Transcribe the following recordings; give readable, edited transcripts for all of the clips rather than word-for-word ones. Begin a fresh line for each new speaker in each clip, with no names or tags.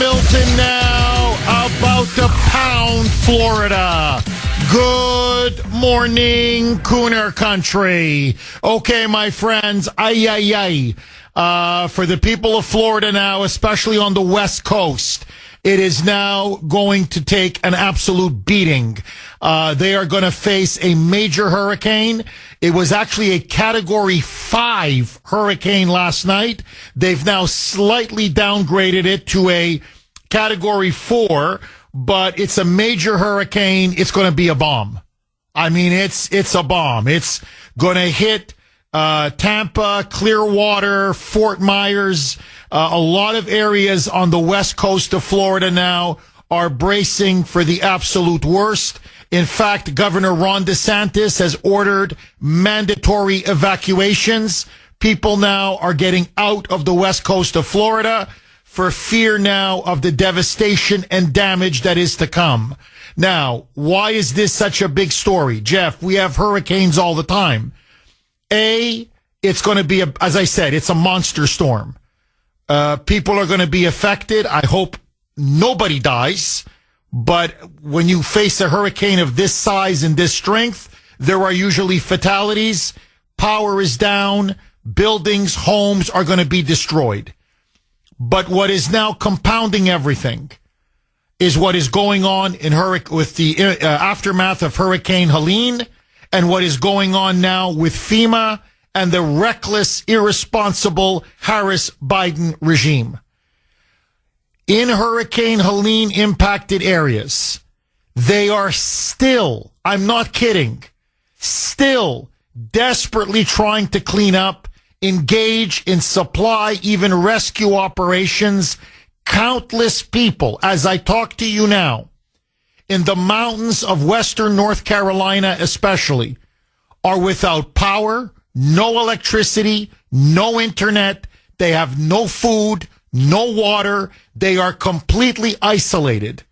Milton now, about to pound Florida. Good morning, Kuhner country. Okay, my friends, for the people of Florida now, especially on the West Coast, it is now going to take an absolute beating. They are going to face a major hurricane. It was actually a Category 5 hurricane last night. They've now slightly downgraded it to a Category 4, but it's a major hurricane. It's going to be a bomb. I mean, it's a bomb. It's going to hit Tampa, Clearwater, Fort Myers. A lot of areas on the west coast of Florida now are bracing for the absolute worst. In fact, Governor Ron DeSantis has ordered mandatory evacuations. People now are getting out of the west coast of Florida for fear now of the devastation and damage that is to come. Now, why is this such a big story? Jeff, we have hurricanes all the time. It's going to be, as I said, it's a monster storm. People are going to be affected. I hope nobody dies. But when you face a hurricane of this size and this strength, there are usually fatalities. Power is down. Buildings, homes are going to be destroyed. But what is now compounding everything is what is going on with the aftermath of Hurricane Helene, and what is going on now with FEMA and the reckless, irresponsible Harris-Biden regime. In Hurricane Helene impacted areas, they are still, I'm not kidding, still desperately trying to clean up, engage in supply, even rescue operations. Countless people, as I talk to you now, in the mountains of western North Carolina especially, are without power, no electricity, no internet. They have no food, no water. They are completely isolated.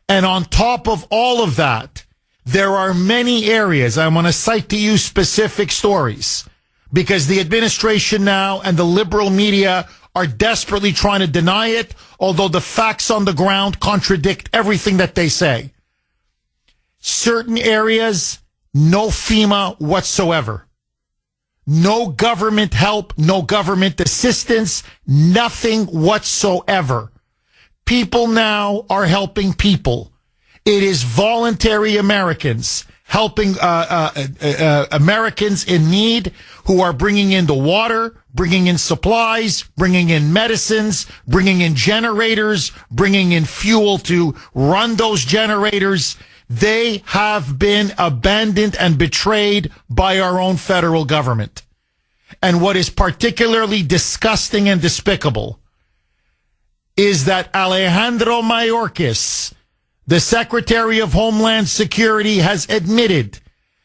And on top of all of that, there are many areas. I want to cite to you specific stories because the administration now and the liberal media are desperately trying to deny it, although the facts on the ground contradict everything that they say. Certain areas, no FEMA whatsoever. No government help, no government assistance, nothing whatsoever. People now are helping people. It is voluntary Americans helping Americans in need who are bringing in the water, bringing in supplies, bringing in medicines, bringing in generators, bringing in fuel to run those generators. They have been abandoned and betrayed by our own federal government. And what is particularly disgusting and despicable is that Alejandro Mayorkas, the Secretary of Homeland Security, has admitted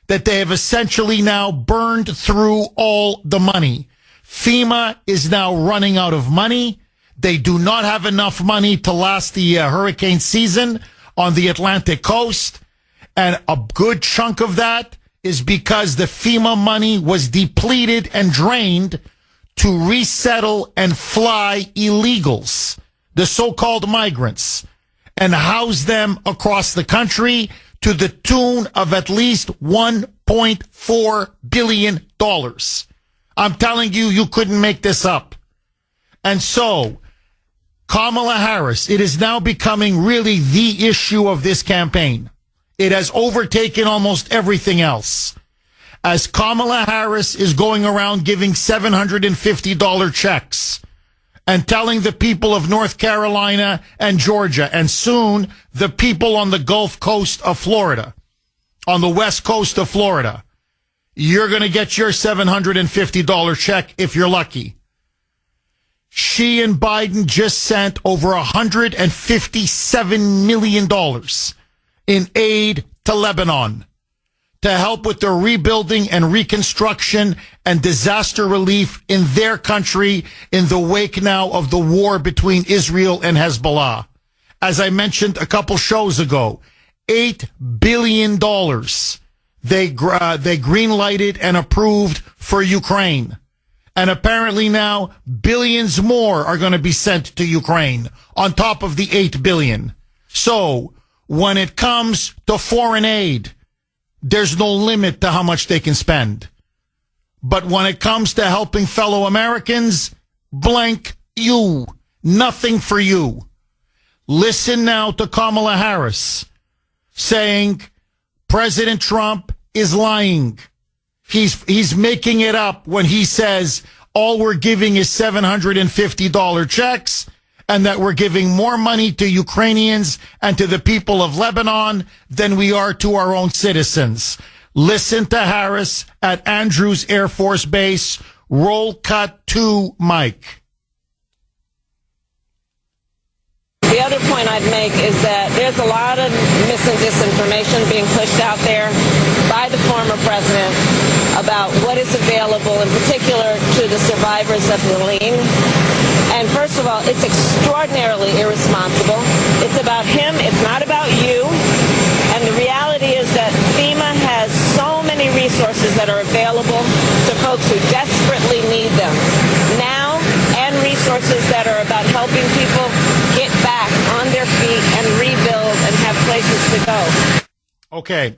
that they have essentially now burned through all the money. FEMA is now running out of money. They do not have enough money to last the hurricane season on the Atlantic coast. And a good chunk of that is because the FEMA money was depleted and drained to resettle and fly illegals, the so-called migrants, and house them across the country to the tune of at least $1.4 billion. I'm telling you, you couldn't make this up. And so, Kamala Harris, it is now becoming really the issue of this campaign. It has overtaken almost everything else. As Kamala Harris is going around giving $750 checks and telling the people of North Carolina and Georgia, and soon the people on the Gulf Coast of Florida, on the West Coast of Florida, you're going to get your $750 check if you're lucky. She and Biden just sent over $157 million in aid to Lebanon to help with the rebuilding and reconstruction and disaster relief in their country in the wake now of the war between Israel and Hezbollah. As I mentioned a couple shows ago, $8 billion they green-lighted and approved for Ukraine. And apparently now billions more are going to be sent to Ukraine on top of the 8 billion. So when it comes to foreign aid, there's no limit to how much they can spend. But when it comes to helping fellow Americans, blank you. Nothing for you. Listen now to Kamala Harris saying President Trump is lying. He's making it up when he says all we're giving is $750 checks and that we're giving more money to Ukrainians and to the people of Lebanon than we are to our own citizens. Listen to Harris at Andrews Air Force Base. Roll cut to Mike.
The other point I'd make is that there's a lot of mis and disinformation being pushed out there by the former president about what is available, in particular to the survivors of Helene. And first of all, it's extraordinarily irresponsible. It's about him. It's not about you. And the reality is that FEMA has so many resources that are available to folks who desperately need them now, and resources that are about helping people get back on their feet and rebuild and have places to go.
Okay.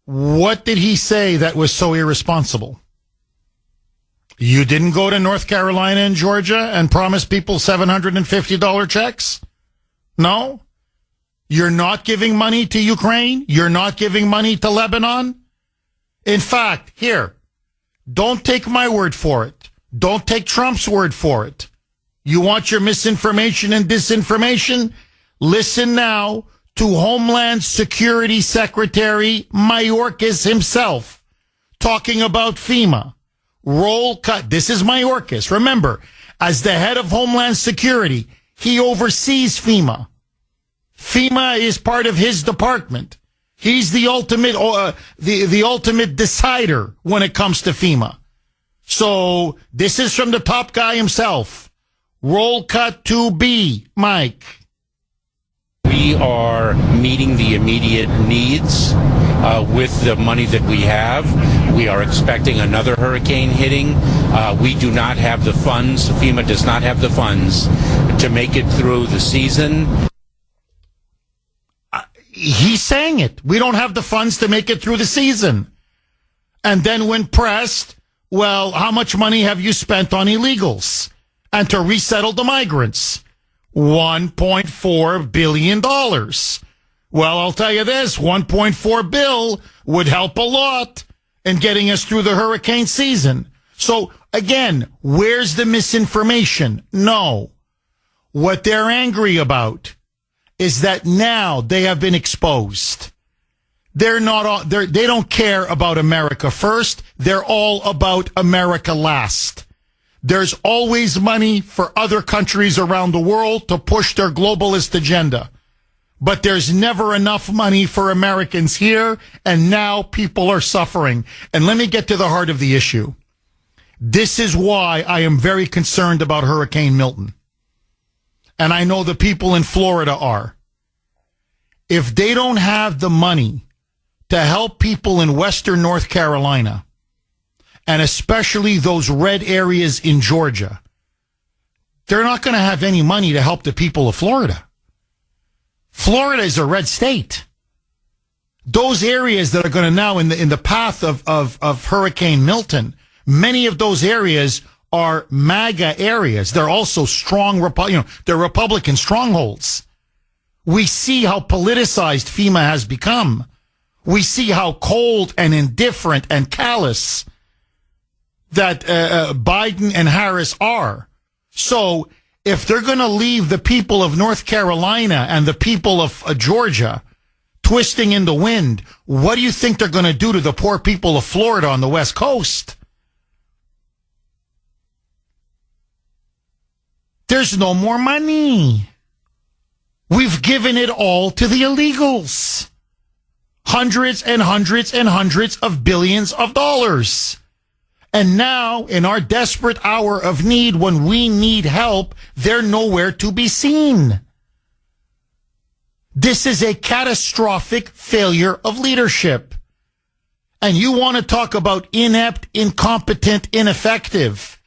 What did he say that was so irresponsible? You didn't go to North Carolina and Georgia and promise people $750 checks? No? You're not giving money to Ukraine? You're not giving money to Lebanon? In fact, here, don't take my word for it. Don't take Trump's word for it. You want your misinformation and disinformation? Listen now to Homeland Security Secretary Mayorkas himself talking about FEMA. Roll cut. This is Mayorkas. Remember, as the head of Homeland Security, he oversees FEMA. FEMA is part of his department. He's the ultimate, the ultimate decider when it comes to FEMA. So this is from the top guy himself. Roll cut to B, Mike.
We are meeting the immediate needs with the money that we have. We are expecting another hurricane hitting. We do not have the funds. FEMA does not have the funds to make it through the season.
He's saying it. We don't have the funds to make it through the season. And then when pressed, well, how much money have you spent on illegals and to resettle the migrants? $1.4 billion. Well, I'll tell you this, 1.4 bill would help a lot in getting us through the hurricane season. So again, where's the misinformation? No. What they're angry about is that now they have been exposed. They don't care about America first. They're all about America last. There's always money for other countries around the world to push their globalist agenda. But there's never enough money for Americans here, and now people are suffering. And let me get to the heart of the issue. This is why I am very concerned about Hurricane Milton. And I know the people in Florida are. If they don't have the money to help people in Western North Carolina, and especially those red areas in Georgia, they're not going to have any money to help the people of Florida. Florida is a red state. Those areas that are going to now in the path of Hurricane Milton, many of those areas are MAGA areas. They're also strong, they're Republican strongholds. We see how politicized FEMA has become. We see how cold and indifferent and callous that Biden and Harris are. So if they're going to leave the people of North Carolina and the people of Georgia twisting in the wind, what do you think they're going to do to the poor people of Florida on the West Coast? There's no more money. We've given it all to the illegals. Hundreds and hundreds and hundreds of billions of dollars. And now, in our desperate hour of need, when we need help, they're nowhere to be seen. This is a catastrophic failure of leadership. And you want to talk about inept, incompetent, ineffective.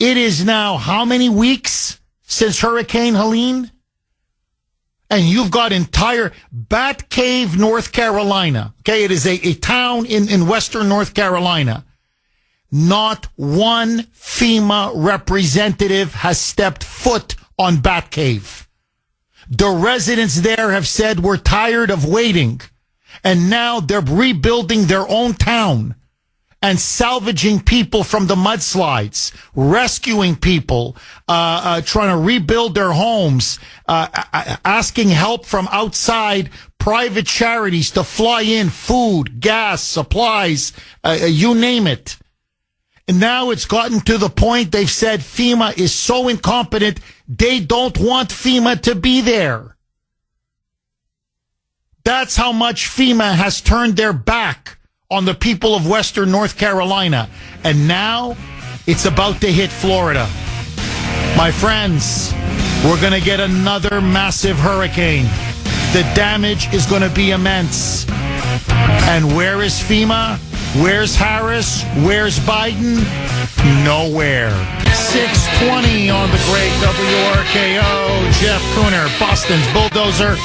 It is now how many weeks since Hurricane Helene? And you've got entire Bat Cave, North Carolina. Okay, it is a town in western North Carolina. Not one FEMA representative has stepped foot on Bat Cave. The residents there have said we're tired of waiting. And now they're rebuilding their own town and salvaging people from the mudslides, rescuing people, trying to rebuild their homes, asking help from outside private charities to fly in food, gas, supplies, you name it. And now it's gotten to the point they've said FEMA is so incompetent, they don't want FEMA to be there. That's how much FEMA has turned their back on the people of western North Carolina. And now it's about to hit Florida. My friends, we're going to get another massive hurricane. The damage is going to be immense. And where is FEMA? Where's Harris? Where's Biden? Nowhere. 620 on the great WRKO. Jeff Kuhner, Boston's Bulldozer.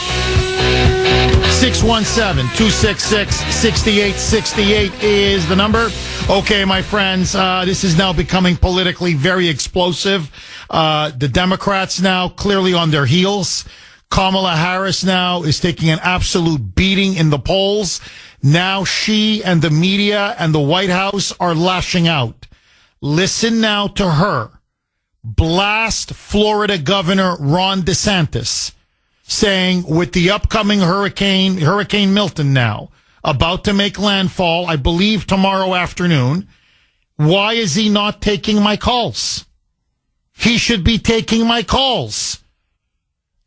617-266-6868 is the number. Okay, my friends, this is now becoming politically very explosive. The Democrats now clearly on their heels. Kamala Harris now is taking an absolute beating in the polls. Now she and the media and the White House are lashing out. Listen now to her. Blast Florida Governor Ron DeSantis, saying with the upcoming Hurricane Milton now, about to make landfall, I believe tomorrow afternoon, why is he not taking my calls? He should be taking my calls.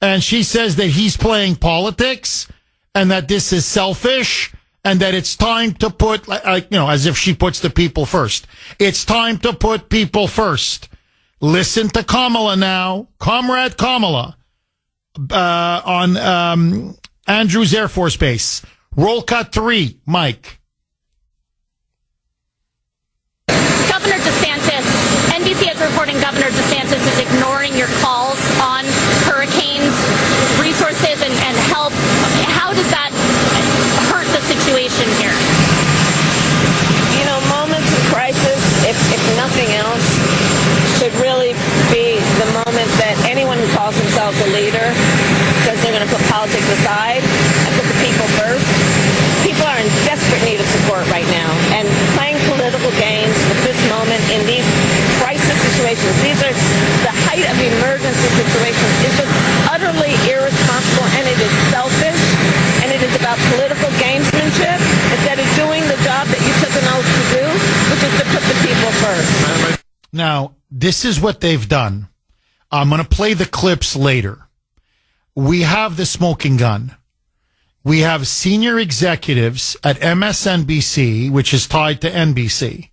And she says that he's playing politics and that this is selfish and that it's time to put, as if she puts the people first. It's time to put people first. Listen to Kamala now, Comrade Kamala. On Andrews Air Force Base. Roll cut 3, Mike.
Governor DeSantis, NBC is reporting Governor DeSantis is ignoring your calls on hurricanes, resources, and help. How does that hurt the situation here?
You know, moments of crisis, if nothing else, should really be the moment that anyone who calls themselves a leader says they're going to put politics aside and put the people first. People are in desperate need of support right now, and playing political games at this moment in these crisis situations, these are the height of emergency situations, is just utterly irresponsible, and it is selfish, and it is about political gamesmanship instead of doing the job that you took an oath to do, which is to put the people first.
Now, this is what they've done. I'm going to play the clips later. We have the smoking gun. We have senior executives at MSNBC, which is tied to NBC,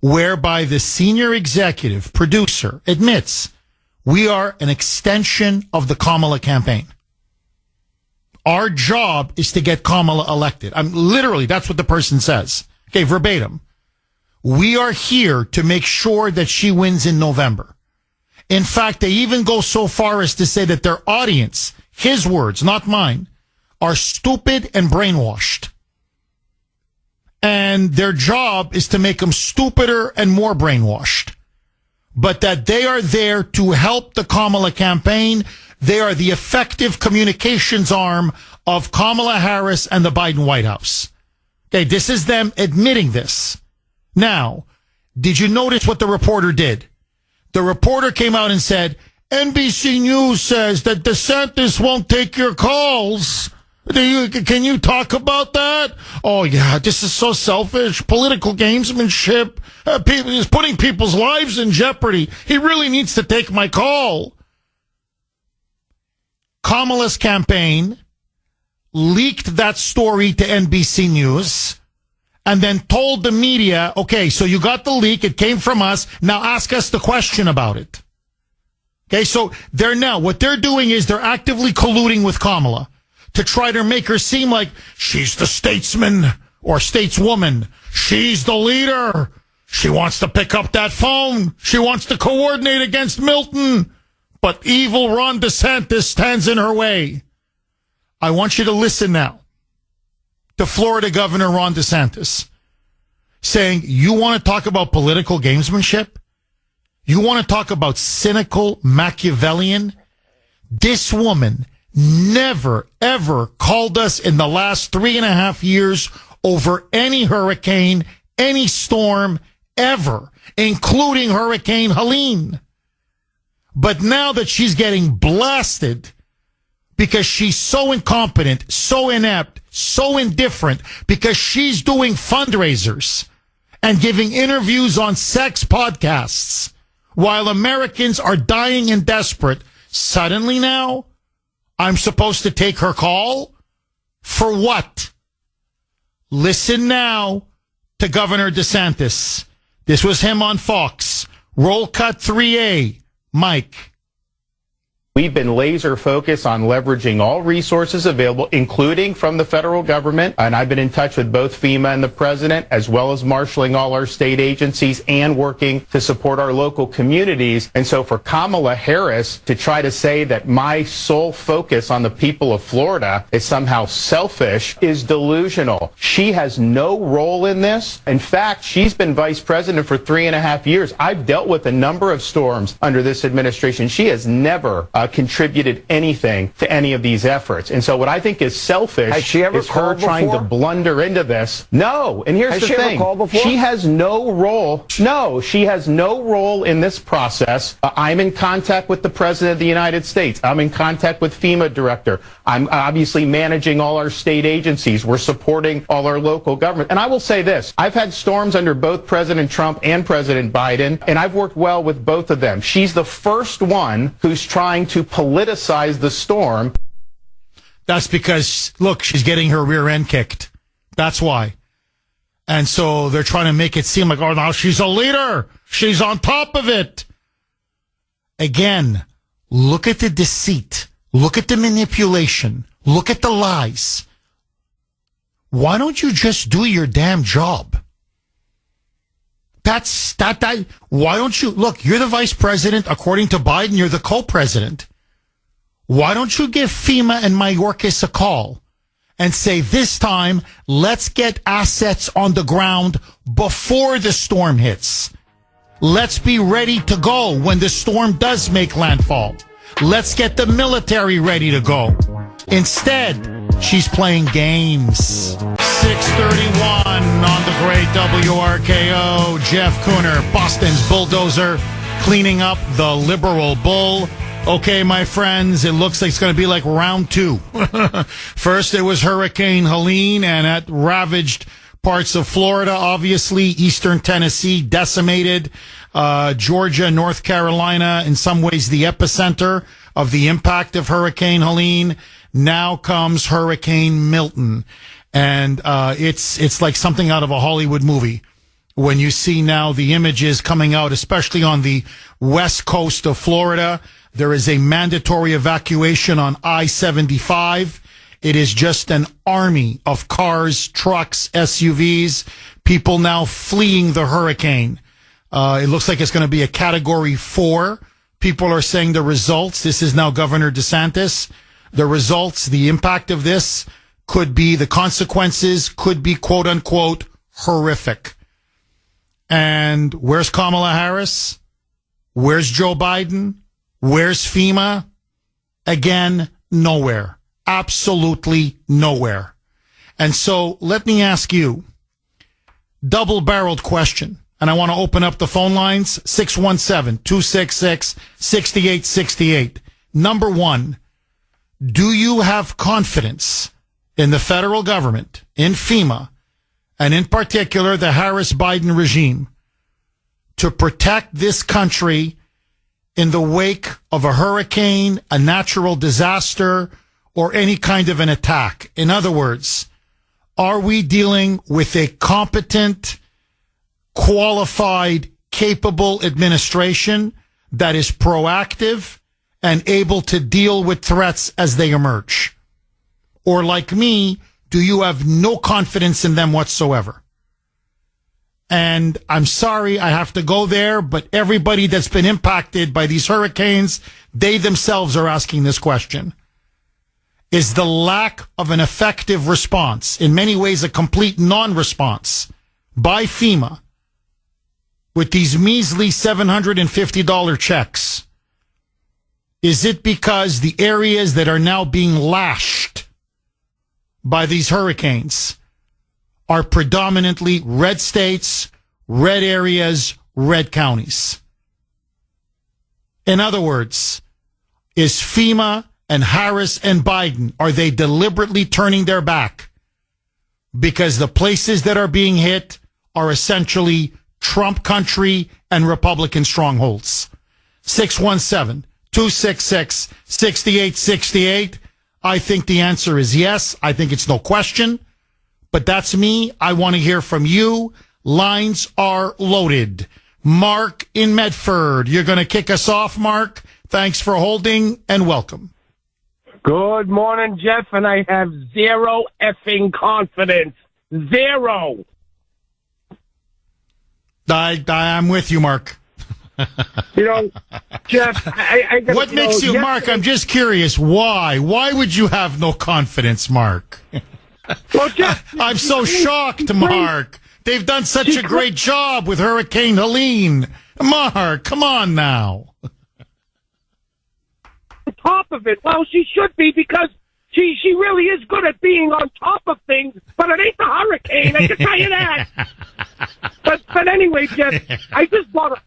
whereby the senior executive producer admits we are an extension of the Kamala campaign. Our job is to get Kamala elected. Literally, that's what the person says. Okay, verbatim. We are here to make sure that she wins in November. In fact, they even go so far as to say that their audience, his words, not mine, are stupid and brainwashed. And their job is to make them stupider and more brainwashed. But that they are there to help the Kamala campaign. They are the effective communications arm of Kamala Harris and the Biden White House. Okay, this is them admitting this. Now, did you notice what the reporter did? The reporter came out and said, NBC News says that DeSantis won't take your calls. Can you talk about that? Oh, yeah, this is so selfish. Political gamesmanship. He's putting people's lives in jeopardy. He really needs to take my call. Kamala's campaign leaked that story to NBC News and then told the media, okay, so you got the leak. It came from us. Now ask us the question about it. Okay, so what they're doing is they're actively colluding with Kamala to try to make her seem like she's the statesman or stateswoman. She's the leader. She wants to pick up that phone. She wants to coordinate against Milton. But evil Ron DeSantis stands in her way. I want you to listen now to Florida Governor Ron DeSantis saying, you want to talk about political gamesmanship? You want to talk about cynical Machiavellian? This woman never, ever called us in the last 3.5 years over any hurricane, any storm, ever, including Hurricane Helene. But now that she's getting blasted because she's so incompetent, so inept, so indifferent, because she's doing fundraisers and giving interviews on sex podcasts while Americans are dying and desperate, suddenly now I'm supposed to take her call? For what? Listen now to Governor DeSantis. This was him on Fox. Roll cut 3A. Mike.
We've been laser focused on leveraging all resources available, including from the federal government. And I've been in touch with both FEMA and the president, as well as marshaling all our state agencies and working to support our local communities. And so for Kamala Harris to try to say that my sole focus on the people of Florida is somehow selfish is delusional. She has no role in this. In fact, she's been vice president for 3.5 years. I've dealt with a number of storms under this administration. She has never contributed anything to any of these efforts. And so what I think is selfish is her trying to blunder into this. No. And here's the thing. She has no role. No, she has no role in this process. I'm in contact with the President of the United States. I'm in contact with FEMA director. I'm obviously managing all our state agencies. We're supporting all our local government. And I will say this. I've had storms under both President Trump and President Biden, and I've worked well with both of them. She's the first one who's trying to politicize the storm.
That's because, look, she's getting her rear end kicked. That's why. And so they're trying to make it seem like, oh, now she's a leader. She's on top of it. Again, look at the deceit. Look at the manipulation. Look at the lies. Why don't you just do your damn job? Why don't you, look, you're the vice president. According to Biden, you're the co-president. Why don't you give FEMA and Mayorkas a call and say, this time, let's get assets on the ground before the storm hits. Let's be ready to go when the storm does make landfall. Let's get the military ready to go. Instead, she's playing games. 6:31 on the great WRKO. Jeff Kuhner, Boston's bulldozer, cleaning up the liberal bull. Okay, my friends, it looks like it's going to be like round 2. First, it was Hurricane Helene, and that ravaged parts of Florida, obviously, eastern Tennessee, decimated. Georgia, North Carolina, in some ways the epicenter of the impact of Hurricane Helene. Now comes Hurricane Milton. And it's like something out of a Hollywood movie when you see now the images coming out, especially on the west coast of Florida. There is a mandatory evacuation on I-75. It is just an army of cars, trucks, SUVs, people now fleeing the hurricane. It looks like it's going to be a Category 4. People are saying the results. This is now Governor DeSantis. The results, the impact of this could be, the consequences could be, quote unquote, horrific. And where's Kamala Harris? Where's Joe Biden? Where's FEMA? Again, nowhere. Absolutely nowhere. And so let me ask you, double-barreled question. And I want to open up the phone lines, 617-266-6868. Number one, do you have confidence in the federal government, in FEMA, and in particular the Harris-Biden regime, to protect this country in the wake of a hurricane, a natural disaster, or any kind of an attack? In other words, are we dealing with a competent, qualified, capable administration that is proactive and able to deal with threats as they emerge? Or like me, do you have no confidence in them whatsoever? And I'm sorry I have to go there, but everybody that's been impacted by these hurricanes, they themselves are asking this question. Is the lack of an effective response, in many ways a complete non-response, by FEMA with these measly $750 checks, is it because the areas that are now being lashed by these hurricanes are predominantly red states, red areas, red counties? In other words, is FEMA and Harris and Biden, are they deliberately turning their back because the places that are being hit are essentially Trump country and Republican strongholds? 617-266-6868. I think the answer is yes. I think it's no question. But that's me. I want to hear from you. Lines are loaded. Mark in Medford. You're going to kick us off, Mark. Thanks for holding and welcome.
Good morning, Jeff, and I have zero effing confidence. Zero.
I'm with you, Mark.
You know, Jeff, I gotta
what makes you, Mark, I'm just curious, why? Why would you have no confidence, Mark?
Well, Jeff,
I'm so shocked, Mark. They've done such a great job with Hurricane Helene. Mark, come on now.
On top of it, well, she should be, because she really is good at being on top of things, but it ain't the hurricane, I can tell you that. But anyway, Jeff, I just bought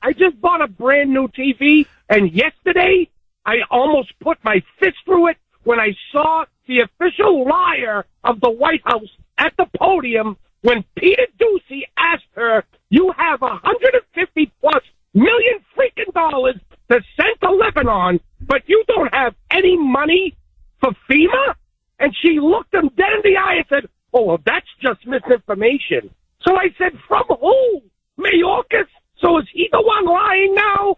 a brand new TV, and yesterday I almost put my fist through it when I saw the official liar of the White House at the podium when Peter Doocy asked her, "You have 150 plus million freaking dollars to send to Lebanon, but you don't have any money for FEMA?" And she looked him dead in the eye and said, "Oh, well, that's just misinformation." So I said, "From who? Mayorkas? So is he the one lying now?"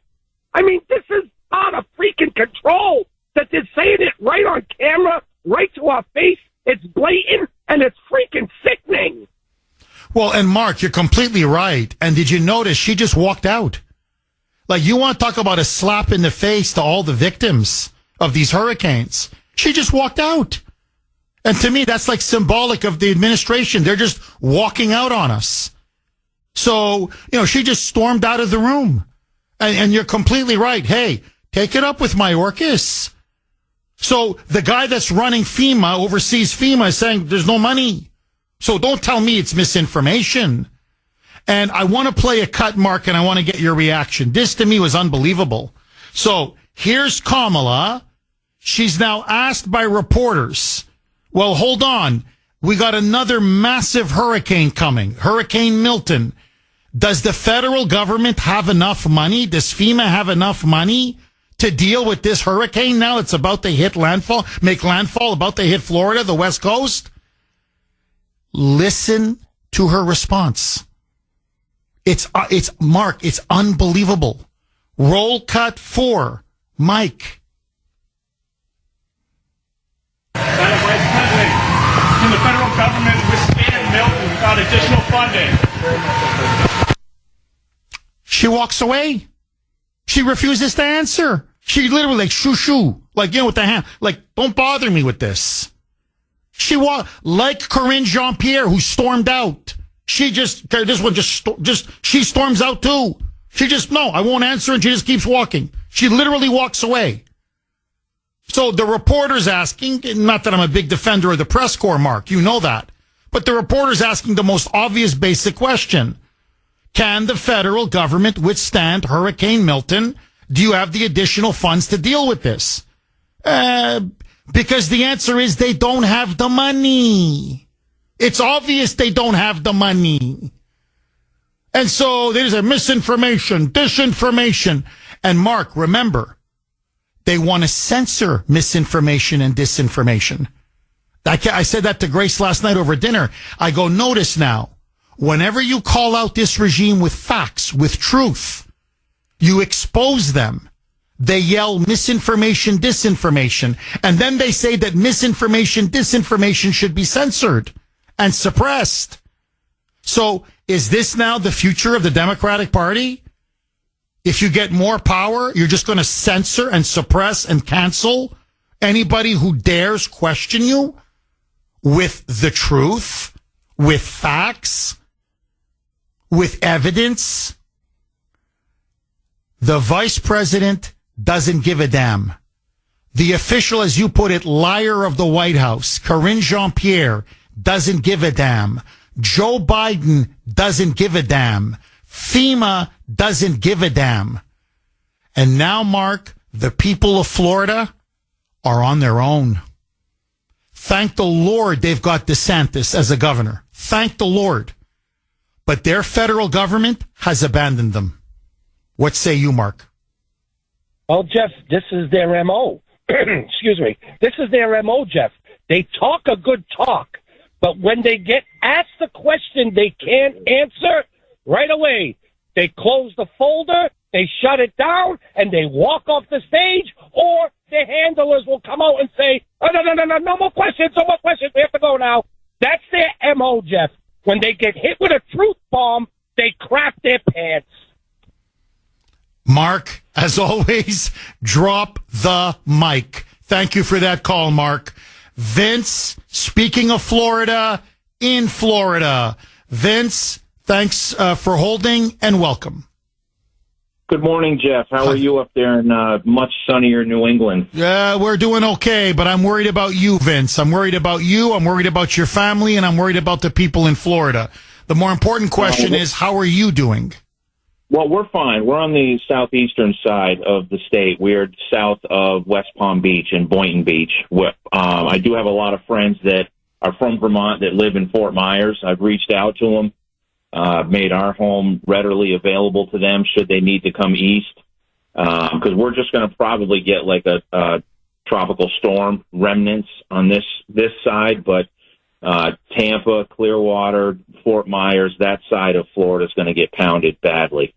I mean, this is out of freaking control that they're saying it right on camera, right to our face. It's blatant, and it's freaking sickening.
Well, and Mark, you're completely right. And did you notice she just walked out? Like, you want to talk about a slap in the face to all the victims of these hurricanes. She just walked out. And to me, that's like symbolic of the administration. They're just walking out on us. So, she just stormed out of the room. And you're completely right. Hey, take it up with Mayorkas. So the guy that's running FEMA, oversees FEMA, is saying there's no money. So don't tell me it's misinformation. And I want to play a cut, Mark, and I want to get your reaction. This to me was unbelievable. So here's Kamala. She's now asked by reporters, well, hold on. We got another massive hurricane coming, Hurricane Milton. Does the federal government have enough money? Does FEMA have enough money to deal with this hurricane now? It's about to make landfall, about to hit Florida, the West Coast. Listen to her response. It's Mark, it's unbelievable. Roll cut 4, Mike.
Madam Vice President, can the federal government withstand Milton without additional funding?
She walks away. She refuses to answer. She literally like shoo, like, with the hand, like, don't bother me with this. She like Corinne Jean-Pierre, who stormed out. She she storms out too. She just, no, I won't answer, and she just keeps walking. She literally walks away. So the reporter's asking, not that I'm a big defender of the press corps, Mark, you know that, but the reporter's asking the most obvious basic question. Can the federal government withstand Hurricane Milton? Do you have the additional funds to deal with this? Because the answer is they don't have the money. It's obvious they don't have the money. And so there's a misinformation, disinformation. And Mark, remember, they want to censor misinformation and disinformation. I said that to Grace last night over dinner. I go, notice now, whenever you call out this regime with facts, with truth, you expose them. They yell misinformation, disinformation, and then they say that misinformation, disinformation should be censored and suppressed. So Is this now the future of the Democratic Party? If you get more power, you're just going to censor and suppress and cancel anybody who dares question you with the truth, with facts, with evidence. The vice president doesn't give a damn. The official, as you put it, liar of the White House, Karine Jean-Pierre, doesn't give a damn. Joe Biden doesn't give a damn. FEMA doesn't give a damn. And now, Mark, the people of Florida are on their own. Thank the Lord they've got DeSantis as a governor. Thank the Lord. But their federal government has abandoned them. What say you, Mark?
Well, Jeff, this is their M.O. Excuse me. This is their M.O., Jeff. They talk a good talk, but when they get asked the question they can't answer, right away, they close the folder, they shut it down, and they walk off the stage, or their handlers will come out and say, oh, no more questions, no more questions, we have to go now. That's their M.O., Jeff. When they get hit with a truth bomb, they crap their pants.
Mark, as always, drop the mic. Thank you for that call, Mark. Vince, speaking of Florida, in Florida. Vince, thanks for holding and welcome.
Good morning, Jeff. How are you up there in much sunnier New England?
We're doing okay, but I'm worried about you, Vince. I'm worried about you. I'm worried about your family, and I'm worried about the people in Florida. The more important question is, how are you doing?
Well, we're fine. We're on the southeastern side of the state. We're south of West Palm Beach and Boynton Beach. I do have a lot of friends that are from Vermont that live in Fort Myers. I've reached out to them. Made our home readily available to them should they need to come east, because we're just going to probably get like a tropical storm remnants on this side, but Tampa, Clearwater, Fort Myers, that side of Florida is going to get pounded badly.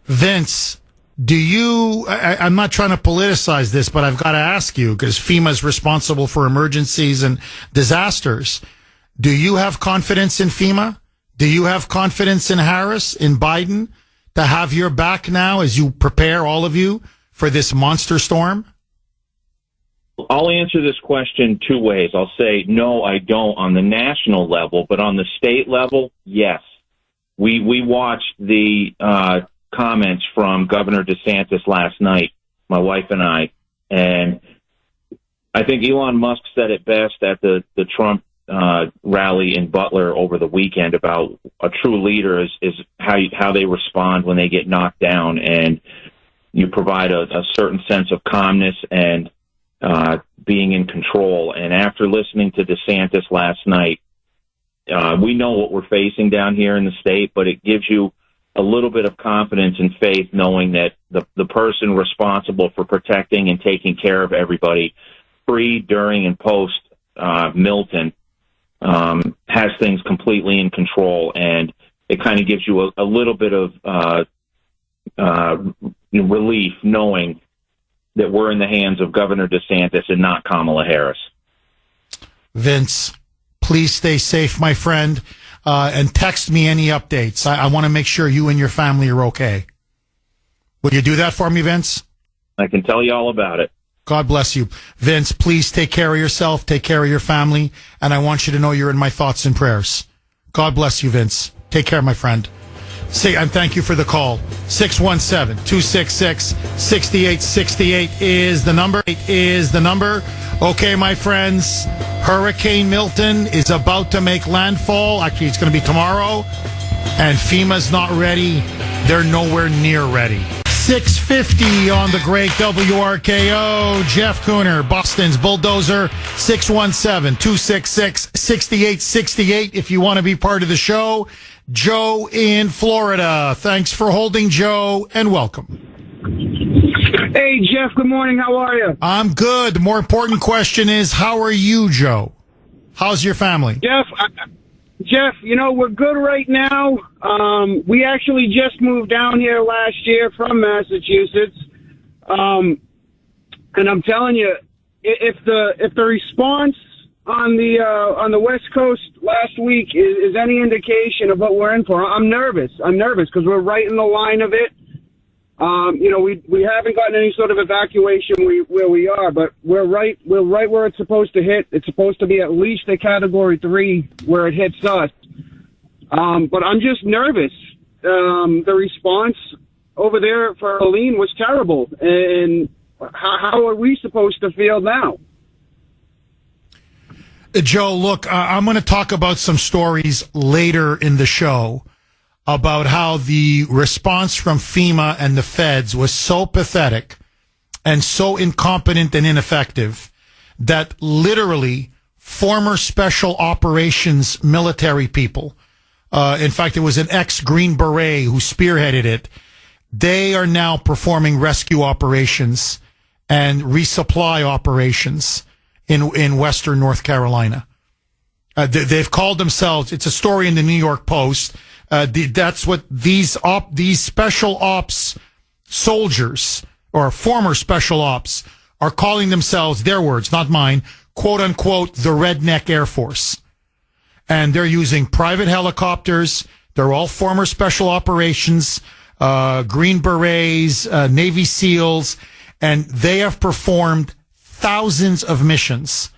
Vince, do you, I'm not trying to politicize this, but I've got to ask you, because FEMA is responsible for emergencies and disasters. Do you have confidence in FEMA? Do you have confidence in Harris, in Biden, to have your back now as you prepare, all of you, for this monster storm?
I'll answer this question two ways. I'll say, no, I don't on the national level, but on the state level, yes. We watched the comments from Governor DeSantis last night, my wife and and I think Elon Musk said it best at the Trump rally in Butler over the weekend about a true leader is how they respond when they get knocked down, and you provide a certain sense of calmness and being in control. And after listening to DeSantis last night, we know what we're facing down here in the state, but it gives you a little bit of confidence and faith knowing that the person responsible for protecting and taking care of everybody pre, during, and post Milton has things completely in control, and it kind of gives you a little bit of relief knowing that we're in the hands of Governor DeSantis and not Kamala Harris.
Vince, please stay safe, my friend, and text me any updates. I want to make sure you and your family are okay. Will you do that for me, Vince?
I can tell you all about it.
God bless you. Vince, please take care of yourself, take care of your family, and I want you to know you're in my thoughts and prayers. God bless you, Vince. Take care, my friend. And thank you for the call. 617-266-6868 is the number. Okay, my friends, Hurricane Milton is about to make landfall. Actually, it's going to be tomorrow, and FEMA's not ready. They're nowhere near ready. 650 on the great WRKO. Jeff Kuhner, Boston's Bulldozer. 617-266-6868 if you want to be part of the show. Joe in Florida. Thanks for holding, Joe, and welcome.
Hey, Jeff. Good morning. How are you?
I'm good. The more important question is, how are you, Joe? How's your family?
Jeff, we're good right now. We actually just moved down here last year from Massachusetts. And I'm telling you, if the response on the West Coast last week is any indication of what we're in for. I'm nervous because we're right in the line of it. We haven't gotten any sort of evacuation where we are, but we're right where it's supposed to hit. It's supposed to be at least a Category 3 where it hits us. But I'm just nervous. The response over there for Helene was terrible, and how are we supposed to feel now?
Joe, look, I'm going to talk about some stories later in the show about how the response from FEMA and the feds was so pathetic and so incompetent and ineffective that literally former special operations military people, in fact, it was an ex-Green Beret who spearheaded it, they are now performing rescue operations and resupply operations in Western North Carolina. They've called themselves, it's a story in the New York Post, that's what these special ops soldiers or former special ops are calling themselves, their words, not mine, quote unquote, the Redneck Air Force. And they're using private helicopters. They're all former special operations, Green Berets, Navy SEALs, and they have performed thousands of missions.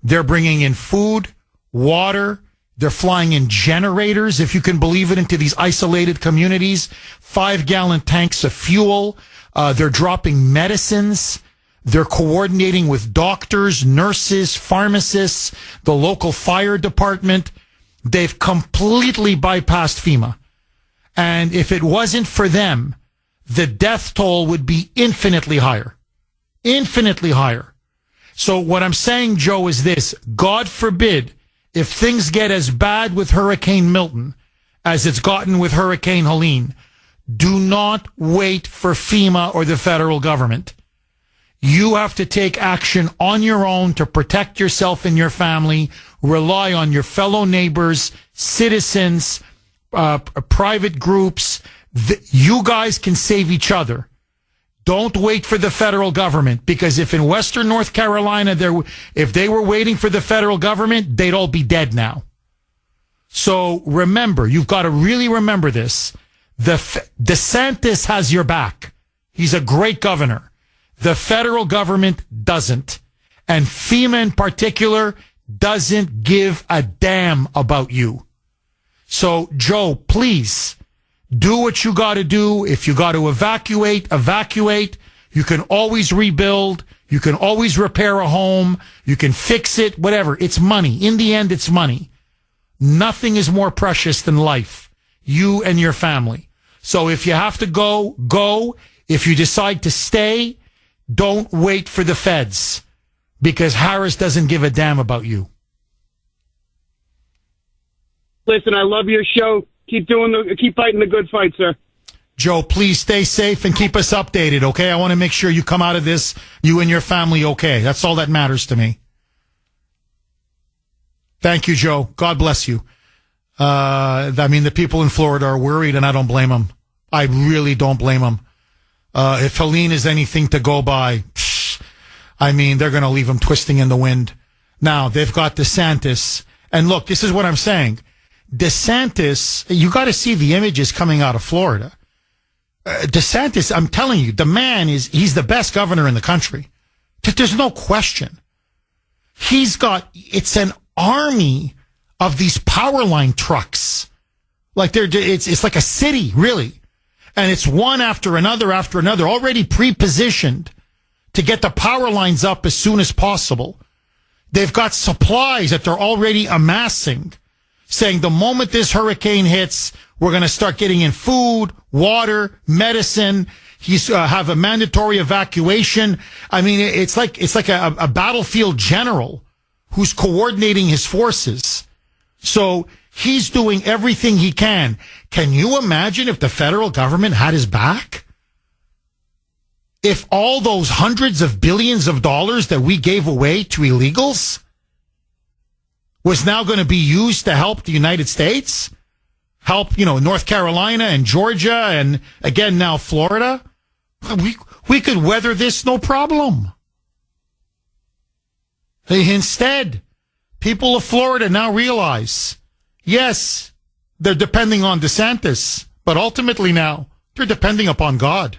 They're bringing in food, water. They're flying in generators, if you can believe it, into these isolated communities, 5-gallon tanks of fuel. They're dropping medicines. They're coordinating with doctors, nurses, pharmacists, the local fire department. They've completely bypassed FEMA. And if it wasn't for them, the death toll would be infinitely higher. Infinitely higher. So what I'm saying, Joe, is this. God forbid, if things get as bad with Hurricane Milton as it's gotten with Hurricane Helene, do not wait for FEMA or the federal government. You have to take action on your own to protect yourself and your family. Rely on your fellow neighbors, citizens, private groups. You guys can save each other. Don't wait for the federal government, because if in Western North Carolina, if they were waiting for the federal government, they'd all be dead now. So remember, you've got to really remember this. DeSantis has your back. He's a great governor. The federal government doesn't. And FEMA in particular doesn't give a damn about you. So, Joe, please do what you got to do. If you got to evacuate. You can always rebuild. You can always repair a home. You can fix it, whatever. It's money. In the end, it's money. Nothing is more precious than life. You and your family. So if you have to go, go. If you decide to stay, don't wait for the feds, because Harris doesn't give a damn about you.
Listen, I love your show. Keep fighting the good fight, sir.
Joe, please stay safe and keep us updated, okay? I want to make sure you come out of this, you and your family, okay? That's all that matters to me. Thank you, Joe. God bless you. The people in Florida are worried, and I don't blame them. I really don't blame them. If Helene is anything to go by, they're going to leave them twisting in the wind. Now, they've got DeSantis. And look, this is what I'm saying. DeSantis, you got to see the images coming out of Florida. DeSantis, I'm telling you, the man he's the best governor in the country. There's no question. It's an army of these power line trucks. Like it's like a city, really. And it's one after another, already pre-positioned to get the power lines up as soon as possible. They've got supplies that they're already amassing, saying the moment this hurricane hits, we're going to start getting in food, water, medicine. He's have a mandatory evacuation. It's like a battlefield general who's coordinating his forces. So he's doing everything he can. Can you imagine if the federal government had his back? If all those hundreds of billions of dollars that we gave away to illegals was now going to be used to help the United States, help, North Carolina and Georgia and again now Florida, we could weather this no problem. Instead, People of Florida now realize, yes, they're depending on DeSantis, but ultimately now they're depending upon God.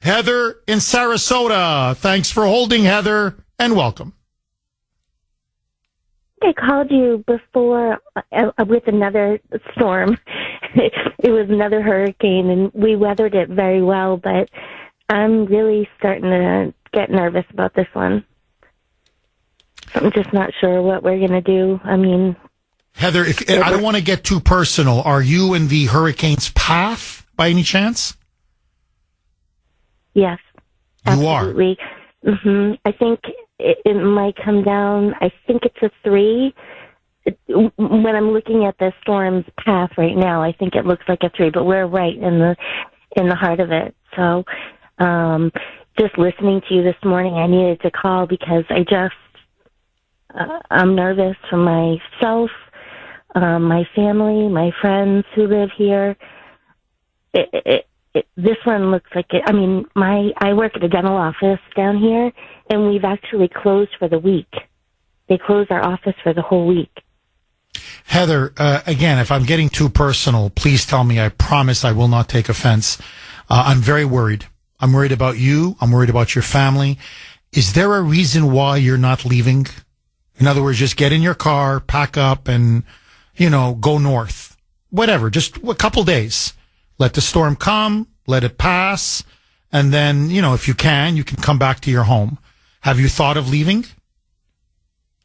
Heather in Sarasota. Thanks for holding, Heather, and welcome.
I called you before with another storm. It was another hurricane, and we weathered it very well, but I'm really starting to get nervous about this one. I'm just not sure what we're going to do. I mean...
Heather, I don't want to get too personal. Are you in the hurricane's path by any chance?
Yes.
You
absolutely. Mm-hmm. I think it might come down. I think it's a 3. When I'm looking at the storm's path right now, I think it looks like a 3, but we're right in the heart of it. So, just listening to you this morning, I needed to call because I'm nervous for myself, my family, my friends who live here. This one looks like it. I mean, I work at a dental office down here, and we've actually closed for the week. They closed our office for the whole week.
Heather, again, if I'm getting too personal, please tell me. I promise I will not take offense. I'm very worried. I'm worried about you. I'm worried about your family. Is there a reason why you're not leaving? In other words, just get in your car, pack up, and, go north. Whatever, just a couple days. Let the storm come, let it pass, and then, if you can come back to your home. Have you thought of leaving?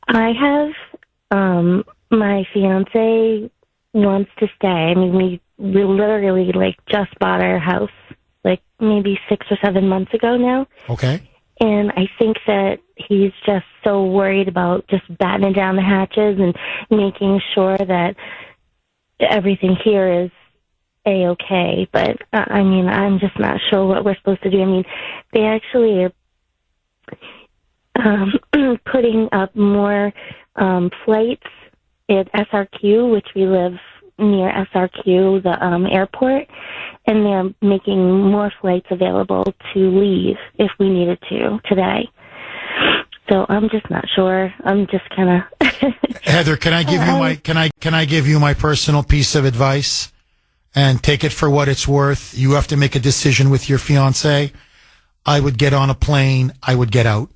I have. My fiance wants to stay. I mean, we literally, just bought our house, maybe 6 or 7 months ago now.
Okay.
And I think that he's just so worried about just battening down the hatches and making sure that everything here is A-okay. But, I'm just not sure what we're supposed to do. I mean, they actually are putting up more flights at SRQ, which we live near SRQ, the airport, and they're making more flights available to leave if we needed to today. So I'm just not sure. I'm just kind of.
Heather, can I give you can I give you my personal piece of advice, and take it for what it's worth? You have to make a decision with your fiance. I would get on a plane. I would get out.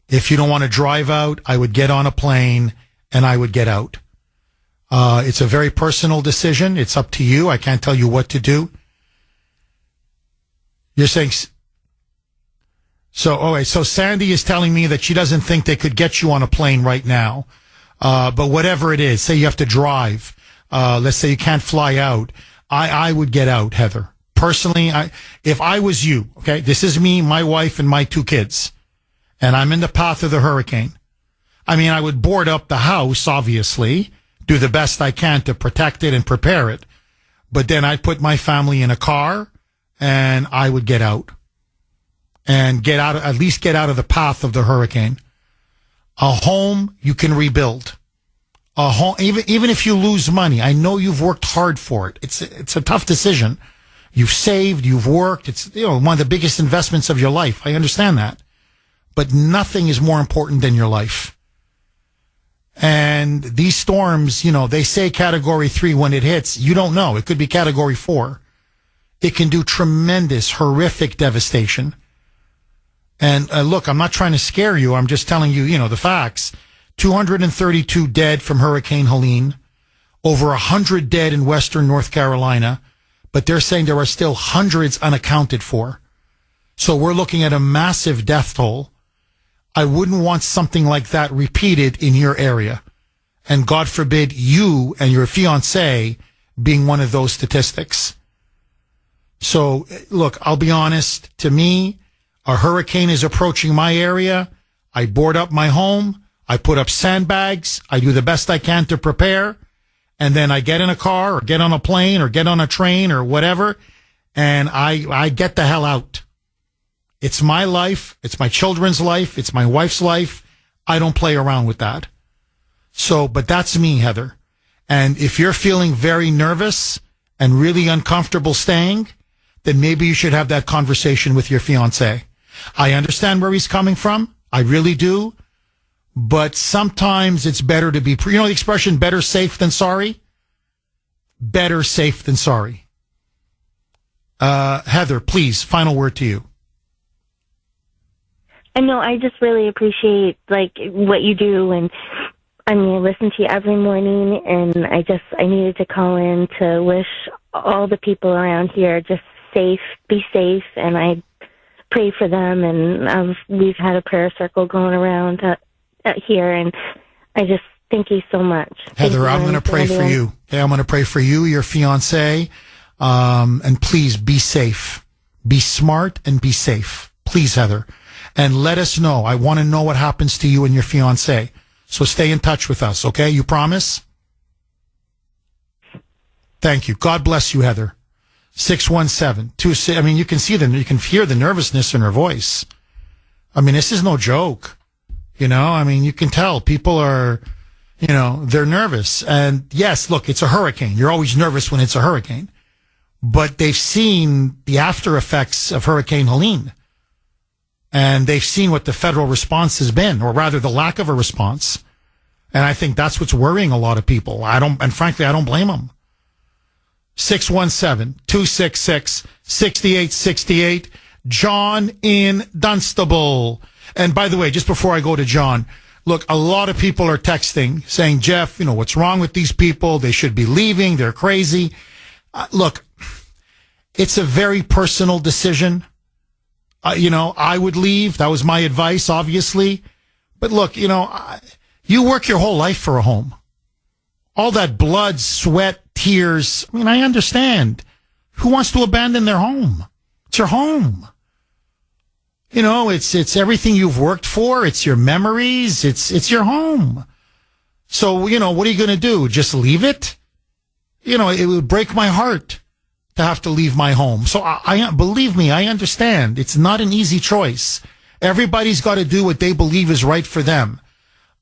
If you don't want to drive out, I would get on a plane and I would get out. It's a very personal decision. It's up to you. I can't tell you what to do. You're saying, so Sandy is telling me that she doesn't think they could get you on a plane right now. But whatever it is, say you have to drive. Let's say you can't fly out. I would get out, Heather. Personally, if I was you, okay, this is me, my wife, and my 2 kids, and I'm in the path of the hurricane. I would board up the house, obviously, do the best I can to protect it and prepare it. But then I'd put my family in a car and I would get out and at least get out of the path of the hurricane. A home you can rebuild. A home, even if you lose money, I know you've worked hard for it. It's a tough decision. You've saved, you've worked. It's, one of the biggest investments of your life. I understand that. But nothing is more important than your life. And these storms, they say category 3 when it hits. You don't know. It could be category 4. It can do tremendous, horrific devastation. And look, I'm not trying to scare you. I'm just telling you, the facts. 232 dead from Hurricane Helene. Over 100 dead in western North Carolina. But they're saying there are still hundreds unaccounted for. So we're looking at a massive death toll. I wouldn't want something like that repeated in your area. And God forbid you and your fiancé being one of those statistics. So, look, I'll be honest. To me, a hurricane is approaching my area. I board up my home. I put up sandbags. I do the best I can to prepare. And then I get in a car or get on a plane or get on a train or whatever. And I get the hell out. It's my life. It's my children's life. It's my wife's life. I don't play around with that. So, but that's me, Heather. And if you're feeling very nervous and really uncomfortable staying, then maybe you should have that conversation with your fiancé. I understand where he's coming from. I really do. but sometimes it's better to be, you know the expression better safe than sorry? Better safe than sorry. Heather, please, final word to you.
I know, I just really appreciate, what you do, and I listen to you every morning, and I needed to call in to wish all the people around here just be safe, and I pray for them, and we've had a prayer circle going around here, and I just thank you so much.
Heather, I'm going to pray for you. Okay, I'm going to pray for you, your fiancé, and please be safe. Be smart and be safe. Please, Heather. And let us know. I want to know what happens to you and your fiancé. So stay in touch with us, okay? You promise? Thank you. God bless you, Heather. 617-26. You can see you can hear the nervousness in her voice. This is no joke. You can tell people are, they're nervous. And yes, look, it's a hurricane. You're always nervous when it's a hurricane. But they've seen the after effects of Hurricane Helene. And they've seen what the federal response has been, or rather the lack of a response. And I think that's what's worrying a lot of people. Frankly, I don't blame them. 617-266-6868. John in Dunstable. And by the way, just before I go to John, look, a lot of people are texting saying, Jeff, what's wrong with these people? They should be leaving. They're crazy. Look, it's a very personal decision. I would leave. That was my advice, obviously. But look, you work your whole life for a home. All that blood, sweat, tears. I understand. Who wants to abandon their home? It's your home. It's everything you've worked for. It's your memories. It's your home. So, what are you going to do? Just leave it? It would break my heart to have to leave my home. So I believe me, I understand. It's not an easy choice. Everybody's got to do what they believe is right for them.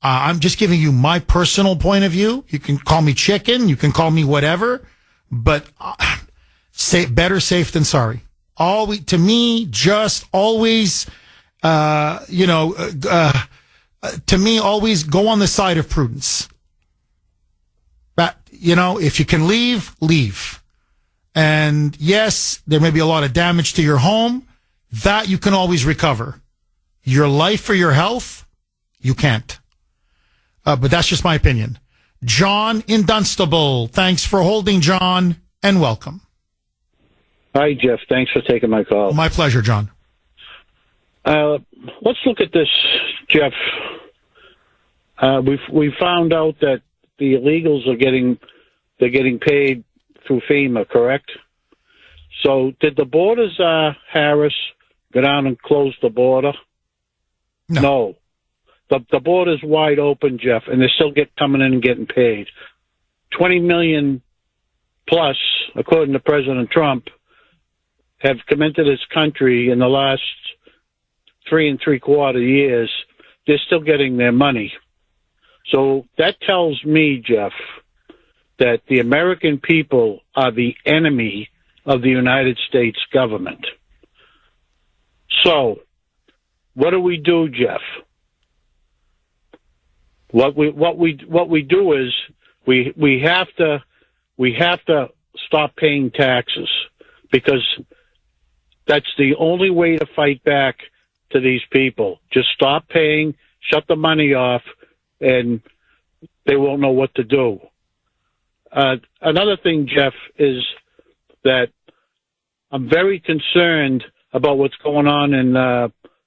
I'm just giving you my personal point of view. You can call me chicken. You can call me whatever, but better safe than sorry. To me, just always, to me, always go on the side of prudence. But, if you can leave, leave. And yes, there may be a lot of damage to your home. That you can always recover. Your life or your health, you can't. But that's just my opinion. John in Dunstable. Thanks for holding, John, and welcome.
Hi, Jeff. Thanks for taking my call.
My pleasure, John.
Let's look at this, Jeff. We found out that the illegals are getting paid through FEMA, correct? So did the borders, Harris, go down and close the border? No. The border's wide open, Jeff, and they still coming in and getting paid. 20 million plus, according to President Trump, have come into this country in the last 3 3/4 years. They're still getting their money. So that tells me, Jeff, that the American people are the enemy of the United States government. So, what do we do, Jeff? What we do is we have to stop paying taxes, because that's the only way to fight back to these people. Just stop paying, shut the money off, and they won't know what to do. Another thing, Jeff, is that I'm very concerned about what's going on in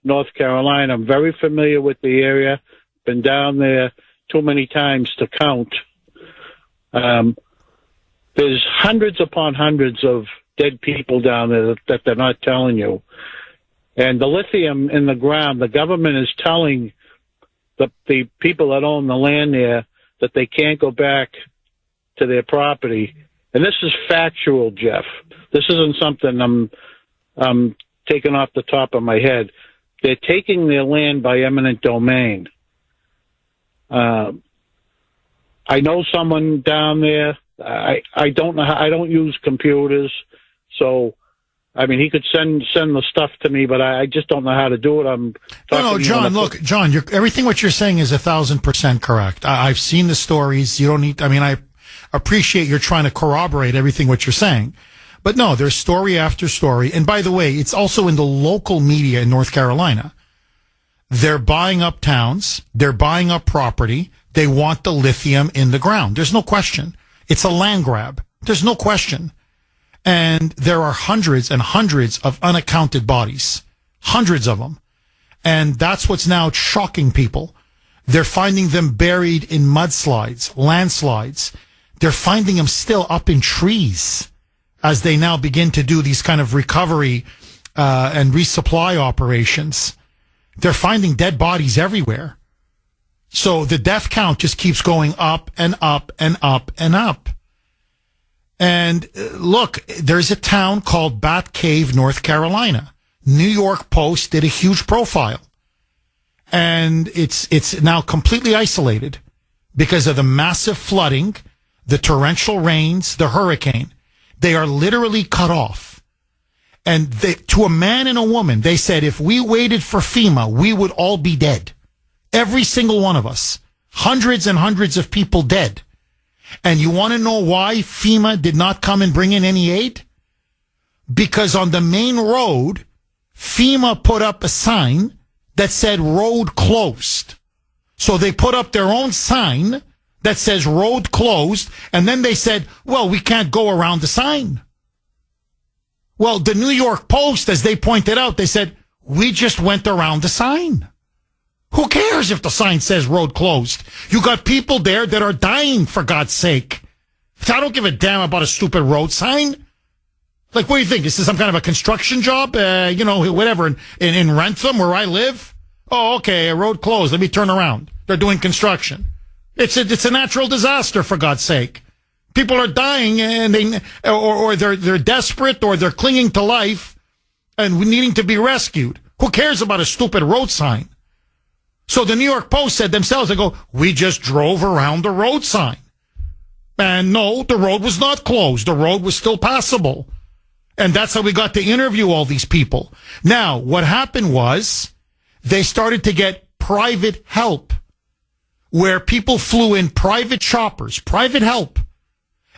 North Carolina. I'm very familiar with the area. Been down there too many times to count. There's hundreds upon hundreds of dead people down there that they're not telling you. And the lithium in the ground, the government is telling the people that own the land there that they can't go back to their property. And this is factual, Jeff. This isn't something I'm taking off the top of my head. They're taking their land by eminent domain. I know someone down there. I don't know. I don't use computers, so I mean, he could send the stuff to me, but I just don't know how to do it. I'm
No, John, look, John, everything what you're saying is 1,000% correct. I've seen the stories. You don't need, I mean, I appreciate you're trying to corroborate everything what you're saying. But no, there's story after story. And by the way, it's also in the local media in North Carolina. They're buying up towns. They're buying up property. They want the lithium in the ground. There's no question. It's a land grab. There's no question. And there are hundreds and hundreds of unaccounted bodies. Hundreds of them. And that's what's now shocking people. They're finding them buried in mudslides, landslides. They're finding them still up in trees as they now begin to do these kind of recovery and resupply operations. They're finding dead bodies everywhere. So the death count just keeps going up and up and up and up. And look, there's a town called Bat Cave, North Carolina. New York Post did a huge profile. And it's now completely isolated because of the massive flooding, the torrential rains, the hurricane. They are literally cut off. And to a man and a woman, they said, if we waited for FEMA, we would all be dead. Every single one of us. Hundreds and hundreds of people dead. And you want to know why FEMA did not come and bring in any aid? Because on the main road, FEMA put up a sign that said road closed. So they put up their own sign that says road closed, and then they said, well, we can't go around the sign. Well, the New York Post, as they pointed out, they said, we just went around the sign. Who cares if the sign says road closed? You got people there that are dying, for God's sake. I don't give a damn about a stupid road sign. Like, what do you think? Is this some kind of a construction job? Whatever, in Rentham, where I live? Oh, okay, a road closed. Let me turn around. They're doing construction. It's a natural disaster, for God's sake. People are dying, and they're desperate, or they're clinging to life and needing to be rescued. Who cares about a stupid road sign? So the New York Post said themselves, they go, we just drove around the road sign. And no, the road was not closed. The road was still passable. And that's how we got to interview all these people. Now, what happened was they started to get private help, where people flew in private choppers, private help,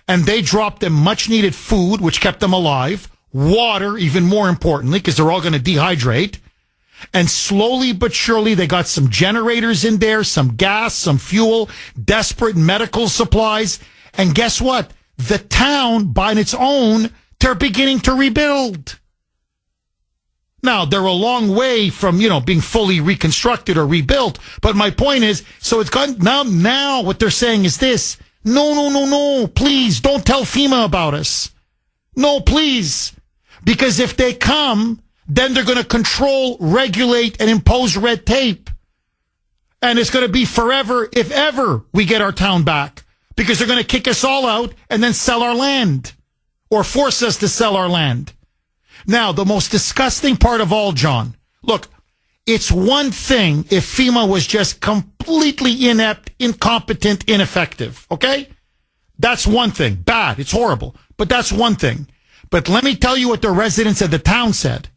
and they dropped them much needed food, which kept them alive, water, even more importantly, because they're all going to dehydrate. And slowly but surely, they got some generators in there, some gas, some fuel, desperate medical supplies. And guess what? The town, by its own, they're beginning to rebuild. Now, they're a long way from, being fully reconstructed or rebuilt. But my point is, so it's gone now what they're saying is this. No, please don't tell FEMA about us. No, please. Because if they come, then they're going to control, regulate, and impose red tape. And it's going to be forever if ever we get our town back. Because they're going to kick us all out and then sell our land. Or force us to sell our land. Now, the most disgusting part of all, John, look, it's one thing if FEMA was just completely inept, incompetent, ineffective, okay? That's one thing. Bad. It's horrible. But that's one thing. But let me tell you what the residents of the town said.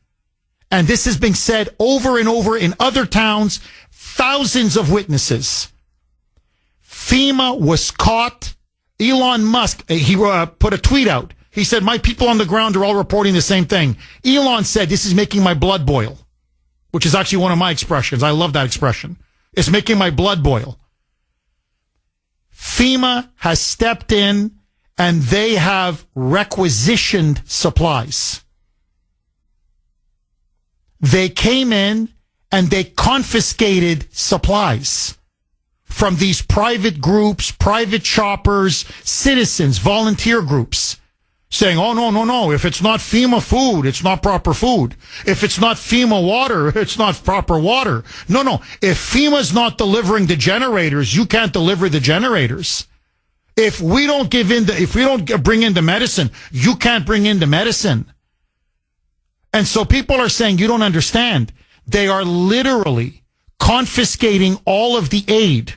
And this has been said over and over in other towns, thousands of witnesses. FEMA was caught. Elon Musk, he put a tweet out. He said, my people on the ground are all reporting the same thing. Elon said, this is making my blood boil, which is actually one of my expressions. I love that expression. It's making my blood boil. FEMA has stepped in and they have requisitioned supplies. They came in and they confiscated supplies from these private groups, private shoppers, citizens, volunteer groups. Saying, oh, no, if it's not FEMA food, it's not proper food. If it's not FEMA water, it's not proper water. No, if FEMA's not delivering the generators, you can't deliver the generators. If we don't bring in the medicine, you can't bring in the medicine. And so people are saying, you don't understand. They are literally confiscating all of the aid,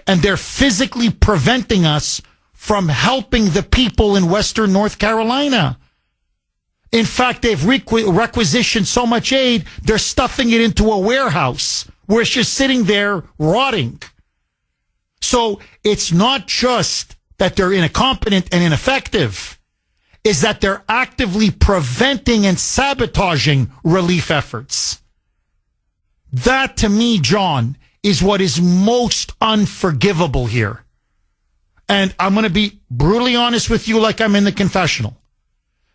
and they're physically preventing us from helping the people in Western North Carolina. In fact, they've requisitioned so much aid, they're stuffing it into a warehouse where it's just sitting there rotting. So it's not just that they're incompetent and ineffective, is that they're actively preventing and sabotaging relief efforts. That, to me, John, is what is most unforgivable here. And I'm going to be brutally honest with you like I'm in the confessional.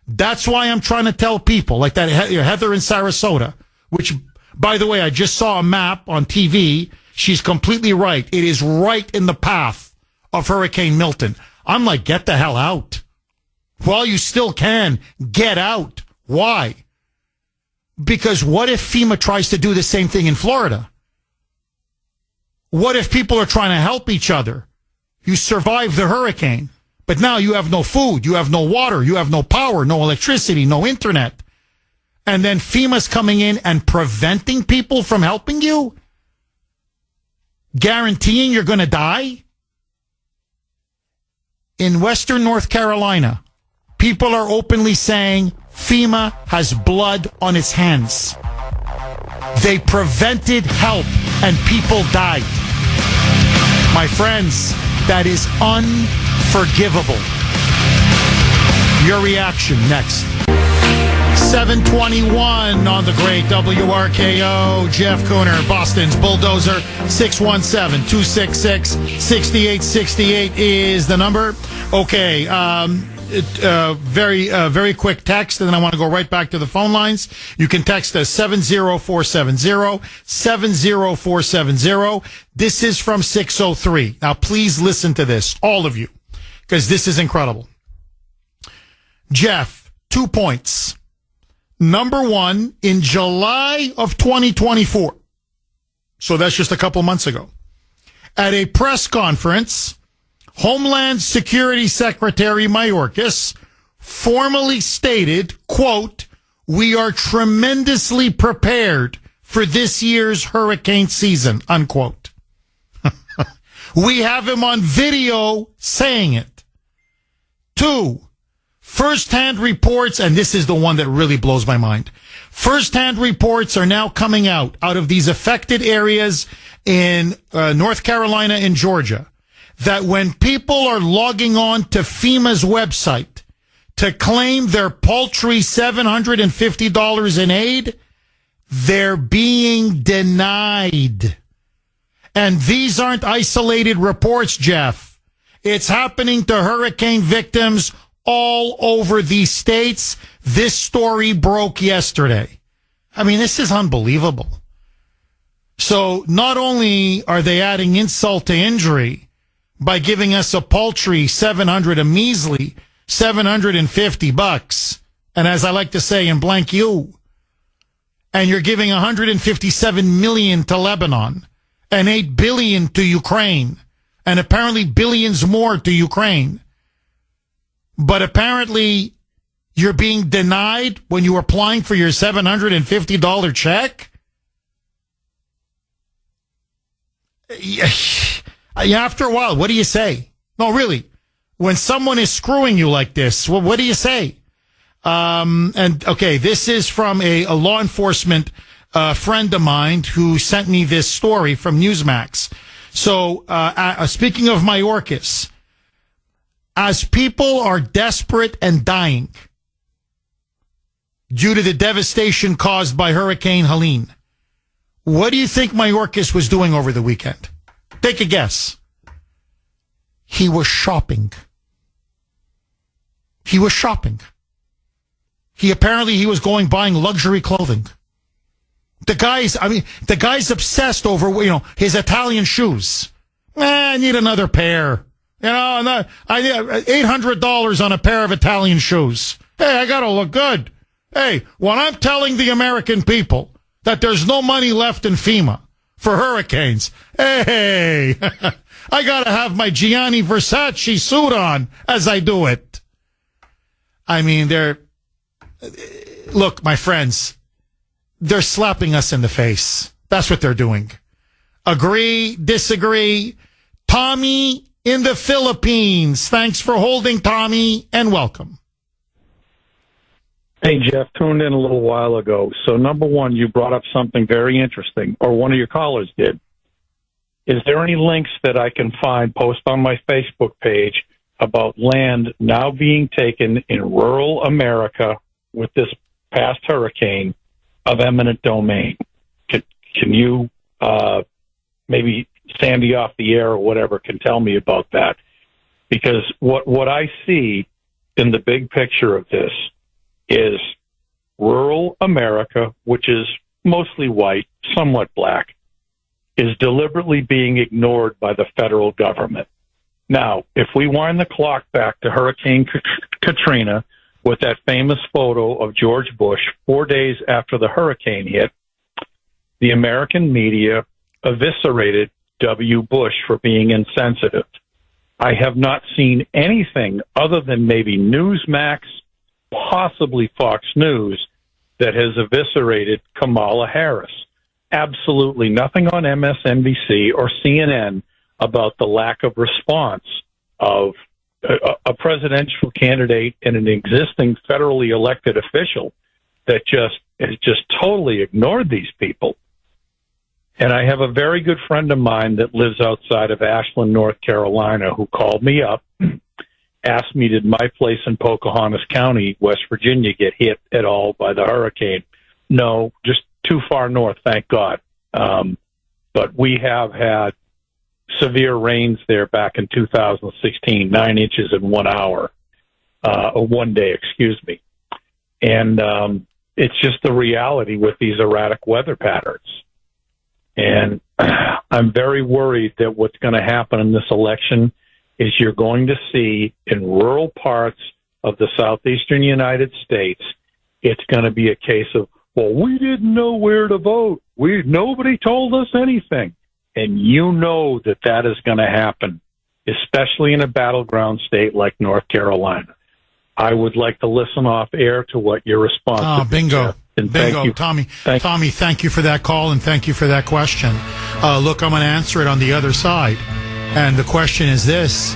That's why I'm trying to tell people, like that Heather in Sarasota, which, by the way, I just saw a map on TV. She's completely right. It is right in the path of Hurricane Milton. I'm like, get the hell out. While you still can, get out. Why? Because what if FEMA tries to do the same thing in Florida? What if people are trying to help each other? You survive the hurricane, but now you have no food, you have no water, you have no power, no electricity, no internet. And then FEMA's coming in and preventing people from helping you? Guaranteeing you're going to die? In Western North Carolina, people are openly saying FEMA has blood on its hands. They prevented help and people died. My friends, that is unforgivable. Your reaction next. 721 on the great WRKO. Jeff Kuhner, Boston's Bulldozer. 617-266-6868 is the number. Okay, very quick text, and then I want to go right back to the phone lines. You can text us 70470. This is from 603. Now, please listen to this, all of you, because this is incredible. Jeff, 2 points. Number one, in July of 2024, so that's just a couple months ago, at a press conference, Homeland Security Secretary Mayorkas formally stated, quote, "We are tremendously prepared for this year's hurricane season," unquote. We have him on video saying it. 2, first-hand reports, and this is the one that really blows my mind. First-hand reports are now coming out of these affected areas in North Carolina and Georgia, that when people are logging on to FEMA's website to claim their paltry $750 in aid, they're being denied. And these aren't isolated reports, Jeff. It's happening to hurricane victims all over these states. This story broke yesterday. I mean, this is unbelievable. So not only are they adding insult to injury by giving us a paltry a measly $750, and as I like to say in blank you, and you're giving $157 million to Lebanon and $8 billion to Ukraine, and apparently billions more to Ukraine. But apparently you're being denied when you're applying for your $750 check? After a while, what do you say? No, really. When someone is screwing you like this, well, what do you say? And okay, this is from a law enforcement friend of mine who sent me this story from Newsmax. So, speaking of Mayorkas, as people are desperate and dying due to the devastation caused by Hurricane Helene, what do you think Mayorkas was doing over the weekend? Take a guess. He was shopping. He was shopping. He was going buying luxury clothing. The guy's obsessed over, his Italian shoes. I need another pair. I need $800 on a pair of Italian shoes. Hey, I gotta look good. Hey, when I'm telling the American people that there's no money left in FEMA for hurricanes, hey, I gotta have my Gianni Versace suit on as I do it. I mean, look, my friends, they're slapping us in the face. That's what they're doing. Agree, disagree. Tommy in the Philippines. Thanks for holding, Tommy, and welcome.
Hey, Jeff, tuned in a little while ago. So, number one, you brought up something very interesting, or one of your callers did. Is there any links that I can find, post on my Facebook page, about land now being taken in rural America with this past hurricane of eminent domain? Can you, maybe Sandy off the air or whatever can tell me about that? Because what I see in the big picture of this is rural America, which is mostly white, somewhat black, is deliberately being ignored by the federal government. Now, if we wind the clock back to Hurricane Katrina with that famous photo of George Bush 4 days after the hurricane hit, the American media eviscerated W. Bush for being insensitive. I have not seen anything other than maybe Newsmax, possibly Fox News, that has eviscerated Kamala Harris. Absolutely nothing on MSNBC or CNN about the lack of response of a presidential candidate and an existing federally elected official that has just totally ignored these people. And I have a very good friend of mine that lives outside of Ashland, North Carolina, who called me up, asked me, did my place in Pocahontas County, West Virginia, get hit at all by the hurricane? No, just too far north, thank God. But we have had severe rains there back in 2016, 9 inches in 1 hour, or 1 day, excuse me. And it's just the reality with these erratic weather patterns. And I'm very worried that what's going to happen in this election is you're going to see in rural parts of the southeastern United States, it's going to be a case of, well, we didn't know where to vote. Nobody told us anything. And you know that is going to happen, especially in a battleground state like North Carolina. I would like to listen off air to what your response is.
Oh, bingo.
And
Bingo,
thank you.
Tommy. Tommy, thank you for that call and thank you for that question. Look, I'm going to answer it on the other side. And the question is this.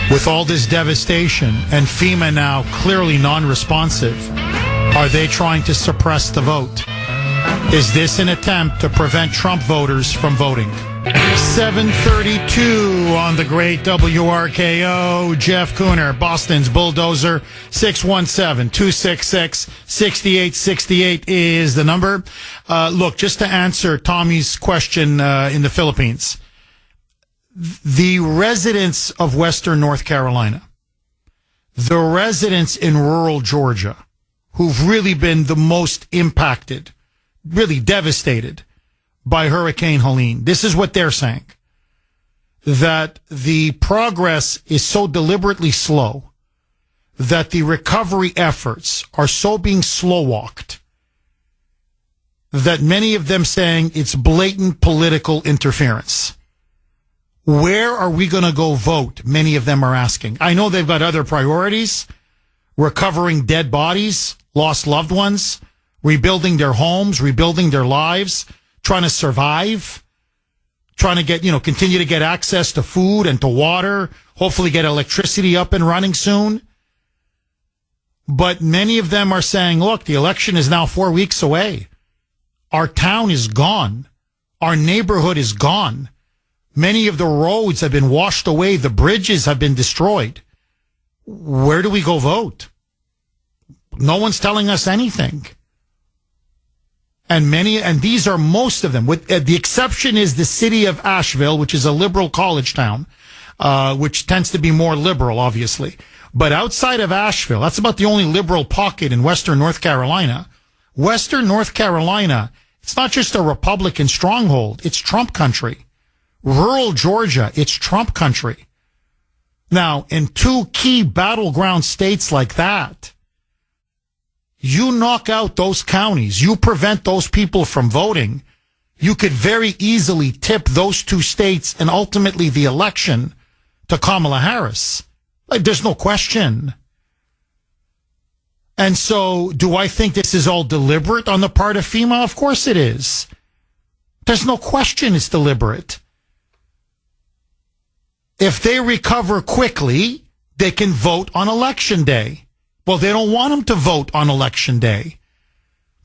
With all this devastation and FEMA now clearly non-responsive, are they trying to suppress the vote? Is this an attempt to prevent Trump voters from voting? 7:32 on the great WRKO. Jeff Kuhner, Boston's Bulldozer. 617-266-6868 is the number. Look, just to answer Tommy's question in the Philippines, the residents of Western North Carolina, the residents in rural Georgia, who've really been the most impacted, really devastated by Hurricane Helene. This is what they're saying. That the progress is so deliberately slow, that the recovery efforts are so being slow-walked, that many of them saying it's blatant political interference. Where are we going to go vote? Many of them are asking. I know they've got other priorities, recovering dead bodies, lost loved ones, rebuilding their homes, rebuilding their lives, trying to survive, trying to get, continue to get access to food and to water, hopefully get electricity up and running soon. But many of them are saying, look, the election is now 4 weeks away. Our town is gone. Our neighborhood is gone. Many of the roads have been washed away. The bridges have been destroyed. Where do we go vote? No one's telling us anything. And these are most of them. With the exception is the city of Asheville, which is a liberal college town, which tends to be more liberal, obviously. But outside of Asheville, that's about the only liberal pocket in Western North Carolina. Western North Carolina, it's not just a Republican stronghold. It's Trump country. Rural Georgia, it's Trump country. Now, in two key battleground states like that, you knock out those counties, you prevent those people from voting, you could very easily tip those two states and ultimately the election to Kamala Harris. Like, there's no question. And so, do I think this is all deliberate on the part of FEMA? Of course it is. There's no question it's deliberate. If they recover quickly, they can vote on election day. Well, they don't want them to vote on Election Day.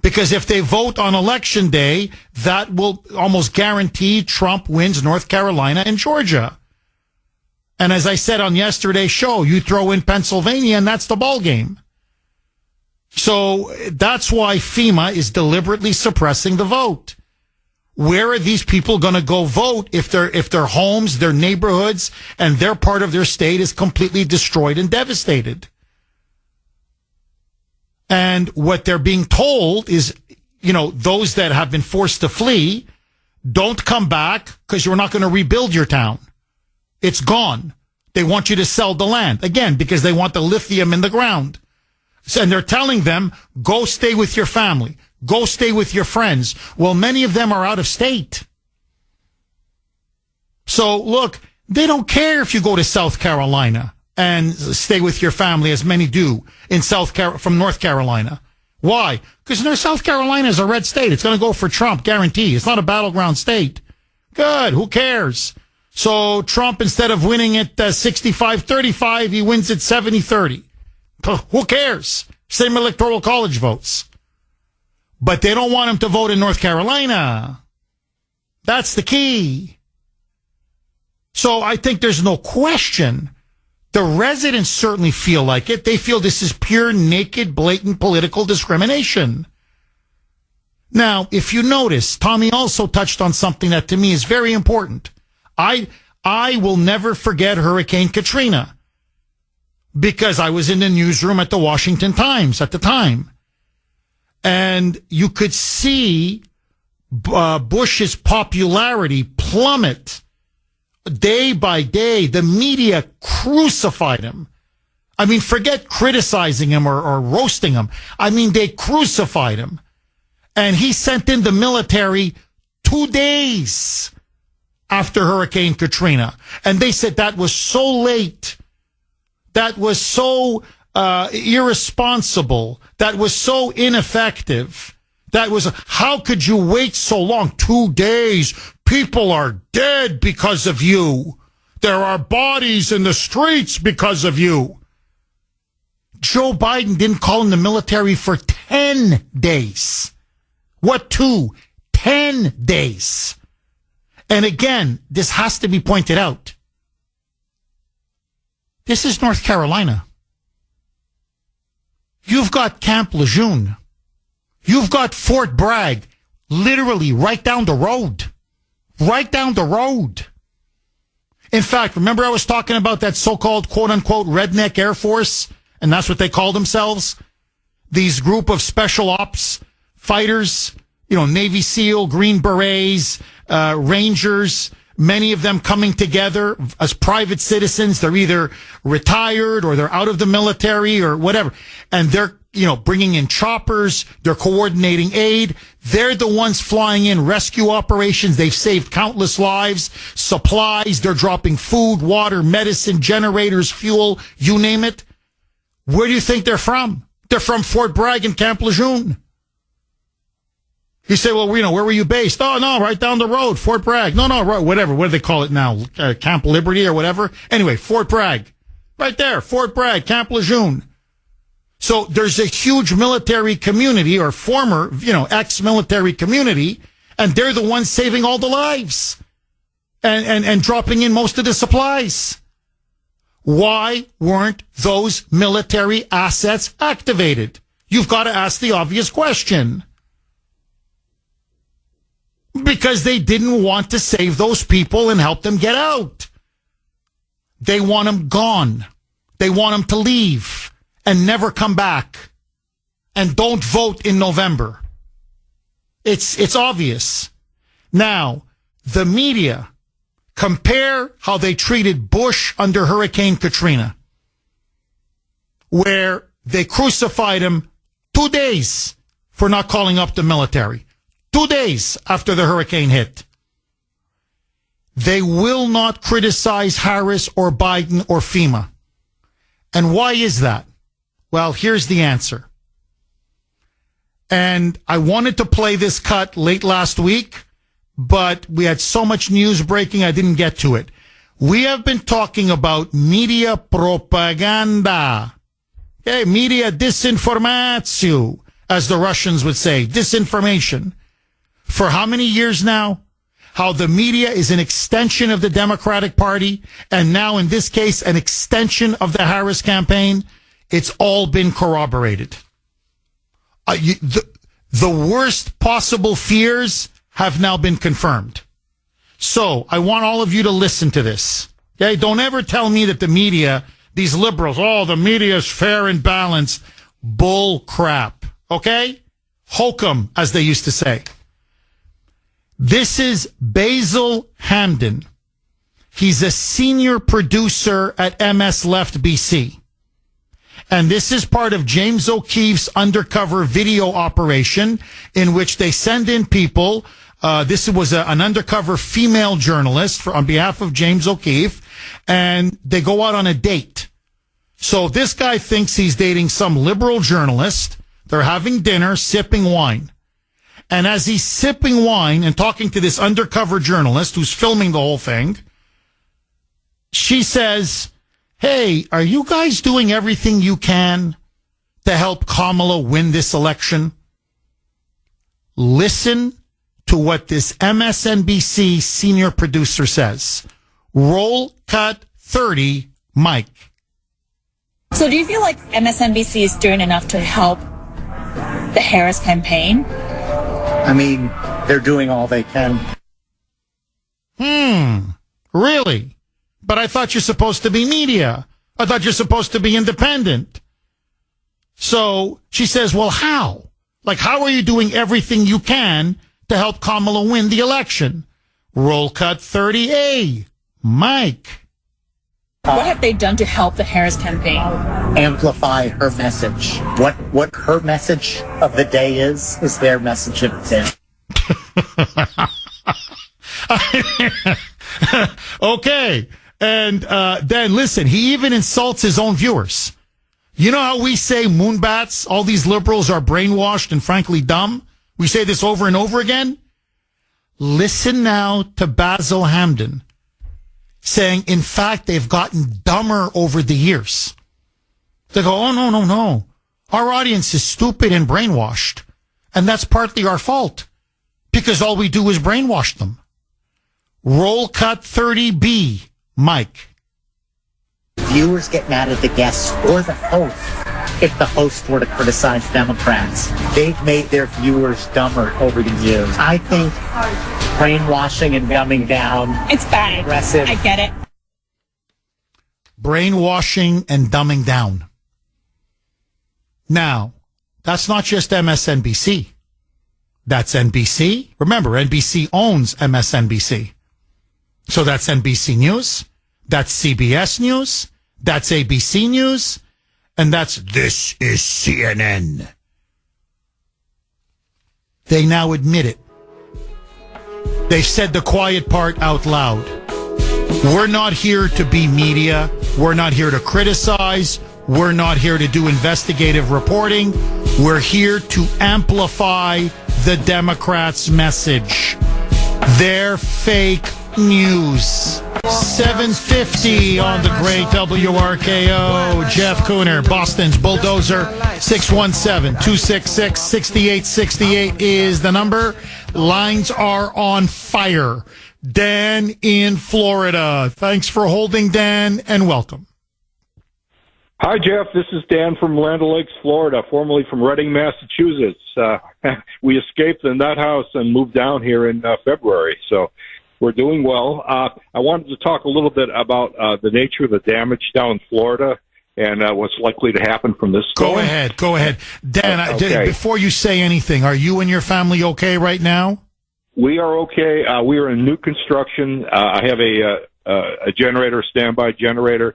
Because if they vote on Election Day, that will almost guarantee Trump wins North Carolina and Georgia. And as I said on yesterday's show, you throw in Pennsylvania and that's the ball game. So that's why FEMA is deliberately suppressing the vote. Where are these people going to go vote if their homes, their neighborhoods, and their part of their state is completely destroyed and devastated? And what they're being told is, those that have been forced to flee, don't come back because you're not going to rebuild your town. It's gone. They want you to sell the land, again, because they want the lithium in the ground. And they're telling them, go stay with your family. Go stay with your friends. Well, many of them are out of state. So, look, they don't care if you go to South Carolina and stay with your family, as many do from North Carolina. Why? Because South Carolina is a red state. It's going to go for Trump, guarantee. It's not a battleground state. Good. Who cares? So Trump, instead of winning it 65-35, he wins it 70-30. Who cares? Same electoral college votes. But they don't want him to vote in North Carolina. That's the key. So I think there's no question. The residents certainly feel like it. They feel this is pure, naked, blatant political discrimination. Now, if you notice, Tommy also touched on something that to me is very important. I will never forget Hurricane Katrina because I was in the newsroom at the Washington Times at the time. And you could see Bush's popularity plummet day by day. The media crucified him. I mean, forget criticizing him or roasting him. I mean, they crucified him. And he sent in the military 2 days after Hurricane Katrina. And they said that was so late. That was so irresponsible. That was so ineffective. How could you wait so long? 2 days. People are dead because of you. There are bodies in the streets because of you. Joe Biden didn't call in the military for 10 days. What 2? 10 days. And again, this has to be pointed out. This is North Carolina. You've got Camp Lejeune. You've got Fort Bragg, literally right down the road. Right down the road. In fact, remember I was talking about that so-called quote-unquote redneck Air Force? And that's what they call themselves? These group of special ops fighters, Navy SEAL, Green Berets, Rangers, many of them coming together as private citizens. They're either retired or they're out of the military or whatever. And they're, bringing in choppers. They're coordinating aid. They're the ones flying in rescue operations. They've saved countless lives, supplies. They're dropping food, water, medicine, generators, fuel, you name it. Where do you think they're from? They're from Fort Bragg and Camp Lejeune. You say, well, where were you based? Oh, no, right down the road, Fort Bragg. No, right, whatever. What do they call it now? Camp Liberty or whatever? Anyway, Fort Bragg. Right there, Fort Bragg, Camp Lejeune. So there's a huge military community or former, ex-military community, and they're the ones saving all the lives and dropping in most of the supplies. Why weren't those military assets activated? You've got to ask the obvious question. Because they didn't want to save those people and help them get out. They want them gone. They want them to leave and never come back. And don't vote in November. It's obvious. Now, the media, compare how they treated Bush under Hurricane Katrina, where they crucified him 2 days for not calling up the military. 2 days after the hurricane hit. They will not criticize Harris or Biden or FEMA. And why is that? Well, here's the answer. And I wanted to play this cut late last week, but we had so much news breaking, I didn't get to it. We have been talking about media propaganda. Okay, media disinformatio, as the Russians would say, disinformation. For how many years now? How the media is an extension of the Democratic Party, and now in this case, an extension of the Harris campaign. It's all been corroborated. The worst possible fears have now been confirmed. So I want all of you to listen to this. Okay, don't ever tell me that the media, these liberals, the media is fair and balanced. Bull crap. Okay? Hokum, as they used to say. This is Basil Hamden. He's a senior producer at MS Left BC. And this is part of James O'Keefe's undercover video operation in which they send in people. This was an undercover female journalist on behalf of James O'Keefe, and they go out on a date. So this guy thinks he's dating some liberal journalist. They're having dinner, sipping wine. And as he's sipping wine and talking to this undercover journalist who's filming the whole thing, she says, "Hey, are you guys doing everything you can to help Kamala win this election?" Listen to what this MSNBC senior producer says. Roll cut 30, Mike.
So do you feel like MSNBC is doing enough to help the Harris campaign?
I mean, they're doing all they can.
Really? But I thought you're supposed to be media. I thought you're supposed to be independent. So she says, well, how? Like, how are you doing everything you can to help Kamala win the election? Roll cut 30A. Mike.
What have they done to help the Harris campaign?
Amplify her message. What her message of the day is their message of the
day. Okay. And then, listen, he even insults his own viewers. You know how we say moonbats, all these liberals are brainwashed and frankly dumb? We say this over and over again. Listen now to Basil Hamden saying, in fact, they've gotten dumber over the years. They go, oh, no. Our audience is stupid and brainwashed. And that's partly our fault because all we do is brainwash them. Roll cut 30B, Mike.
Viewers get mad at the guests or the host if the host were to criticize Democrats. They've made their viewers dumber over the years. I think brainwashing and dumbing down.
It's bad.
Aggressive.
I get it.
Brainwashing and dumbing down. Now, that's not just MSNBC. That's NBC. Remember, NBC owns MSNBC. So that's NBC News. That's CBS News. That's ABC News. And this is CNN. They now admit it. They've said the quiet part out loud. We're not here to be media. We're not here to criticize. We're not here to do investigative reporting. We're here to amplify the Democrats' message. Their fake news. 7:50 on the great WRKO. Jeff Kuhner, Boston's Bulldozer. 617-266-6868 is the number. Lines are on fire. Dan in Florida. Thanks for holding, Dan, and welcome.
Hi, Jeff. This is Dan from Land O'Lakes, Florida, formerly from Reading, Massachusetts. We escaped the nut house and moved down here in February, so we're doing well. I wanted to talk a little bit about the nature of the damage down in Florida and what's likely to happen from this storm.
Go ahead. Dan,
okay.
Before you say anything, are you and your family okay right now?
We are okay. We are in new construction. I have a generator, standby generator.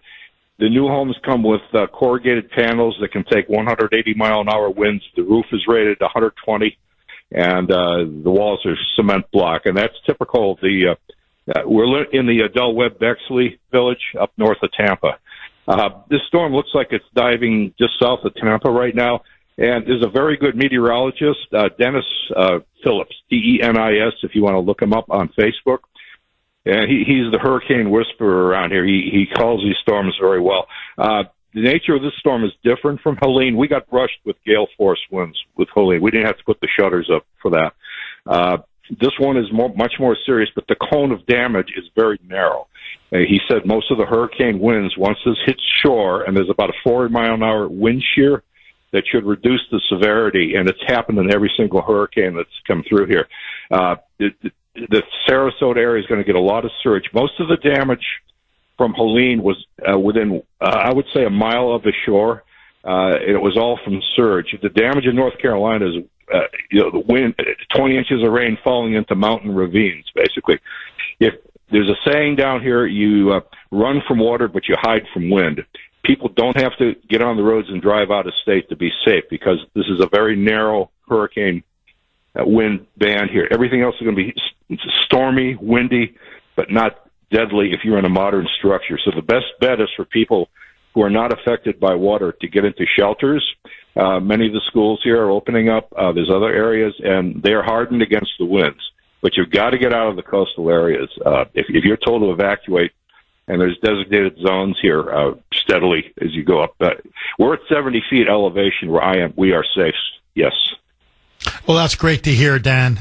The new homes come with corrugated panels that can take 180-mile-an-hour winds. The roof is rated 120, and the walls are cement block. And that's typical of the we're in the Del Webb Bexley village up north of Tampa. This storm looks like it's diving just south of Tampa right now. And there's a very good meteorologist, Dennis Phillips, Denis, if you want to look him up on Facebook. And he's the hurricane whisperer around here. He calls these storms very well. the nature of this storm is different from Helene. We got brushed with gale force winds with Helene. We didn't have to put the shutters up for that. This one is much more serious, but the cone of damage is very narrow. He said most of the hurricane winds, once this hits shore, and there's about a 40-mile-an-hour wind shear, that should reduce the severity, and it's happened in every single hurricane that's come through here. The Sarasota area is going to get a lot of surge. Most of the damage from Helene was within, I would say, a mile of the shore. It was all from surge. The damage in North Carolina is the wind, 20 inches of rain falling into mountain ravines, basically. If there's a saying down here, you run from water, but you hide from wind. People don't have to get on the roads and drive out of state to be safe because this is a very narrow hurricane wind band here. Everything else is going to be stormy, windy, but not deadly if you're in a modern structure. So the best bet is for people who are not affected by water to get into shelters. Many of the schools here are opening up. There's other areas, and they're hardened against the winds. But you've got to get out of the coastal areas. If you're told to evacuate, and there's designated zones here steadily as you go up. We're at 70 feet elevation where I am. We are safe. Yes.
Well, that's great to hear, Dan.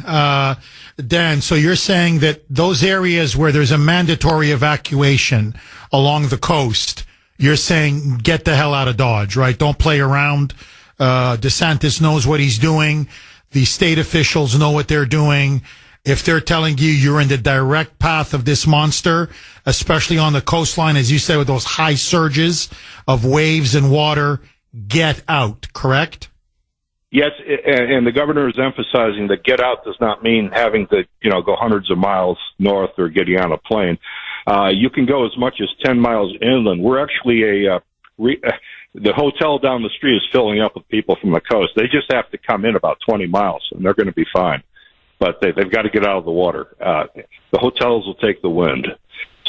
Dan, so you're saying that those areas where there's a mandatory evacuation along the coast, you're saying get the hell out of Dodge, right? Don't play around. DeSantis knows what he's doing. The state officials know what they're doing. If they're telling you you're in the direct path of this monster, especially on the coastline, as you say, with those high surges of waves and water, get out, correct?
Yes, and the governor is emphasizing that get out does not mean having to, go hundreds of miles north or getting on a plane. You can go as much as 10 miles inland. We're actually the hotel down the street is filling up with people from the coast. They just have to come in about 20 miles, and they're going to be fine. But they've got to get out of the water. The hotels will take the wind.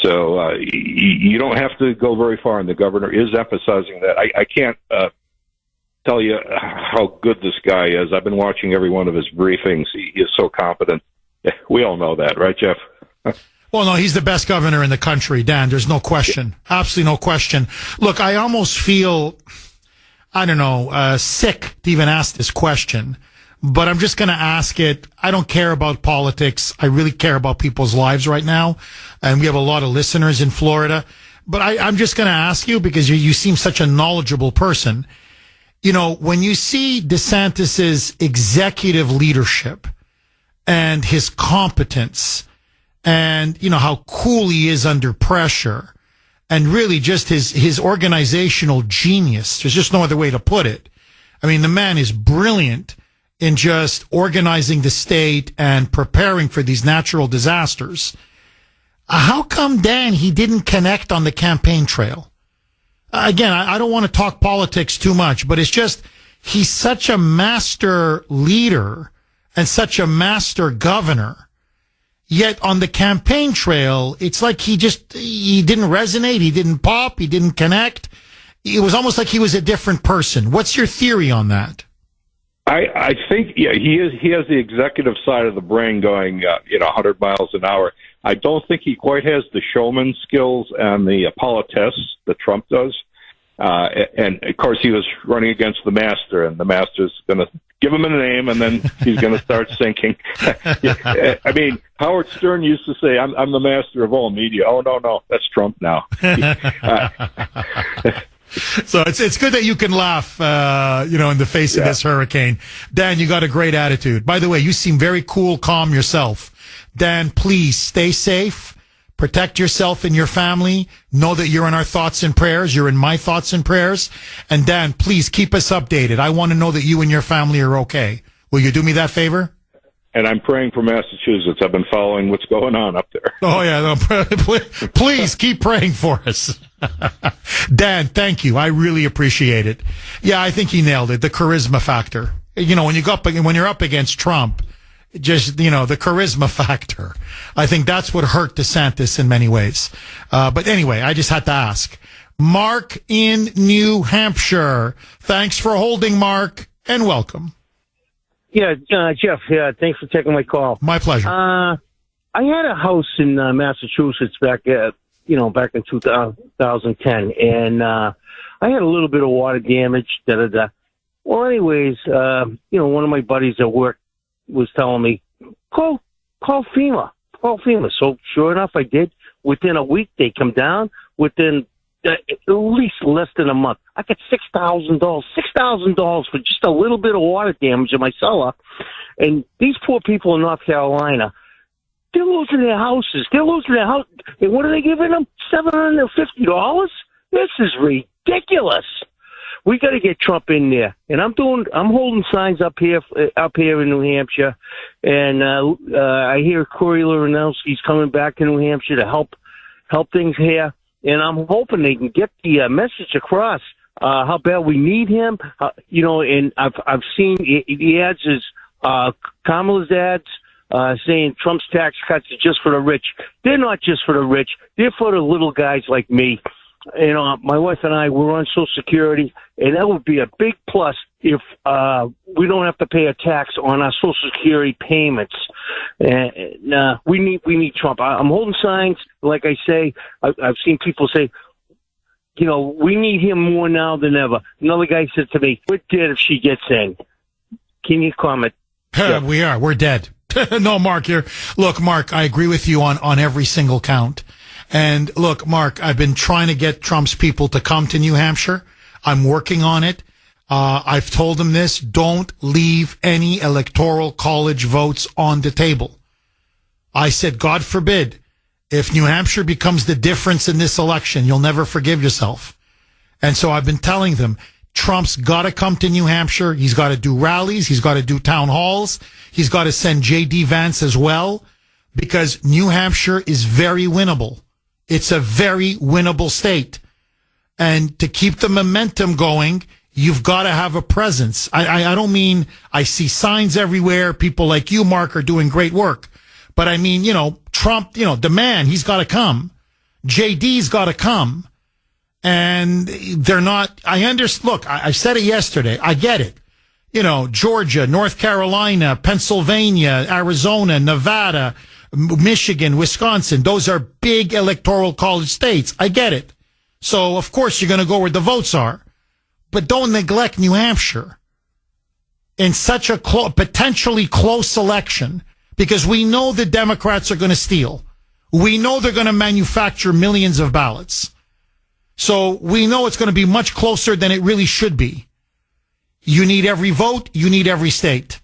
So you don't have to go very far, and the governor is emphasizing that. I can't tell you how good this guy is. I've been watching every one of his briefings. He is so competent. We all know that, right, Jeff?
Well, no, he's the best governor in the country, Dan. There's no question. Absolutely no question. Look, I almost feel, sick to even ask this question. But I'm just going to ask it. I don't care about politics. I really care about people's lives right now. And we have a lot of listeners in Florida. But I'm just going to ask you because you seem such a knowledgeable person. When you see DeSantis's executive leadership and his competence and, how cool he is under pressure and really just his organizational genius, there's just no other way to put it. I mean, the man is brilliant in just organizing the state and preparing for these natural disasters. How come, Dan, he didn't connect on the campaign trail? Again, I don't want to talk politics too much, but it's just he's such a master leader and such a master governor. Yet on the campaign trail, it's like he didn't resonate, he didn't pop, he didn't connect. It was almost like he was a different person. What's your theory on that?
I think, he has the executive side of the brain going, 100 miles an hour. I don't think he quite has the showman skills and the politesse that Trump does. And of course, he was running against the master, and the master's going to give him a name, and then he's going to start sinking. I mean, Howard Stern used to say, I'm the master of all media. Oh, no, that's Trump now.
So it's good that you can laugh, in the face of this hurricane. Dan, you got a great attitude. By the way, you seem very cool, calm yourself. Dan, please stay safe. Protect yourself and your family. Know that you're in our thoughts and prayers. You're in my thoughts and prayers. And Dan, please keep us updated. I want to know that you and your family are okay. Will you do me that favor?
And I'm praying for Massachusetts. I've been following what's going on up there.
Oh, yeah. No, please keep praying for us. Dan, thank you. I really appreciate it. Yeah, I think he nailed it. The charisma factor. When you're up against Trump, just, the charisma factor. I think that's what hurt DeSantis in many ways. But anyway, I just had to ask. Mark in New Hampshire. Thanks for holding, Mark, and welcome.
Yeah, Jeff, thanks for taking my call.
My pleasure.
I had a house in Massachusetts back in 2010, and I
I had a little bit of water damage, da-da-da. Well, anyways, one of my buddies at work was telling me, call FEMA. Call FEMA. So sure enough, I did. Within a week, they come down. Within at least less than a month, I got $6,000 for just a little bit of water damage in my cellar. And these poor people in North Carolina, they're losing their houses. They're losing their house. And what are they giving them? $750? This is ridiculous. We got to get Trump in there. And I'm holding signs up here in New Hampshire. And I hear Corey Lewandowski's coming back to New Hampshire to help things here. And I'm hoping they can get the message across how bad we need him. And I've seen the ads is Kamala's ads saying Trump's tax cuts are just for the rich. They're not just for the rich. They're for the little guys like me. My wife and I, we're on Social Security, and that would be a big plus if we don't have to pay a tax on our Social Security payments. We need Trump. I'm holding signs, like I say. I've seen people say, we need him more now than ever. Another guy said to me, "We're dead if she gets in." Can you comment?
We are. We're dead. No, Mark, look, Mark, I agree with you on every single count. And look, Mark, I've been trying to get Trump's people to come to New Hampshire. I'm working on it. I've told them this. Don't leave any electoral college votes on the table. I said, God forbid, if New Hampshire becomes the difference in this election, you'll never forgive yourself. And so I've been telling them, Trump's got to come to New Hampshire. He's got to do rallies. He's got to do town halls. He's got to send J.D. Vance as well, because New Hampshire is very winnable. It's a very winnable state. And to keep the momentum going, you've got to have a presence. I don't mean I see signs everywhere. People like you, Mark, are doing great work. But I mean, Trump, the man, he's got to come. JD's got to come. And they're not, look, I said it yesterday. I get it. Georgia, North Carolina, Pennsylvania, Arizona, Nevada, Michigan, Wisconsin, those are big electoral college states. I get it. So, of course, you're going to go where the votes are. But don't neglect New Hampshire in such a potentially close election, because we know the Democrats are going to steal. We know they're going to manufacture millions of ballots. So we know it's going to be much closer than it really should be. You need every vote. You need every state.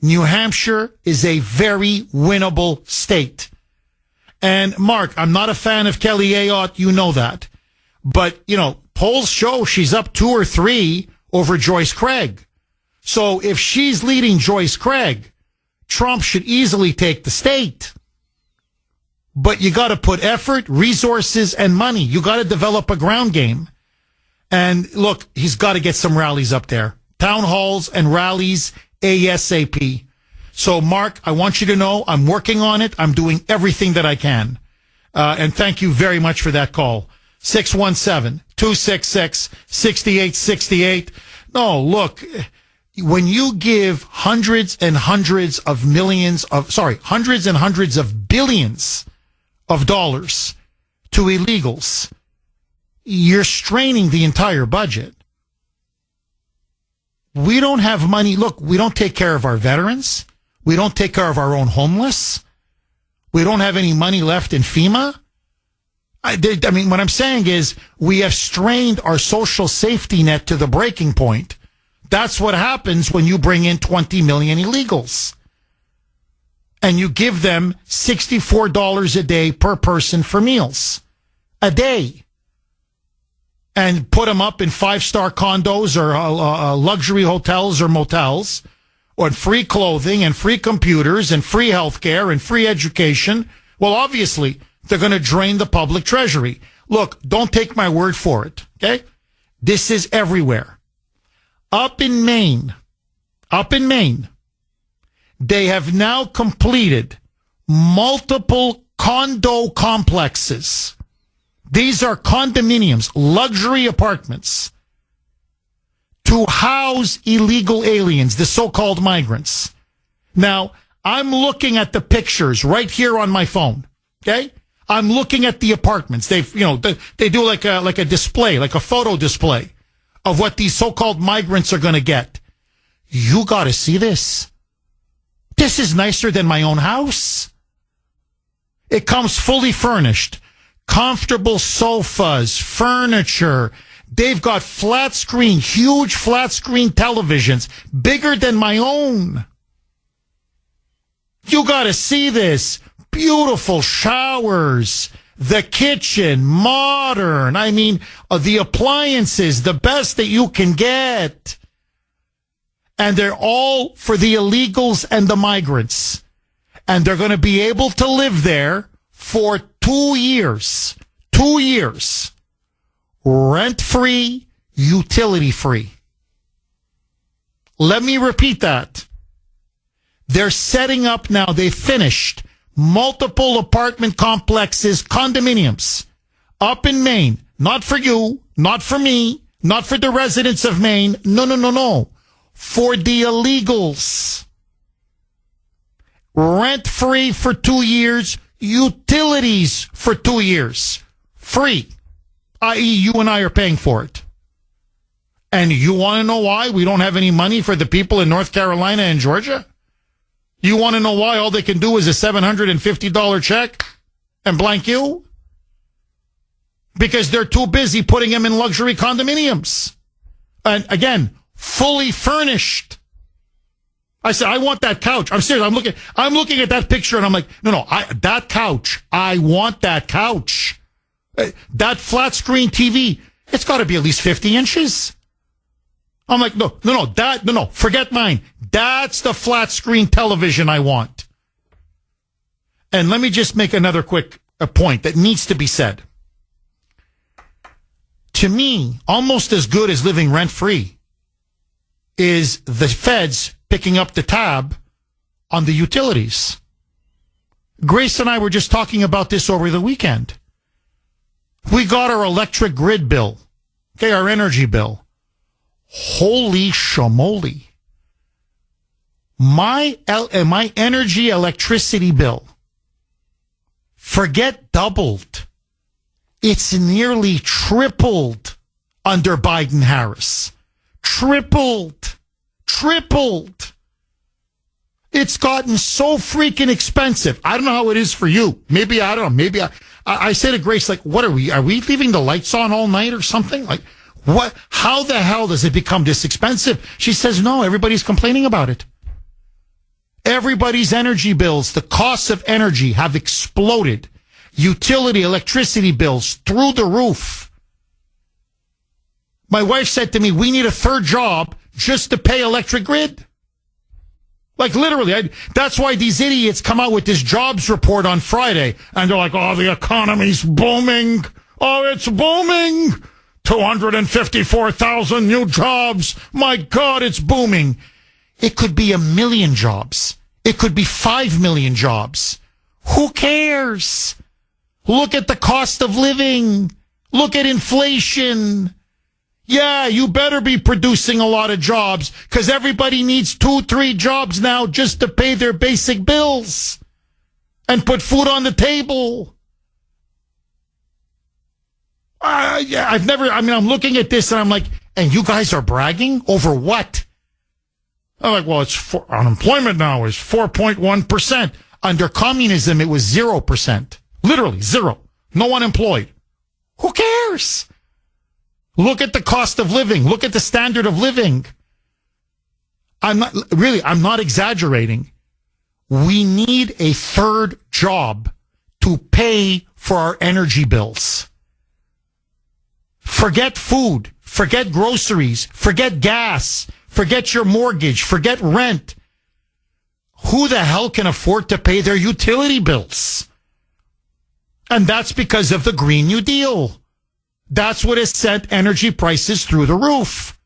New Hampshire is a very winnable state. And Mark, I'm not a fan of Kelly Ayotte. You know that. But, polls show she's up 2 or 3 over Joyce Craig. So if she's leading Joyce Craig, Trump should easily take the state. But you got to put effort, resources, and money. You got to develop a ground game. And look, he's got to get some rallies up there. Town halls and rallies ASAP. So, Mark, I want you to know I'm working on it. I'm doing everything that I can. And thank you very much for that call. 617-266-6868. No, look, when you give hundreds and hundreds of billions of dollars to illegals, you're straining the entire budget. We don't have money. Look, we don't take care of our veterans. We don't take care of our own homeless. We don't have any money left in FEMA. I mean, what I'm saying is we have strained our social safety net to the breaking point. That's what happens when you bring in 20 million illegals. And you give them $64 a day per person for meals. A day. And put them up in 5-star condos or luxury hotels or motels, or free clothing and free computers and free health care and free education. Well, obviously, they're going to drain the public treasury. Look, don't take my word for it, okay? This is everywhere. Up in Maine, they have now completed multiple condo complexes. These are condominiums, luxury apartments, to house illegal aliens, the so-called migrants. Now, I'm looking at the pictures right here on my phone, okay? I'm looking at the apartments. They do like a display, like a photo display of what these so-called migrants are going to get. You got to see this. This is nicer than my own house. It comes fully furnished, comfortable sofas, furniture. They've got flat screen, huge flat screen televisions, bigger than my own. You got to see this. Beautiful showers, the kitchen, modern. I mean, the appliances, the best that you can get. And they're all for the illegals and the migrants. And they're going to be able to live there for 2 years. 2 years. Rent-free, utility-free. Let me repeat that. They're setting up now, they finished multiple apartment complexes, condominiums, up in Maine. Not for you, not for me, not for the residents of Maine. No. For the illegals. Rent-free for 2 years, utilities for 2 years. Free. I.e., you and I are paying for it. And you want to know why we don't have any money for the people in North Carolina and Georgia? You want to know why all they can do is a $750 check and blank you? Because they're too busy putting them in luxury condominiums. And again, fully furnished. I said, I want that couch. I'm serious. I'm looking at that picture and I'm like, no, that couch. I want that couch. That flat screen TV. It's got to be at least 50 inches. I'm like, no, forget mine. That's the flat screen television I want. And let me just make another quick point that needs to be said. To me, almost as good as living rent-free is the feds picking up the tab on the utilities. Grace and I were just talking about this over the weekend. We got our electric grid bill, okay, our energy bill. Holy shamoly. My energy electricity bill, forget doubled. It's nearly tripled under Biden-Harris. Tripled. It's gotten so freaking expensive. I don't know how it is for you. Maybe, I don't know. Maybe I say to Grace, like, what are we leaving the lights on all night or something? Like, what? How the hell does it become this expensive? She says, no, everybody's complaining about it. Everybody's energy bills, the costs of energy have exploded. Utility, electricity bills through the roof. My wife said to me, we need a third job just to pay electric grid. Like literally, that's why these idiots come out with this jobs report on Friday. And they're like, oh, the economy's booming. Oh, it's booming. 254,000 new jobs. My God, it's booming. It could be 1 million jobs. It could be 5 million jobs. Who cares? Look at the cost of living. Look at inflation. Yeah, you better be producing a lot of jobs because everybody needs 2-3 jobs now just to pay their basic bills and put food on the table. I'm looking at this and I'm like, and you guys are bragging over what? I'm like, well, unemployment now is 4.1%. Under communism, it was 0%. Literally zero. No unemployed. Who cares? Look at the cost of living. Look at the standard of living. I'm not exaggerating. We need a third job to pay for our energy bills. Forget food. Forget groceries. Forget gas. Forget your mortgage. Forget rent. Who the hell can afford to pay their utility bills? And that's because of the Green New Deal. That's what has sent energy prices through the roof.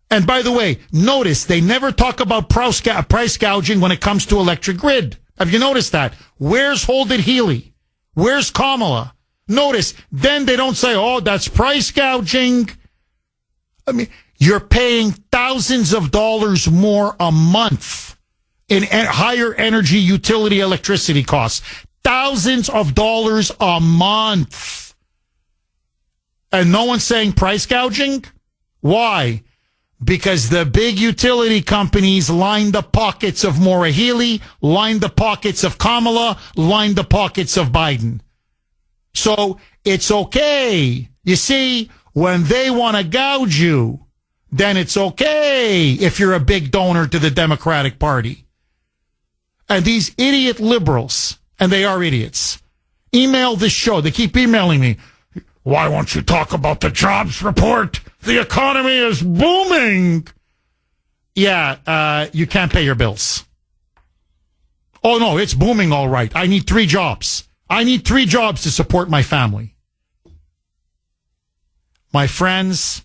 And by the way, notice they never talk about price gouging when it comes to electric grid. Have you noticed that? Where's Hold It Healy? Where's Kamala? Notice, then they don't say, oh, that's price gouging. I mean, you're paying thousands of dollars more a month in higher energy utility electricity costs. thousands of dollars a month. And no one's saying price gouging? Why? Because the big utility companies line the pockets of Maura Healey, line the pockets of Kamala, line the pockets of Biden. So it's okay. You see, when they want to gouge you, then it's okay if you're a big donor to the Democratic Party. And these idiot liberals, and they are idiots, email this show. They keep emailing me. Why won't you talk about the jobs report? The economy is booming. Yeah, you can't pay your bills. Oh, no, it's booming all right. I need 3 jobs. I need 3 jobs to support my family. My friends,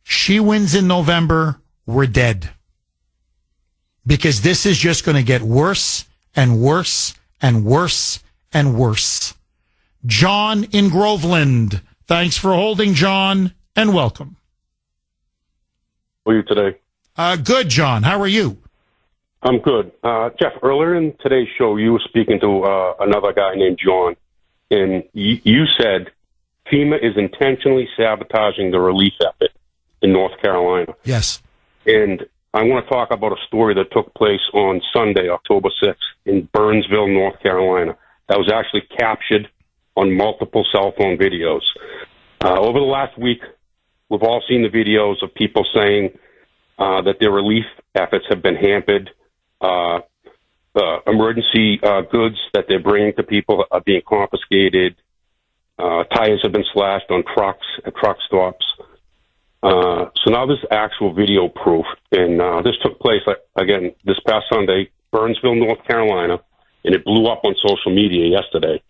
she wins in November, we're dead. Because this is just going to get worse and worse and worse and worse. John in Groveland. Thanks for holding, John, and welcome.
How are you today?
Good, John. How are you?
I'm good. Jeff, earlier in today's show, you were speaking to another guy named John, and you said FEMA is intentionally sabotaging the relief effort in North Carolina.
Yes.
And I want to talk about a story that took place on Sunday, October 6th, in Burnsville, North Carolina. That was actually captured on multiple cell phone videos. Over the last week, we've all seen the videos of people saying that their relief efforts have been hampered. Emergency goods that they're bringing to people are being confiscated. Tires have been slashed on trucks at truck stops. So now there's actual video proof. And this took place, again, this past Sunday, Burnsville, North Carolina, and it blew up on social media yesterday.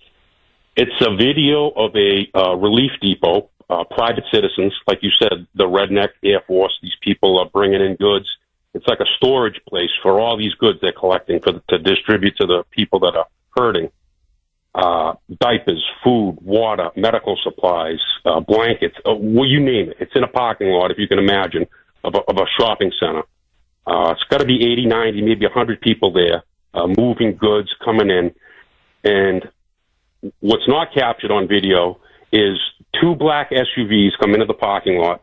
It's a video of a relief depot, private citizens, like you said, the Redneck Air Force. These people are bringing in goods. It's like a storage place for all these goods they're collecting to distribute to the people that are hurting. Diapers, food, water, medical supplies, blankets, well, you name it. It's in a parking lot, if you can imagine, of a shopping center. It's got to be 80, 90, maybe 100 people there, moving goods, coming in. And what's not captured on video is 2 black SUVs come into the parking lot,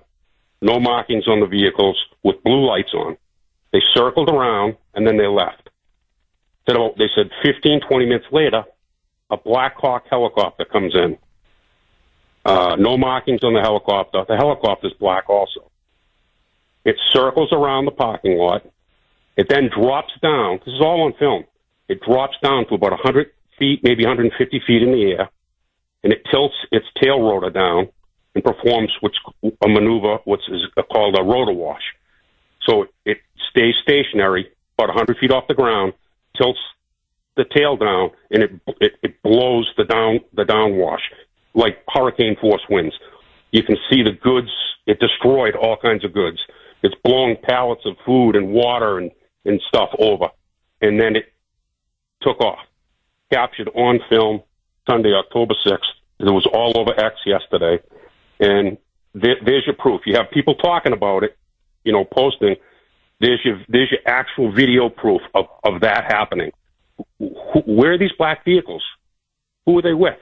no markings on the vehicles, with blue lights on. They circled around, and then they left. They said 15, 20 minutes later, a Black Hawk helicopter comes in. No markings on the helicopter. The helicopter's black also. It circles around the parking lot. It then drops down. This is all on film. It drops down to about 100 feet, maybe 150 feet in the air, and it tilts its tail rotor down and performs a maneuver, which is called a rotor wash. So it stays stationary about 100 feet off the ground, tilts the tail down, and it blows the downwash like hurricane force winds. You can see the goods. It destroyed all kinds of goods. It's blowing pallets of food and water and stuff over, and then it took off. Captured on film Sunday, October 6th. It was all over X yesterday, and there's your proof. You have people talking about it, posting. There's your actual video proof of that happening. Where are these black vehicles? Who are they with?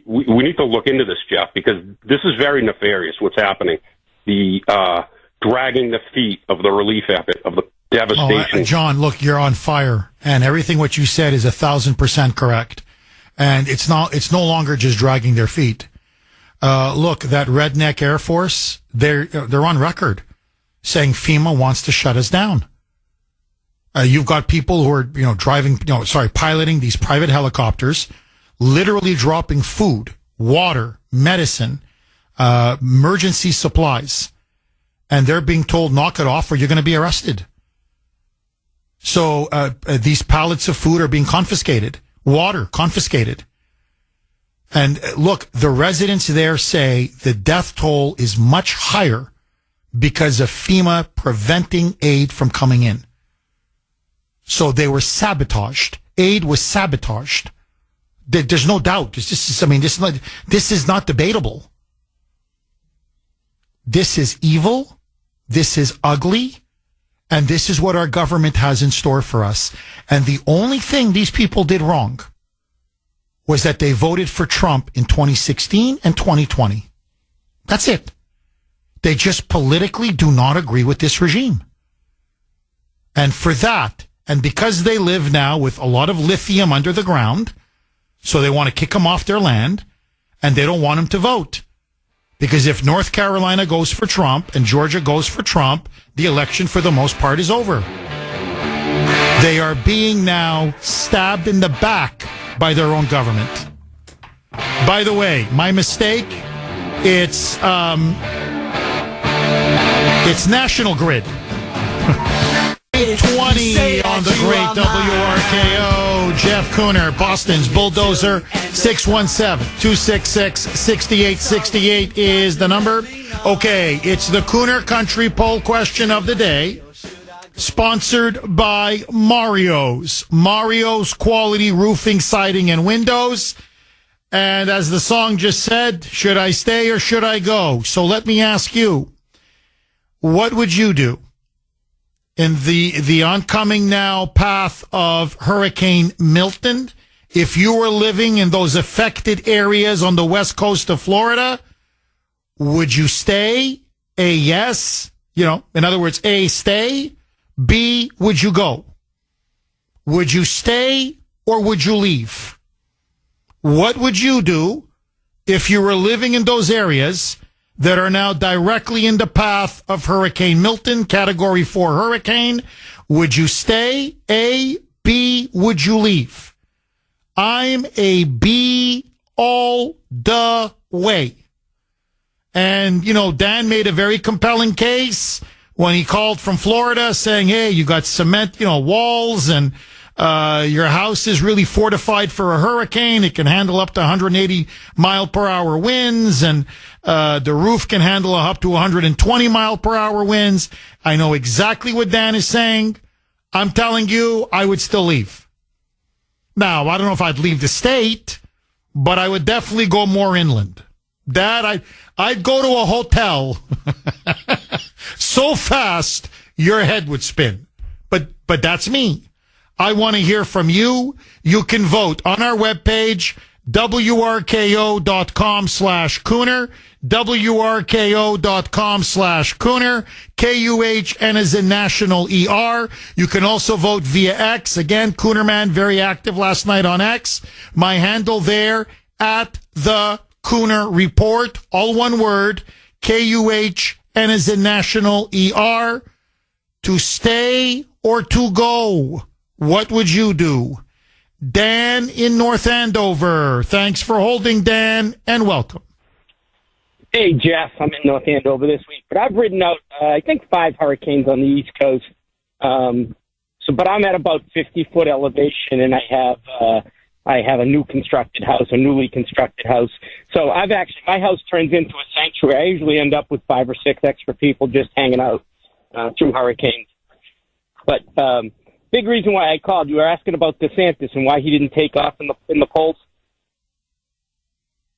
We need to look into this, Jeff, because this is very nefarious what's happening. The dragging the feet of the relief effort, of the devastation.
John, look, you're on fire, and everything what you said is 1,000% correct. And it's no longer just dragging their feet. Look, that Redneck Air Force, they're on record saying FEMA wants to shut us down. You've got people who are piloting these private helicopters, literally dropping food, water, medicine, emergency supplies, and they're being told, knock it off or you're going to be arrested. So these pallets of food are being confiscated, water confiscated. And look, the residents there say the death toll is much higher because of FEMA preventing aid from coming in. So they were sabotaged. Aid was sabotaged. There's no doubt. This is not debatable. This is evil. This is ugly. And this is what our government has in store for us. And the only thing these people did wrong was that they voted for Trump in 2016 and 2020. That's it. They just politically do not agree with this regime. And for that, and because they live now with a lot of lithium under the ground, so they want to kick them off their land, and they don't want them to vote. Because if North Carolina goes for Trump and Georgia goes for Trump, the election for the most part is over. They are being now stabbed in the back by their own government. By the way, my mistake, it's National Grid. 820 on the great WRKO. Jeff Kuhner, Boston's Bulldozer. 617-266-6868 is the number. Okay, it's the Kuhner Country poll question of the day. Sponsored by Mario's. Mario's quality roofing, siding, and windows. And as the song just said, should I stay or should I go? So let me ask you, what would you do in the oncoming now path of Hurricane Milton? If you were living in those affected areas on the west coast of Florida, would you stay? A, yes. In other words, A, stay. B, would you go? Would you stay or would you leave? What would you do if you were living in those areas that are now directly in the path of Hurricane Milton, Category 4 hurricane? Would you stay? A, B, would you leave? I'm a B all the way. And, Dan made a very compelling case when he called from Florida saying, hey, you got cement, walls, and your house is really fortified for a hurricane. It can handle up to 180 mile per hour winds, and the roof can handle up to 120 mile per hour winds. I know exactly what Dan is saying. I'm telling you, I would still leave. Now, I don't know if I'd leave the state, but I would definitely go more inland. Dad, I'd go to a hotel so fast your head would spin. But that's me. I want to hear from you. You can vote on our webpage, WRKO.com/Kuhner, WRKO.com/Kuhner, KUHN as in National ER. You can also vote via X. Again, Kuhnerman, very active last night on X. My handle there, at the Kuhner Report, all one word, KUHN as in National ER. To stay or to go? What would you do? Dan in North Andover. Thanks for holding, Dan, and welcome.
Hey, Jeff. I'm in North Andover this week, but I've ridden out, I think, 5 hurricanes on the East Coast. But I'm at about 50-foot elevation, and I have a newly constructed house. So my house turns into a sanctuary. I usually end up with 5 or 6 extra people just hanging out through hurricanes. But big reason why I called, you were asking about DeSantis and why he didn't take off in the polls.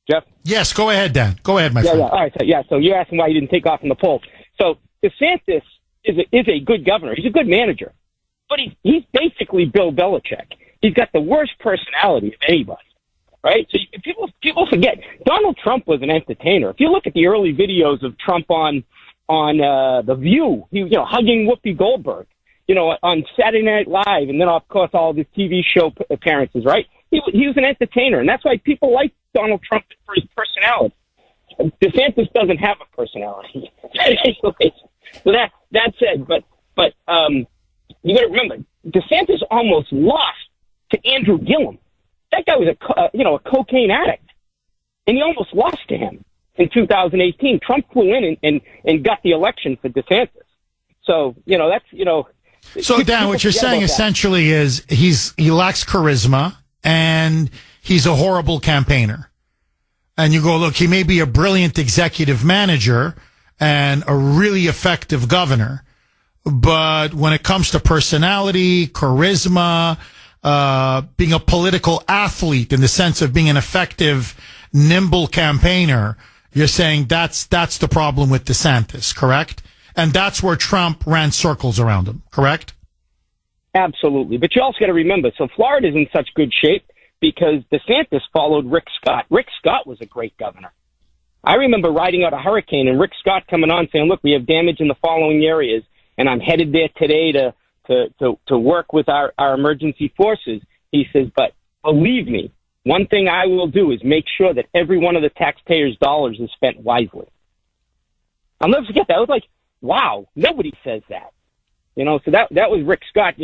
Jeff?
Yes, go ahead, Dan. Go ahead, my friend.
Yeah. All right. So you're asking why he didn't take off in the polls. So DeSantis is a good governor. He's a good manager. But he's basically Bill Belichick. He's got the worst personality of anybody, right? So people forget, Donald Trump was an entertainer. If you look at the early videos of Trump on The View, he hugging Whoopi Goldberg, on Saturday Night Live, and then, of course, all of his TV show appearances, right? He was an entertainer, and that's why people like Donald Trump for his personality. DeSantis doesn't have a personality. So that said, but you got to remember, DeSantis almost lost to Andrew Gillum. That guy was a cocaine addict, and he almost lost to him in 2018. Trump flew in and got the election for DeSantis. So
So Dan, what you're saying essentially is he lacks charisma and he's a horrible campaigner. And you go, look, he may be a brilliant executive manager and a really effective governor, but when it comes to personality, charisma, being a political athlete in the sense of being an effective, nimble campaigner, you're saying that's the problem with DeSantis, correct? And that's where Trump ran circles around him, correct?
Absolutely. But you also got to remember, so Florida's in such good shape. because DeSantis followed Rick Scott. Rick Scott was a great governor. I remember riding out a hurricane and Rick Scott coming on saying, look, we have damage in the following areas, and I'm headed there today to work with our emergency forces. He says, but believe me, one thing I will do is make sure that every one of the taxpayers' dollars is spent wisely. I'll never forget that. I was like, wow, nobody says that. So that was Rick Scott,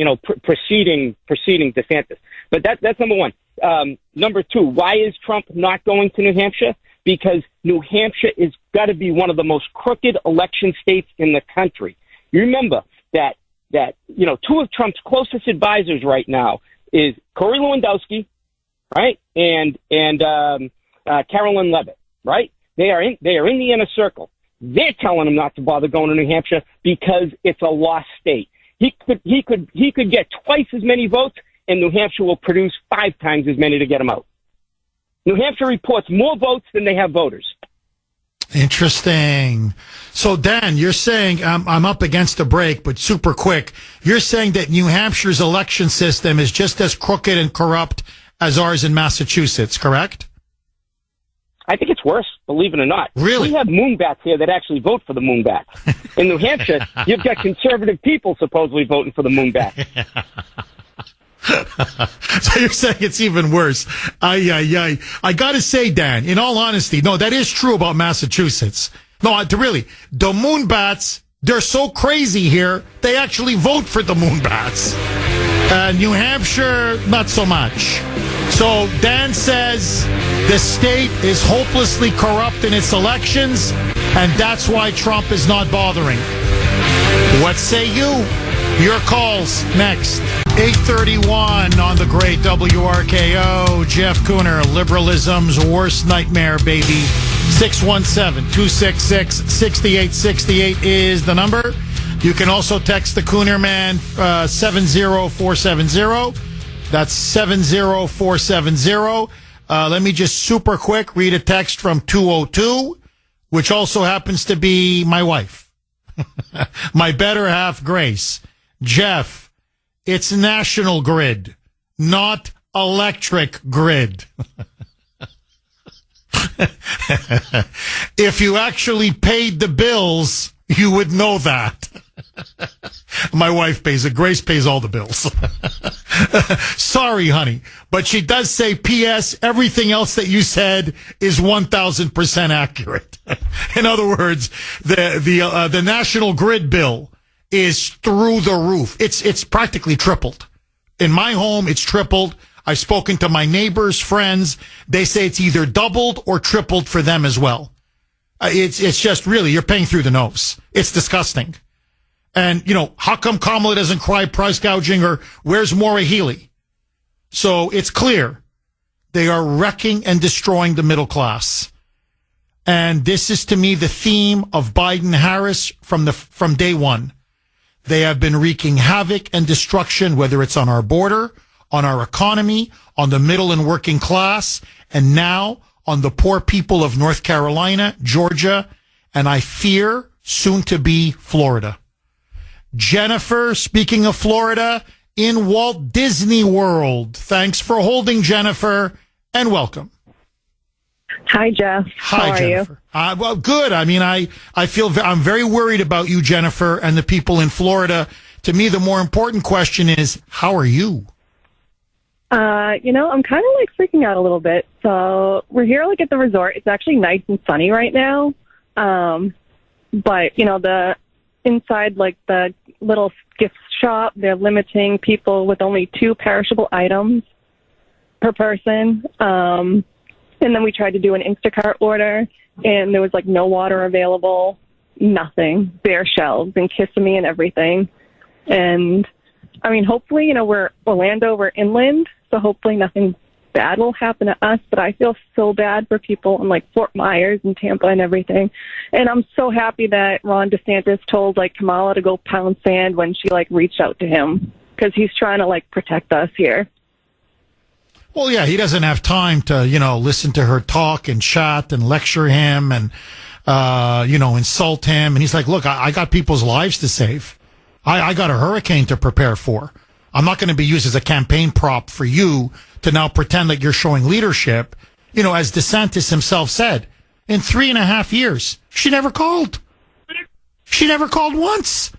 preceding DeSantis. But that's number one. Number two, why is Trump not going to New Hampshire? Because New Hampshire is got to be one of the most crooked election states in the country. You remember that two of Trump's closest advisors right now is Corey Lewandowski, right, and Carolyn Levitt, right? They are in the inner circle. They're telling him not to bother going to New Hampshire because it's a lost state. He could get twice as many votes, and New Hampshire will produce 5 times as many to get him out. New Hampshire reports more votes than they have voters.
Interesting. So, Dan, you're saying, I'm up against the break, but super quick. You're saying that New Hampshire's election system is just as crooked and corrupt as ours in Massachusetts, correct?
I think it's worse, believe it or not.
Really?
We have moonbats here that actually vote for the moonbats. In New Hampshire, you've got conservative people supposedly voting for the moonbat.
So you're saying it's even worse. I got to say, Dan, in all honesty, no, that is true about Massachusetts. No, really, the moonbats, they're so crazy here, they actually vote for the moonbats. New Hampshire, not so much. So Dan says the state is hopelessly corrupt in its elections, and that's why Trump is not bothering. What say you? Your calls next. 8:31 on the great WRKO. Jeff Kuhner, liberalism's worst nightmare, baby. 617-266-6868 is the number. You can also text the Kuhner Man 70470. That's 70470. Let me just super quick read a text from 202, which also happens to be my wife. My better half, Grace. Jeff, it's National Grid, not electric grid. If you actually paid the bills, you would know that. My wife pays it. Grace pays all the bills. Sorry, honey. But she does say, P.S., everything else that you said is 1,000% accurate. In other words, the National Grid bill is through the roof. It's practically tripled. In my home, it's tripled. I've spoken to my neighbors, friends. They say it's either doubled or tripled for them as well. It's just really, you're paying through the nose. It's disgusting. And, how come Kamala doesn't cry price gouging, or where's Maura Healey? So it's clear they are wrecking and destroying the middle class. And this is, to me, the theme of Biden-Harris from day one. They have been wreaking havoc and destruction, whether it's on our border, on our economy, on the middle and working class, and now on the poor people of North Carolina, Georgia, and I fear soon to be Florida. Jennifer, speaking of Florida, in Walt Disney World. Thanks for holding, Jennifer, and welcome.
Hi, Jeff.
Hi,
How
Jennifer.
are you?
Well, good. I mean, I feel I'm very worried about you, Jennifer, and the people in Florida. To me, the more important question is, how are you?
I'm kind of freaking out a little bit. So we're here at the resort. It's actually nice and sunny right now. But the inside, the little gift shop, they're limiting people with only 2 perishable items per person. And then we tried to do an Instacart order, and there was no water available, nothing, bare shelves and Kissimmee and everything. And I mean, hopefully, we're Orlando, we're inland, so hopefully nothing bad will happen to us. But I feel so bad for people in Fort Myers and Tampa and everything. And I'm so happy that Ron DeSantis told Kamala to go pound sand when she reached out to him, because he's trying to protect us here.
Well, yeah, he doesn't have time to, listen to her talk and chat and lecture him and, insult him. And he's like, look, I got people's lives to save. I got a hurricane to prepare for. I'm not going to be used as a campaign prop for you to now pretend that you're showing leadership. You know, as DeSantis himself said, in 3.5 years, she never called. She never called once.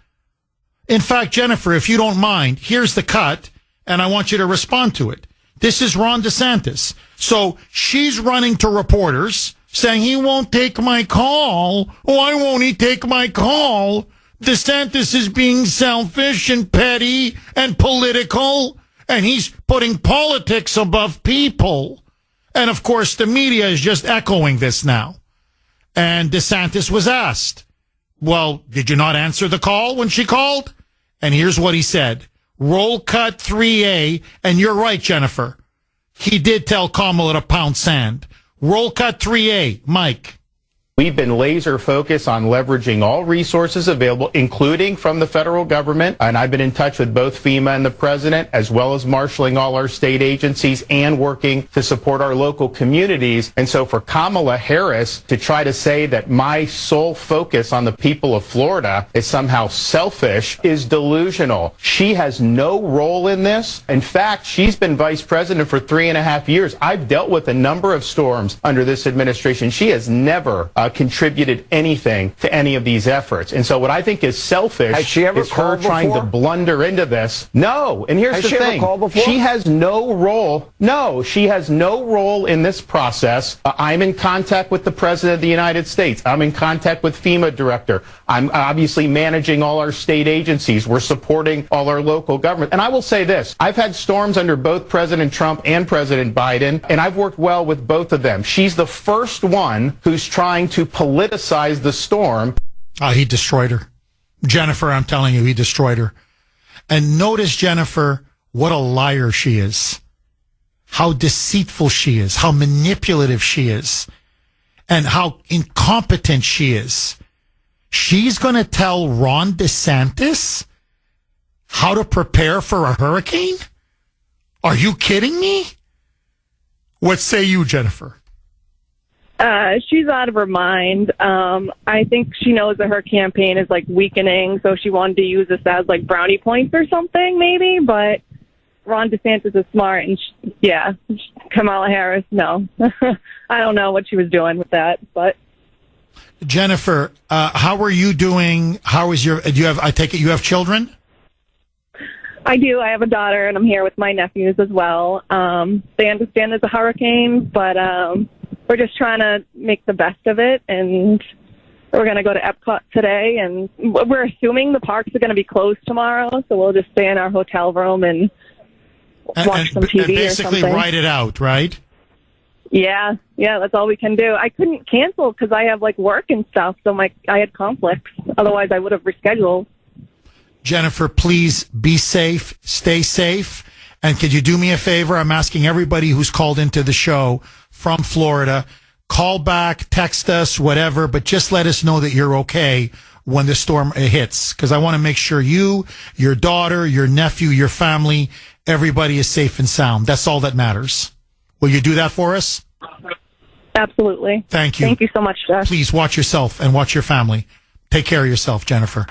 In fact, Jennifer, if you don't mind, here's the cut, and I want you to respond to it. This is Ron DeSantis. So she's running to reporters saying he won't take my call. Why won't he take my call? DeSantis is being selfish and petty and political, and he's putting politics above people. And, of course, the media is just echoing this now. And DeSantis was asked, well, did you not answer the call when she called? And here's what he said. Roll cut 3A, and you're right, Jennifer. He did tell Kamala to pound sand. Roll cut 3A, Mike.
We've been laser focused on leveraging all resources available, including from the federal government. And I've been in touch with both FEMA and the president, as well as marshaling all our state agencies and working to support our local communities. And so for Kamala Harris to try to say that my sole focus on the people of Florida is somehow selfish is delusional. She has no role in this. In fact, she's been vice president for 3.5 years. I've dealt with a number of storms under this administration. She has never contributed anything to any of these efforts. And so what I think is selfish is her trying to blunder into this. No. And here's the thing. She has no role. No, she has no role in this process. I'm in contact with the President of the United States. I'm in contact with FEMA director. I'm obviously managing all our state agencies. We're supporting all our local government. And I will say this. I've had storms under both President Trump and President Biden, and I've worked well with both of them. She's the first one who's trying to politicize the storm.
He destroyed her. Jennifer, I'm telling you, he destroyed her. And notice, Jennifer, what a liar she is. How deceitful she is. How manipulative she is. And how incompetent she is. She's going to tell Ron DeSantis how to prepare for a hurricane? Are you kidding me? What say you, Jennifer?
She's out of her mind. I think she knows that her campaign is like weakening, so she wanted to use this as like brownie points or something, maybe. But Ron DeSantis is smart, and Kamala Harris, no. I don't know what she was doing with that, but.
Jennifer, how are you doing? How is your? I take it you have children?
I do. I have a daughter, and I'm here with my nephews as well. They understand there's a hurricane, but we're just trying to make the best of it, and we're going to go to Epcot today, and we're assuming the parks are going to be closed tomorrow, so we'll just stay in our hotel room and watch some TV
and basically
or something.
Ride it out, right?
Yeah, that's all we can do. I couldn't cancel because I have like work and stuff, so I had conflicts. Otherwise, I would have rescheduled.
Jennifer, please be safe, stay safe, and could you do me a favor? I'm asking everybody who's called into the show from Florida, call back, text us, whatever, but just let us know that you're okay when the storm hits, because I want to make sure you, your daughter, your nephew, your family, everybody is safe and sound. That's all that matters. Will you do that for us?
Absolutely.
Thank you.
Thank you so much, Josh.
Please watch yourself and watch your family. Take care of yourself, Jennifer.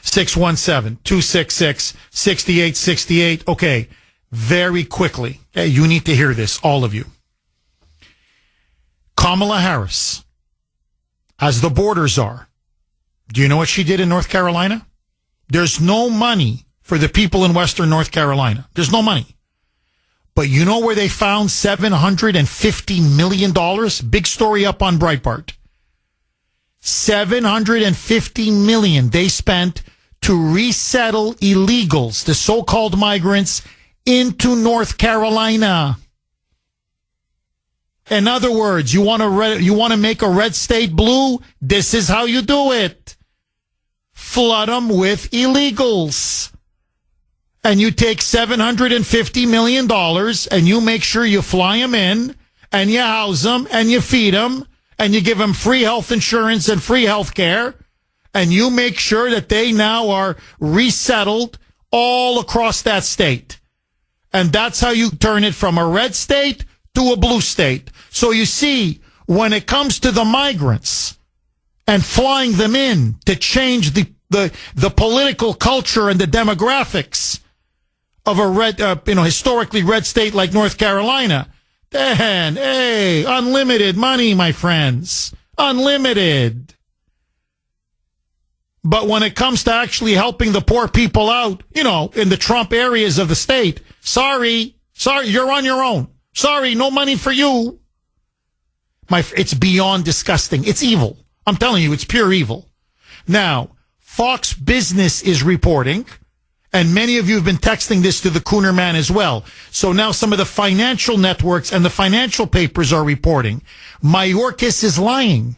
617-266-6868. Okay, very quickly. Hey, you need to hear this, all of you. Kamala Harris, as the border czar, do you know what she did in North Carolina? There's no money for the people in Western North Carolina. There's no money. But you know where they found $750 million? Big story up on Breitbart. $750 million they spent to resettle illegals, the so-called migrants, into North Carolina. In other words, you want to make a red state blue? This is how you do it. Flood them with illegals. And you take $750 million and you make sure you fly them in and you house them and you feed them and you give them free health insurance and free health care. And you make sure that they now are resettled all across that state. And that's how you turn it from a red state to a blue state. So you see, when it comes to the migrants and flying them in to change the political culture and the demographics, of a red, historically red state like North Carolina, then, hey, unlimited money, my friends. Unlimited. But when it comes to actually helping the poor people out, in the Trump areas of the state, sorry, you're on your own. Sorry, no money for you. It's beyond disgusting. It's evil. I'm telling you, it's pure evil. Now, Fox Business is reporting, and many of you have been texting this to the Kuhner man as well. So now some of the financial networks and the financial papers are reporting. Mayorkas is lying.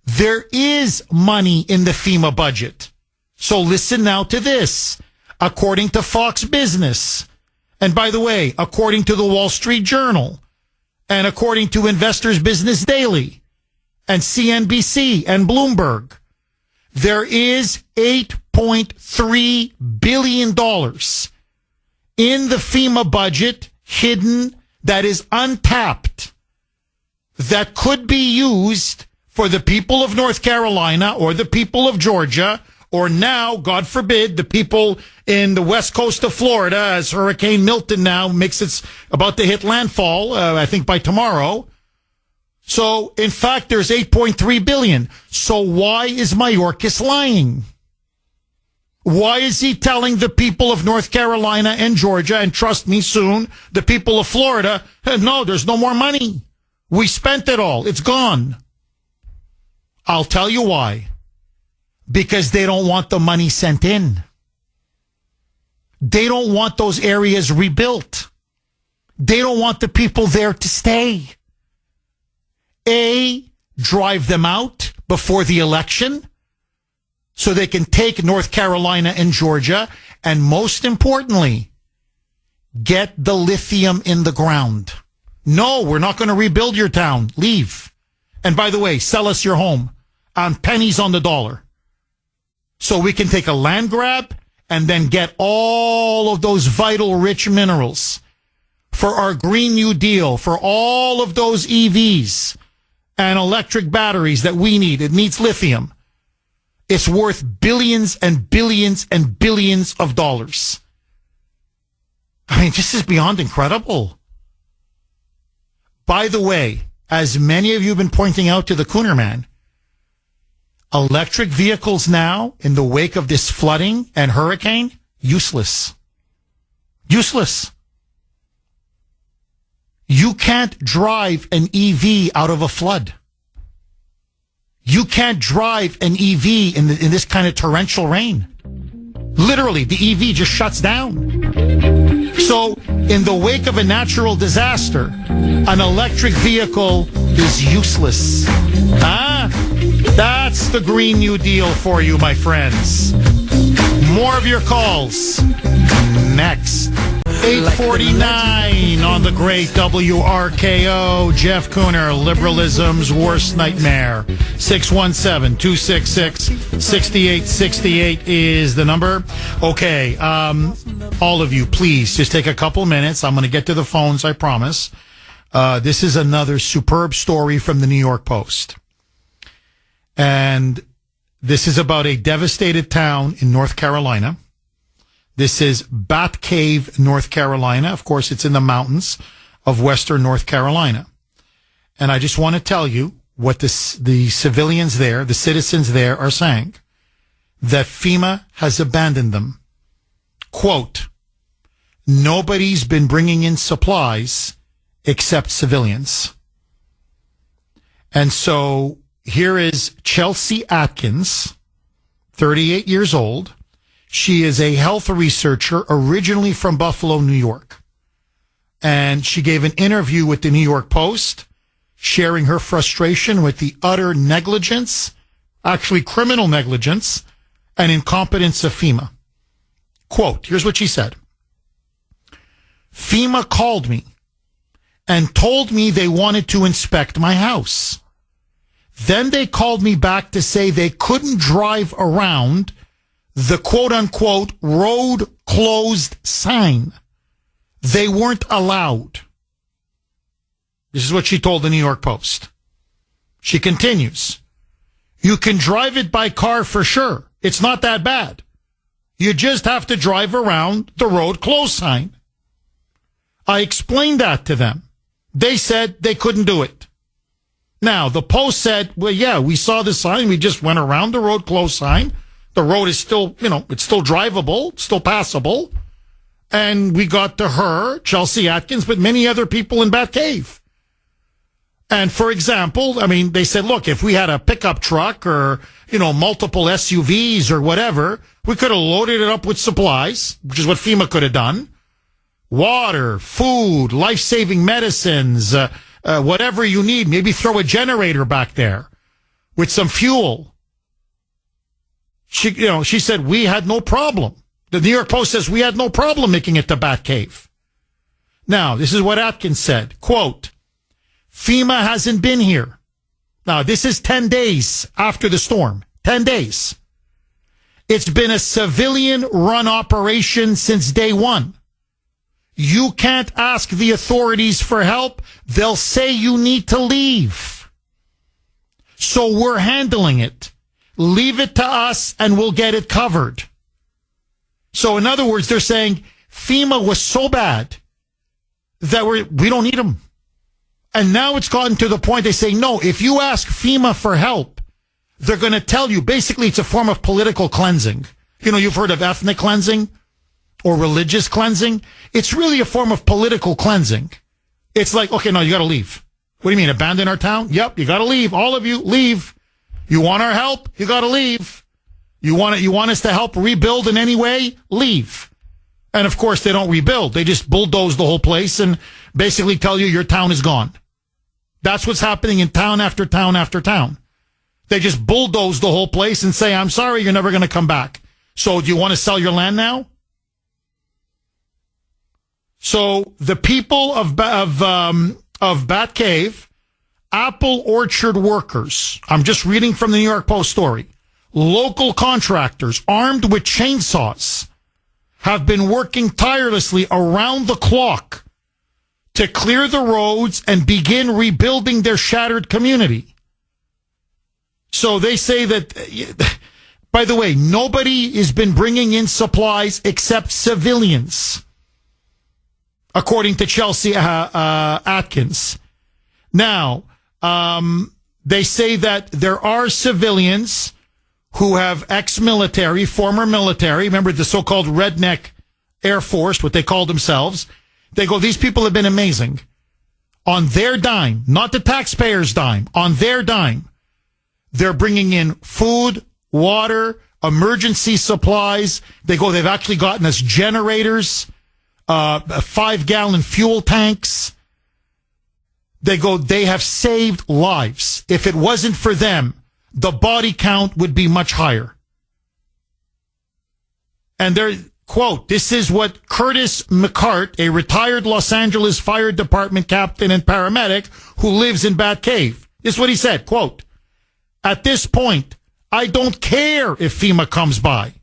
There is money in the FEMA budget. So listen now to this. According to Fox Business, and by the way, according to the Wall Street Journal, and according to Investors Business Daily, and CNBC, and Bloomberg, there is $8.3 billion in the FEMA budget hidden that is untapped that could be used for the people of North Carolina or the people of Georgia or now, God forbid, the people in the west coast of Florida as Hurricane Milton now makes its about to hit landfall, I think by tomorrow. So, in fact, there's $8.3 billion. So why is Mayorkas lying? Why is he telling the people of North Carolina and Georgia, and trust me soon, the people of Florida, no, there's no more money. We spent it all. It's gone. I'll tell you why. Because they don't want the money sent in. They don't want those areas rebuilt. They don't want the people there to stay. Drive them out before the election so they can take North Carolina and Georgia. And most importantly, get the lithium in the ground. No, we're not going to rebuild your town. Leave. And by the way, sell us your home on pennies on the dollar. So we can take a land grab and then get all of those vital rich minerals for our Green New Deal, for all of those EVs and electric batteries that we need. It needs lithium. It's worth billions and billions and billions of dollars. I mean, this is beyond incredible. By the way, as many of you have been pointing out to the Kuhner man, electric vehicles now, in the wake of this flooding and hurricane, useless. Useless. You can't drive an EV out of a flood. You can't drive an EV in this kind of torrential rain. Literally, the EV just shuts down. So, in the wake of a natural disaster, an electric vehicle is useless. That's the Green New Deal for you, my friends. More of your calls next. 8:49 on the great WRKO. Jeff Kuhner, liberalism's worst nightmare. 617-266-6868 is the number. Okay, all of you, please just take a couple minutes. I'm going to get to the phones, I promise. This is another superb story from the New York Post. And this is about a devastated town in North Carolina. This is Bat Cave, North Carolina. Of course, it's in the mountains of western North Carolina. And I just want to tell you what the civilians there, the citizens there are saying, that FEMA has abandoned them. Quote, nobody's been bringing in supplies except civilians. And so here is Chelsea Atkins, 38 years old. She is a health researcher originally from Buffalo, New York. And she gave an interview with the New York Post, sharing her frustration with the utter negligence, actually criminal negligence, and incompetence of FEMA. Quote, here's what she said. FEMA called me and told me they wanted to inspect my house. Then they called me back to say they couldn't drive around the quote-unquote road closed sign. They weren't allowed. This is what she told the New York Post. She continues, you can drive it by car for sure. It's not that bad. You just have to drive around the road closed sign. I explained that to them. They said they couldn't do it. Now, the Post said, well, yeah, we saw the sign. We just went around the road closed sign. The road is still, it's still drivable, still passable. And we got to her, Chelsea Atkins, but many other people in Batcave. And for example, they said, look, if we had a pickup truck or, multiple SUVs or whatever, we could have loaded it up with supplies, which is what FEMA could have done. Water, food, life-saving medicines, whatever you need. Maybe throw a generator back there with some fuel. She said, we had no problem. The New York Post says we had no problem making it to Batcave. Now, this is what Atkins said. Quote, FEMA hasn't been here. Now, this is 10 days after the storm. 10 days. It's been a civilian-run operation since day one. You can't ask the authorities for help. They'll say you need to leave. So we're handling it. Leave it to us and we'll get it covered. So in other words, they're saying FEMA was so bad that we don't need them. And now it's gotten to the point they say, no, if you ask FEMA for help, they're going to tell you, basically it's a form of political cleansing. You've heard of ethnic cleansing or religious cleansing. It's really a form of political cleansing. It's like, okay, no, you got to leave. What do you mean, abandon our town? Yep, you got to leave. All of you, leave. You want our help? You got to leave. You want us to help rebuild in any way? Leave. And of course, they don't rebuild. They just bulldoze the whole place and basically tell you your town is gone. That's what's happening in town after town after town. They just bulldoze the whole place and say, I'm sorry, you're never going to come back. So do you want to sell your land now? So the people of Batcave, apple orchard workers, I'm just reading from the New York Post story, local contractors armed with chainsaws have been working tirelessly around the clock to clear the roads and begin rebuilding their shattered community. So they say that, by the way, nobody has been bringing in supplies except civilians, according to Chelsea Atkins. Now, they say that there are civilians who have ex-military, former military, remember the so-called redneck Air Force, what they call themselves. They go, these people have been amazing. On their dime, not the taxpayers' dime, on their dime, they're bringing in food, water, emergency supplies. They go, they've actually gotten us generators, 5-gallon fuel tanks. They go, they have saved lives. If it wasn't for them, the body count would be much higher. And they're, quote, this is what Curtis McCart, a retired Los Angeles Fire Department captain and paramedic who lives in Batcave. This is what he said, quote, at this point, I don't care if FEMA comes by.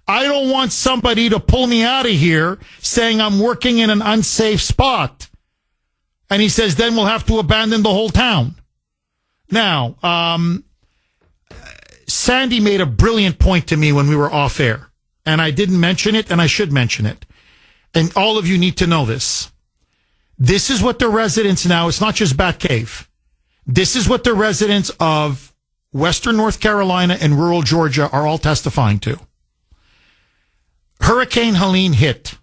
I don't want somebody to pull me out of here saying I'm working in an unsafe spot. And he says, then we'll have to abandon the whole town. Now, Sandy made a brilliant point to me when we were off air. And I didn't mention it, and I should mention it. And all of you need to know this. This is what the residents now, it's not just Batcave. This is what the residents of Western North Carolina and rural Georgia are all testifying to. Hurricane Helene hit.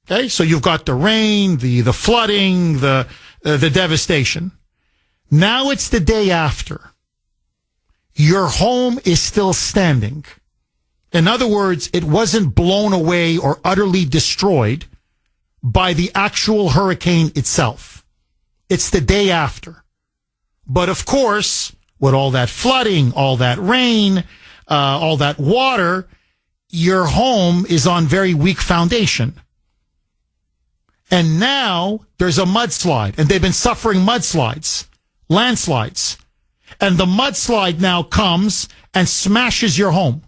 Okay, so you've got the rain, the flooding, the devastation. Now it's the day after. Your home is still standing. In other words, it wasn't blown away or utterly destroyed by the actual hurricane itself. It's the day after. But of course, with all that flooding, all that rain, all that water, your home is on very weak foundation. And now there's a mudslide, and they've been suffering mudslides, landslides. And the mudslide now comes and smashes your home.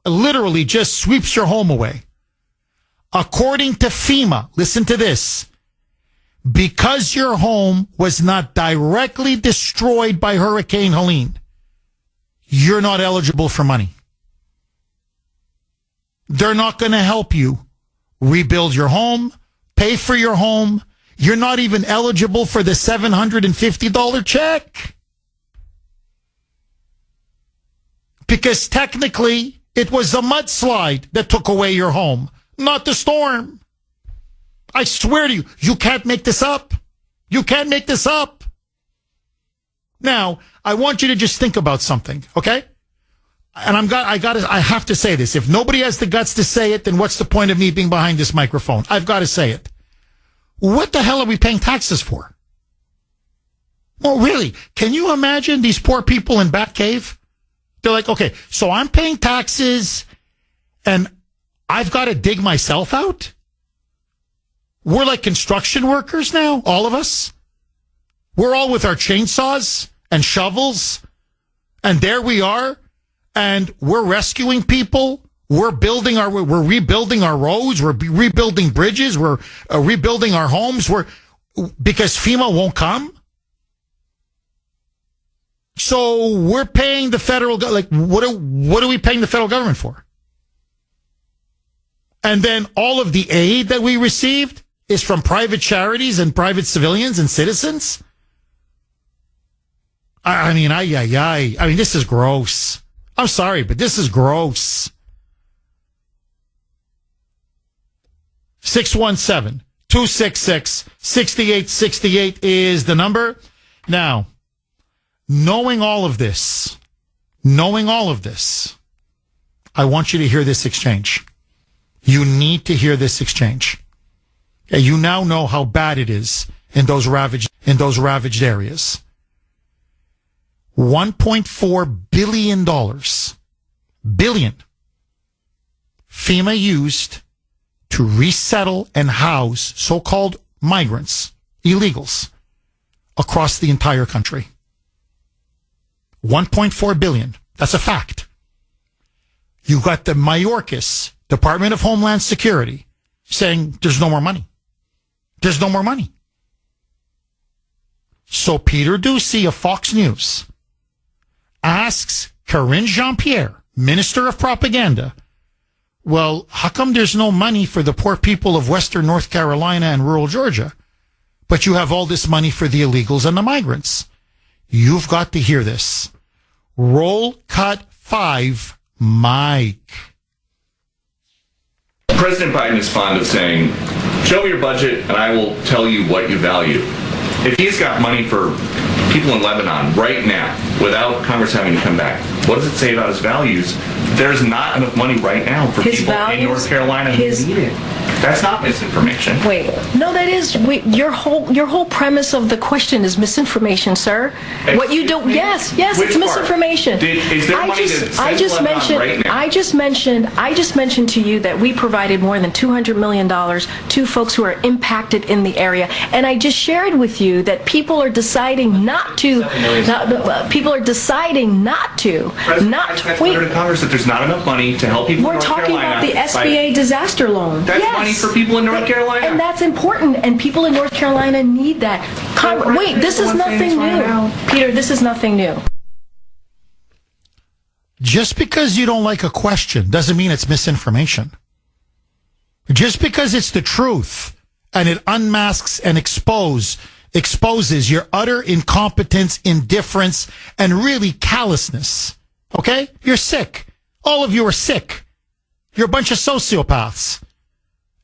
Literally just sweeps your home away. According to FEMA, listen to this, because your home was not directly destroyed by Hurricane Helene, you're not eligible for money. they're not going to help you rebuild your home, pay for your home. You're not even eligible for the $750 check. Because technically, it was the mudslide that took away your home, not the storm. I swear to you, you can't make this up. You can't make this up. Now, I want you to just think about something, okay? And I have to say this. If nobody has the guts to say it, then what's the point of me being behind this microphone? I've got to say it. What the hell are we paying taxes for? Well, really, can you imagine these poor people in Batcave? They're like, okay, so I'm paying taxes and I've got to dig myself out? We're like construction workers now, all of us. We're all with our chainsaws and shovels. And there we are. And we're rescuing people. We're rebuilding our roads. We're rebuilding bridges. We're rebuilding our homes. Because FEMA won't come. So we're paying the federal, what are we paying the federal government for? And then all of the aid that we received is from private charities and private civilians and citizens. I mean, this is gross. I'm sorry, but this is gross. 617-266-6868 is the number. Now, knowing all of this, I want you to hear this exchange. You need to hear this exchange. Okay, you now know how bad it is in those ravaged areas. $1.4 billion FEMA used to resettle and house so-called migrants, illegals, across the entire country. 1.4 billion. That's a fact. You got the Mayorkas, Department of Homeland Security, saying there's no more money. There's no more money. So Peter Doocy of Fox News asks Karine Jean-Pierre, Minister of Propaganda, well, how come there's no money for the poor people of Western North Carolina and rural Georgia, but you have all this money for the illegals and the migrants? You've got to hear this. Roll cut 5, Mike.
President Biden is fond of saying, show me your budget and I will tell you what you value. If he's got money for people in Lebanon right now, without Congress having to come back, what does it say about his values? There's not enough money right now for people in North Carolina who need it. That's not misinformation.
Wait, no, that is your whole premise of the question is misinformation, sir. What you do? Yes, it's misinformation.
Is there money to send Lebanon right now?
I just mentioned to you that we provided more than $200 million to folks who are impacted in the area, and I just shared with you that people are deciding not to. People are deciding not to.
Wait. To Congress that there's not enough money to help people in North Carolina.
We're talking about the SBA disaster loan.
That's money for people in North Carolina.
And that's important, and people in North Carolina need that. Wait, this is nothing new. Peter, this is nothing new.
Just because you don't like a question doesn't mean it's misinformation. Just because it's the truth and it unmasks and exposes your utter incompetence, indifference, and really callousness. Okay? You're sick. All of you are sick. You're a bunch of sociopaths.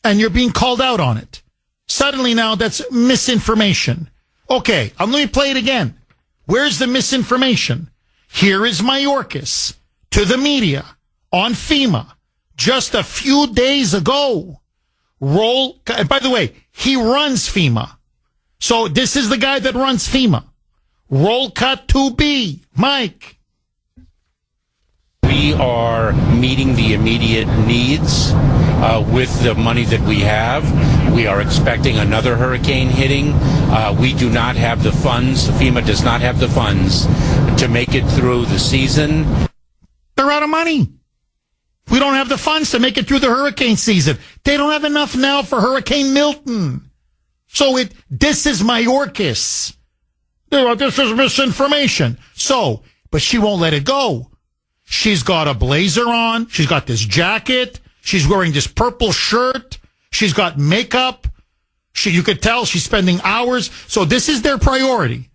And you're being called out on it. Suddenly now that's misinformation. Okay, let me play it again. Where's the misinformation? Here is Mayorkas to the media on FEMA just a few days ago. And by the way, he runs FEMA. So this is the guy that runs FEMA. Roll cut 2B. Mike.
We are meeting the immediate needs with the money that we have. We are expecting another hurricane hitting. We do not have the funds. FEMA does not have the funds to make it through the season.
They're out of money. We don't have the funds to make it through the hurricane season. They don't have enough now for Hurricane Milton. So this is Mayorkas. This is misinformation. But she won't let it go. She's got a blazer on. She's got this jacket. She's wearing this purple shirt. She's got makeup. You could tell she's spending hours. So this is their priority.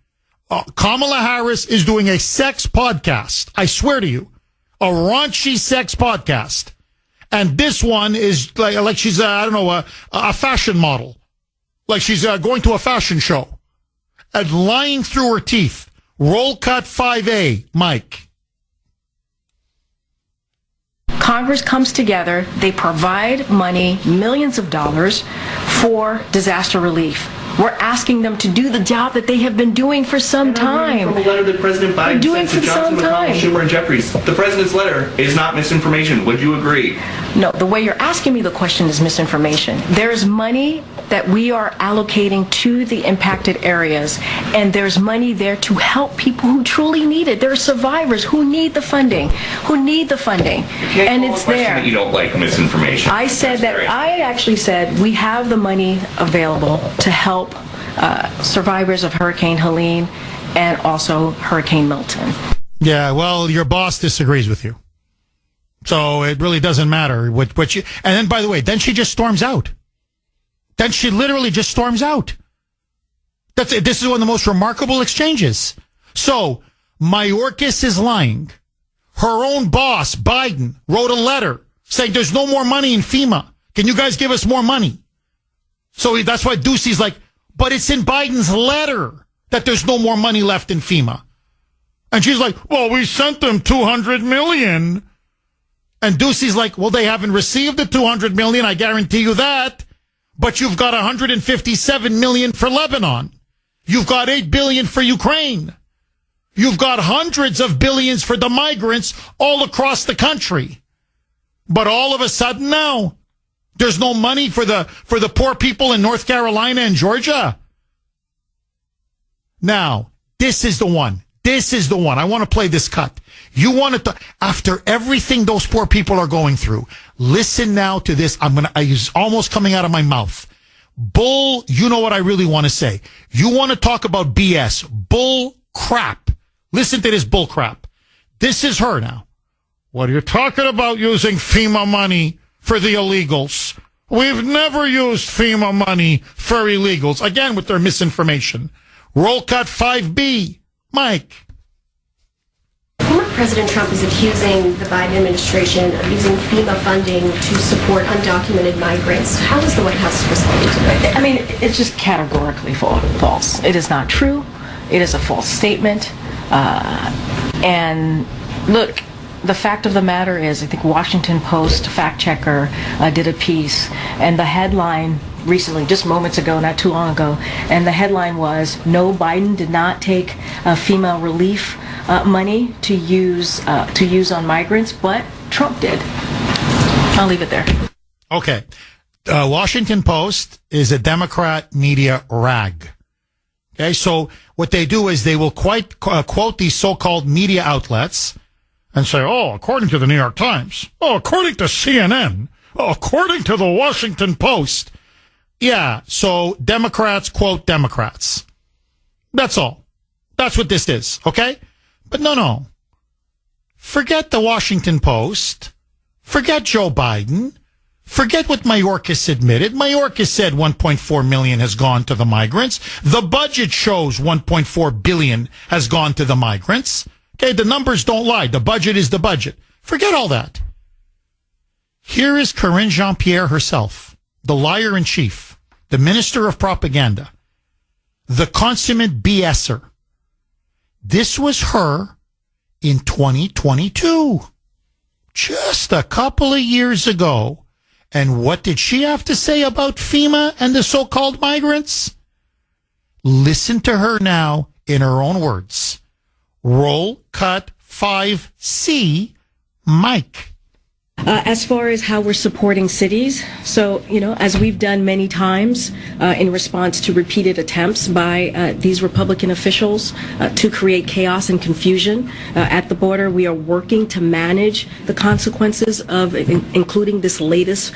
Kamala Harris is doing a sex podcast. I swear to you, a raunchy sex podcast. And this one is like she's, a fashion model. Like she's going to a fashion show and lying through her teeth. Roll cut 5A, Mike.
Congress comes together, they provide money, millions of dollars, for disaster relief. We're asking them to do the job that they have been doing for some time.
From a letter that President Biden sent to Johnson, McConnell, Schumer, and Jeffries. The president's letter is not misinformation. Would you agree?
No, the way you're asking me the question is misinformation. There's money that we are allocating to the impacted areas, and there's money there to help people who truly need it. There are survivors who need the funding, and it's there.
That you don't like misinformation.
I actually said we have the money available to help survivors of Hurricane Helene and also Hurricane Milton.
Yeah, well, your boss disagrees with you. So it really doesn't matter what you... And then, by the way, then she just storms out. Then she literally just storms out. This is one of the most remarkable exchanges. So, Mayorkas is lying. Her own boss, Biden, wrote a letter saying there's no more money in FEMA. Can you guys give us more money? So that's why Ducey's like, but it's in Biden's letter that there's no more money left in FEMA. And she's like, well, we sent them $200 million. And Ducey's like, well, they haven't received the $200 million. I guarantee you that. But you've got $157 million for Lebanon. You've got $8 billion for Ukraine. You've got hundreds of billions for the migrants all across the country. But all of a sudden now, there's no money for the poor people in North Carolina and Georgia. Now, this is the one. This is the one. I want to play this cut. You want to, after everything those poor people are going through, listen now to this. It's almost coming out of my mouth. Bull, you know what I really want to say. You want to talk about BS. Bull crap. Listen to this bull crap. This is her now. What are you talking about using FEMA money for the illegals? We've never used FEMA money for illegals. Again, with their misinformation. Roll cut 5B. Mike.
Former President Trump is accusing the Biden administration of using FEMA funding to support undocumented migrants. How is the White House responding to that?
I mean, it's just categorically false. It is not true. It is a false statement. And look, the fact of the matter is, I think Washington Post fact checker did a piece, and the headline recently, just moments ago, not too long ago, and the headline was, no, Biden did not take FEMA relief money to use on migrants, but Trump did. I'll leave it there.
Okay. Washington Post is a Democrat media rag. Okay, so what they do is they will quote these so-called media outlets and say, oh, according to the New York Times, oh, according to CNN, oh, according to the Washington Post. Yeah, so Democrats quote Democrats. That's all. That's what this is, okay? But no. Forget the Washington Post. Forget Joe Biden. Forget what Mayorkas admitted. Mayorkas said 1.4 million has gone to the migrants. The budget shows 1.4 billion has gone to the migrants. Okay, the numbers don't lie. The budget is the budget. Forget all that. Here is Karine Jean-Pierre herself, the liar in chief, the minister of propaganda, the consummate BSer. This was her in 2022, just a couple of years ago. And what did she have to say about FEMA and the so-called migrants? Listen to her now in her own words. Roll cut 5C, Mike.
As far as how we're supporting cities, so, as we've done many times in response to repeated attempts by these Republican officials to create chaos and confusion at the border, we are working to manage the consequences of including this latest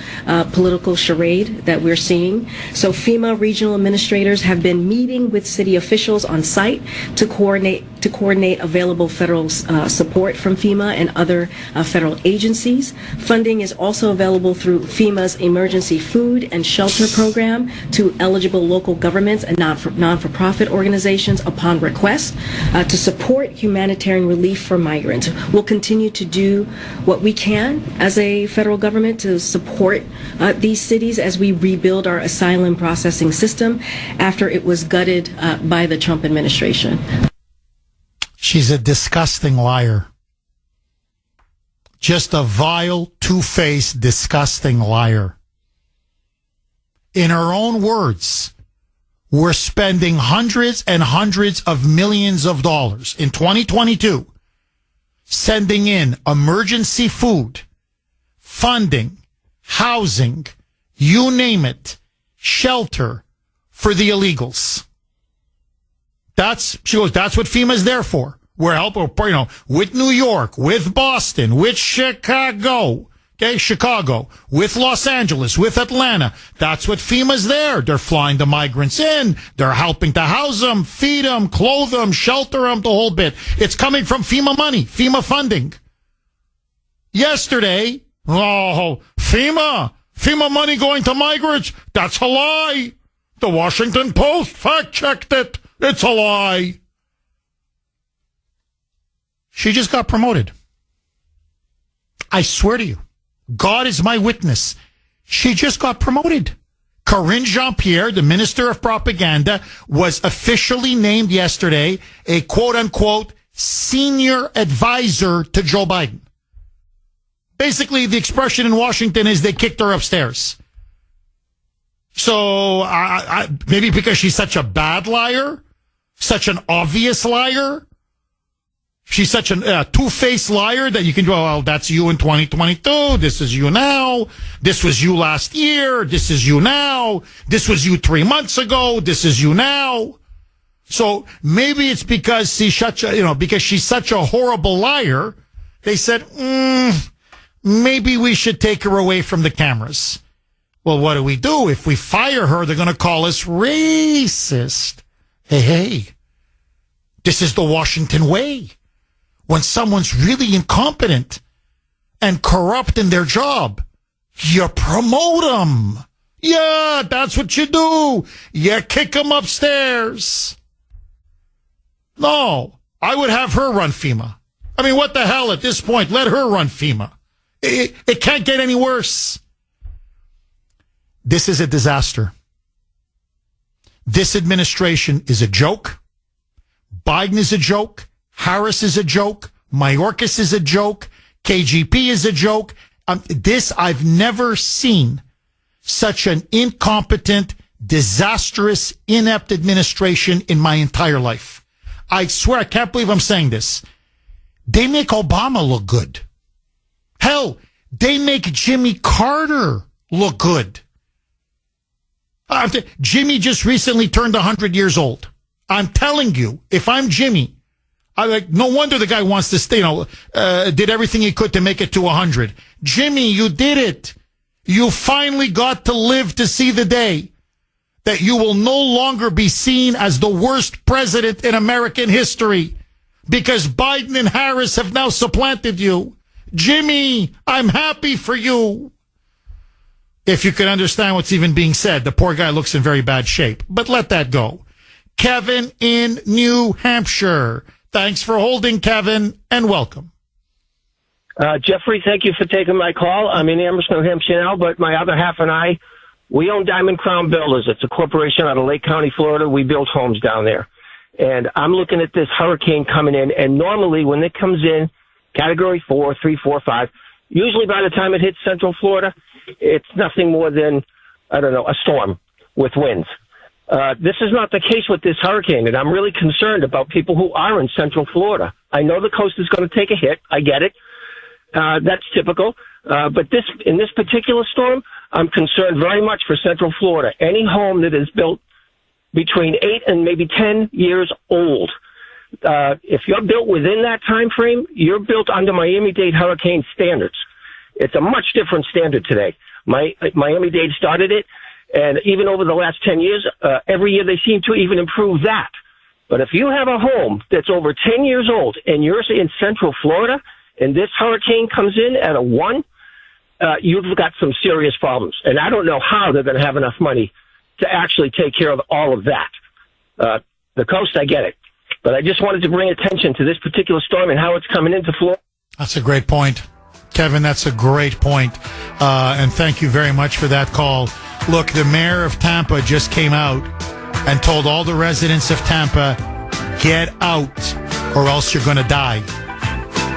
political charade that we're seeing. So FEMA regional administrators have been meeting with city officials on site to coordinate available federal support from FEMA and other federal agencies. Funding is also available through FEMA's Emergency Food and Shelter Program to eligible local governments and non-for-profit organizations upon request to support humanitarian relief for migrants. We'll continue to do what we can as a federal government to support these cities as we rebuild our asylum processing system after it was gutted by the Trump administration.
She's a disgusting liar. Just a vile, two-faced, disgusting liar. In her own words, we're spending hundreds and hundreds of millions of dollars in 2022 sending in emergency food, funding, housing, you name it, shelter for the illegals. She goes, that's what FEMA's there for. We're helping, with New York, with Boston, with Chicago, with Los Angeles, with Atlanta. That's what FEMA's there. They're flying the migrants in. They're helping to house them, feed them, clothe them, shelter them, the whole bit. It's coming from FEMA money, FEMA funding. Yesterday, FEMA money going to migrants. That's a lie. The Washington Post fact-checked it. It's a lie. She just got promoted. I swear to you, God is my witness. She just got promoted. Karine Jean-Pierre, the Minister of Propaganda, was officially named yesterday a quote-unquote senior advisor to Joe Biden. Basically, the expression in Washington is they kicked her upstairs. So maybe because she's such a bad liar, such an obvious liar, she's such a two-faced liar that you can go, well, that's you in 2022. This is you now. This was you last year. This is you now. This was you 3 months ago. This is you now. So maybe it's because because she's such a horrible liar. They said, maybe we should take her away from the cameras. Well, what do? If we fire her, they're going to call us racist. Hey, this is the Washington way. When someone's really incompetent and corrupt in their job, you promote them. Yeah, that's what you do. You kick them upstairs. No, I would have her run FEMA. I mean, what the hell at this point? Let her run FEMA. It can't get any worse. This is a disaster. This administration is a joke. Biden is a joke. Harris is a joke. Mayorkas is a joke. KGP is a joke. I've never seen such an incompetent, disastrous, inept administration in my entire life. I swear, I can't believe I'm saying this. They make Obama look good. Hell, they make Jimmy Carter look good. Jimmy just recently turned 100 years old. I'm telling you, if I'm Jimmy, no wonder the guy wants to stay, did everything he could to make it to 100. Jimmy, you did it. You finally got to live to see the day that you will no longer be seen as the worst president in American history because Biden and Harris have now supplanted you. Jimmy, I'm happy for you. If you can understand what's even being said, the poor guy looks in very bad shape. But let that go. Kevin in New Hampshire. Thanks for holding, Kevin, and welcome.
Jeffrey, thank you for taking my call. I'm in Amherst, New Hampshire now, but my other half and I, we own Diamond Crown Builders. It's a corporation out of Lake County, Florida. We build homes down there. And I'm looking at this hurricane coming in, and normally when it comes in, Category 4, 3, 4, 5, usually by the time it hits Central Florida, it's nothing more than, a storm with winds. This is not the case with this hurricane, and I'm really concerned about people who are in Central Florida. I know the coast is going to take a hit. I get it. That's typical. But in this particular storm, I'm concerned very much for Central Florida. Any home that is built between 8 and maybe 10 years old, if you're built within that time frame, you're built under Miami-Dade hurricane standards. It's a much different standard today. Miami-Dade started it, and even over the last 10 years, every year they seem to even improve that. But if you have a home that's over 10 years old and you're in Central Florida and this hurricane comes in at a 1, you've got some serious problems. And I don't know how they're going to have enough money to actually take care of all of that. The coast, I get it. But I just wanted to bring attention to this particular storm and how it's coming into Florida.
That's a great point. Kevin, that's a great point. And thank you very much for that call. Look, the mayor of Tampa just came out and told all the residents of Tampa, get out or else you're going to die.